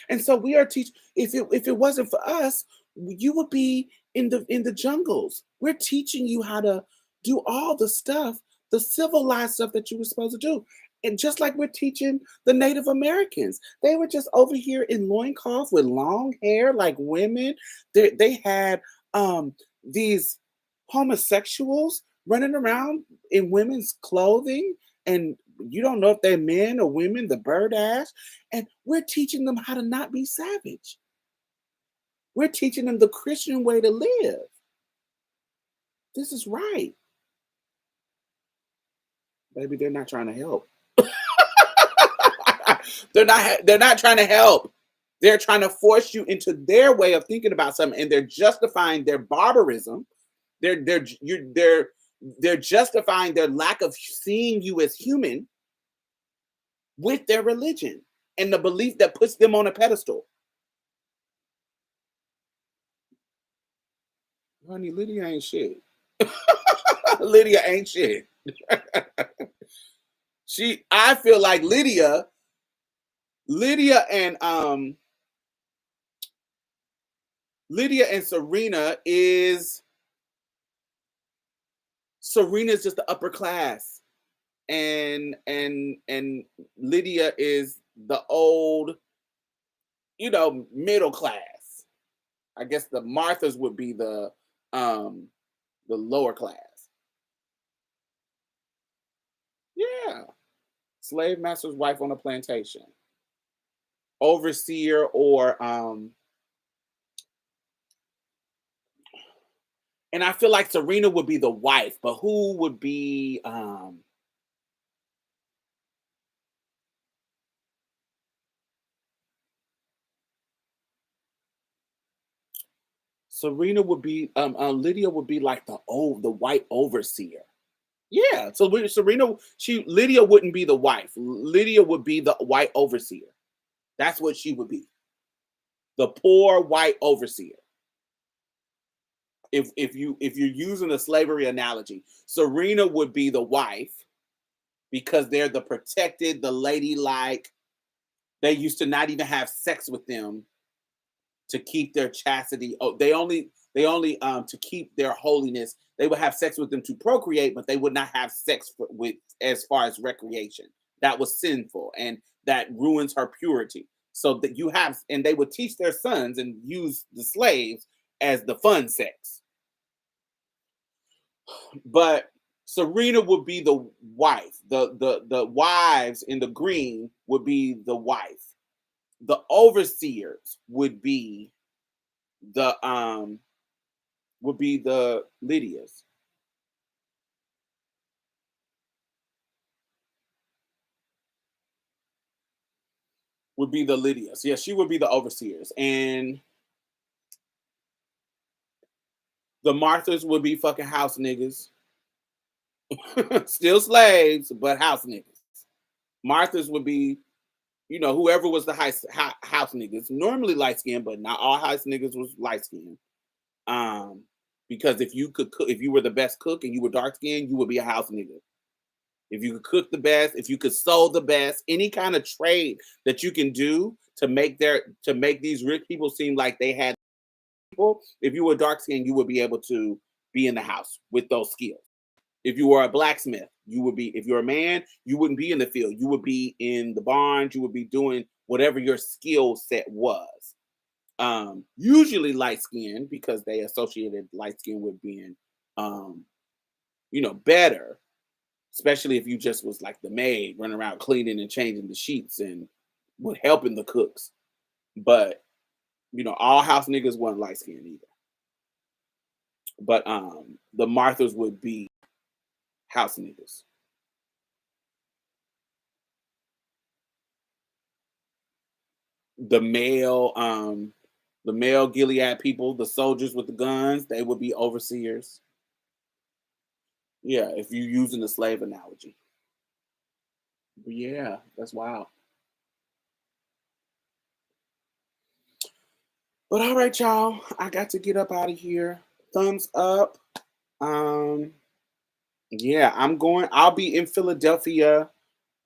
And so we are teach if it wasn't for us, you would be in the jungles. We're teaching you how to do all the stuff, the civilized stuff that you were supposed to do. And just like we're teaching the Native Americans, they were just over here in loincloths with long hair like women. They had these homosexuals running around in women's clothing, and you don't know if they're men or women, the bird ass. And we're teaching them how to not be savage. We're teaching them the Christian way to live. This is right. Baby, they're not trying to help. They're not trying to help. They're trying to force you into their way of thinking about something, and they're justifying their barbarism. They're justifying their lack of seeing you as human with their religion and the belief that puts them on a pedestal. Honey, Lydia ain't shit. Lydia ain't shit. I feel like Lydia and Serena's just the upper class, and Lydia is the old, middle class. I guess the Marthas would be the lower class. Yeah. Slave master's wife on a plantation. Overseer or and I feel like Serena would be the wife, but who would be Serena would be Lydia would be like the white overseer. Yeah, so Serena, Lydia wouldn't be the wife. Lydia would be the white overseer. That's what she would be. The poor white overseer. If you're using a slavery analogy, Serena would be the wife because they're the protected, the ladylike. They used to not even have sex with them to keep their chastity. Oh, they only to keep their holiness. They would have sex with them to procreate, but they would not have sex with as far as recreation. That was sinful, and that ruins her purity. So that and they would teach their sons and use the slaves as the fun sex. But Serena would be the wife. The wives in the green would be the wife. The overseers the um would be the Lydias. Would be the Lydias. Yeah, she would be the overseers. And the Marthas would be fucking house niggas. Still slaves, but house niggas. Marthas would be, whoever was the house niggas. Normally light skinned, but not all house niggas was light skinned. Because if you could cook, if you were the best cook and you were dark skinned, you would be a house nigga. If you could cook the best, if you could sew the best, any kind of trade that you can do to make these rich people seem like they had people, if you were dark skinned, you would be able to be in the house with those skills. If you were a blacksmith, if you're a man, you wouldn't be in the field. You would be in the barns, you would be doing whatever your skill set was. Usually light skin because they associated light skin with being better, especially if you just was like the maid running around cleaning and changing the sheets and with helping the cooks. But all house niggas wasn't light skinned either. But the Marthas would be house niggas. The male Gilead people, the soldiers with the guns, they would be overseers. Yeah, if you're using the slave analogy. But yeah, that's wild. But all right, y'all. I got to get up out of here. Thumbs up. Um, yeah, I'll be in Philadelphia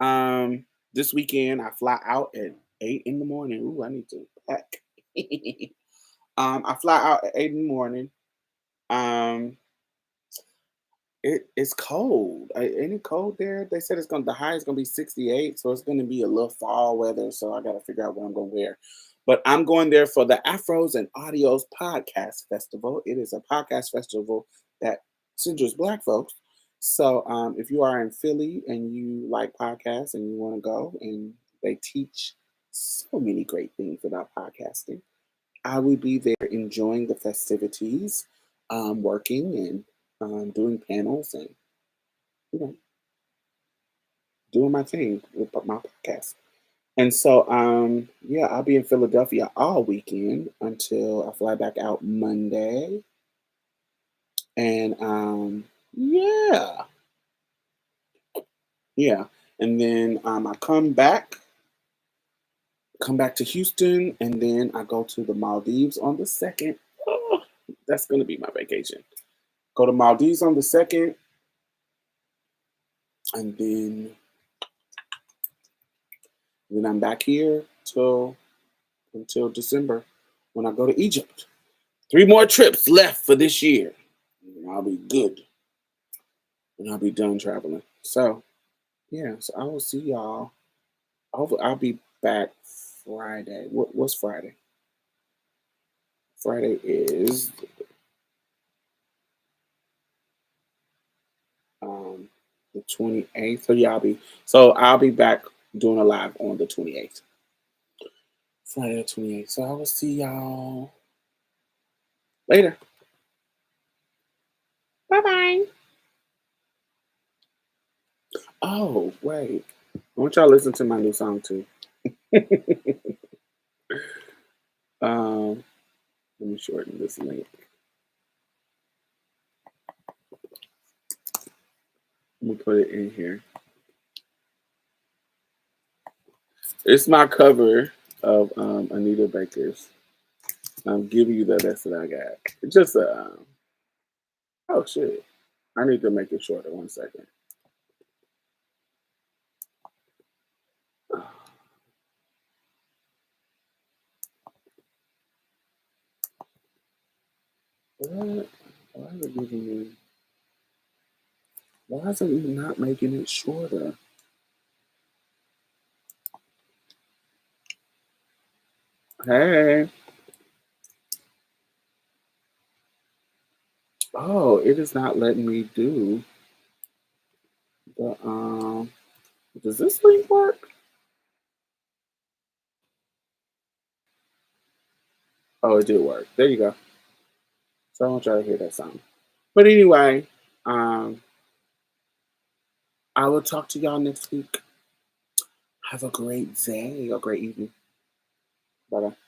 this weekend. I fly out at 8 in the morning. Ooh, I need to pack. I fly out at 8 in the morning. Um, it's cold. Ain't it cold there? They said the high is gonna be 68, so it's gonna be a little fall weather. So I gotta figure out what I'm gonna wear. But I'm going there for the Afros and Audios Podcast Festival. It is a podcast festival that centers Black folks. So if you are in Philly and you like podcasts and you want to go, and they teach so many great things about podcasting, I will be there enjoying the festivities, working and doing panels and you know doing my thing with my podcast. And so yeah, I'll be in Philadelphia all weekend until I fly back out Monday. And yeah, yeah. And then I come back to Houston, and then I go to the Maldives on the second. Oh, that's gonna be my vacation. Go to Maldives on the second, and then I'm back here until December when I go to Egypt. 3 more trips left for this year. And I'll be good. And I'll be done traveling. So yeah, so I will see y'all. Hopefully I'll be back Friday. What's Friday? Friday is um the 28th. So yeah, I'll be back doing a live on the 28th. Friday the 28th. So I will see y'all later. Bye bye. Oh, wait. I want y'all to listen to my new song too. Let me shorten this link. Let me put it in here. It's my cover of Anita Baker's I'm giving you the best that I got. It's just oh shit. I need to make it shorter. 1 second. What? Why is it giving me? Why is it not making it shorter? Hey. Oh, it is not letting me do the. Does this link work? Oh, it did work. There you go. So I want y'all to hear that song. But anyway, um, I will talk to y'all next week. Have a great day or great evening. Bye bye.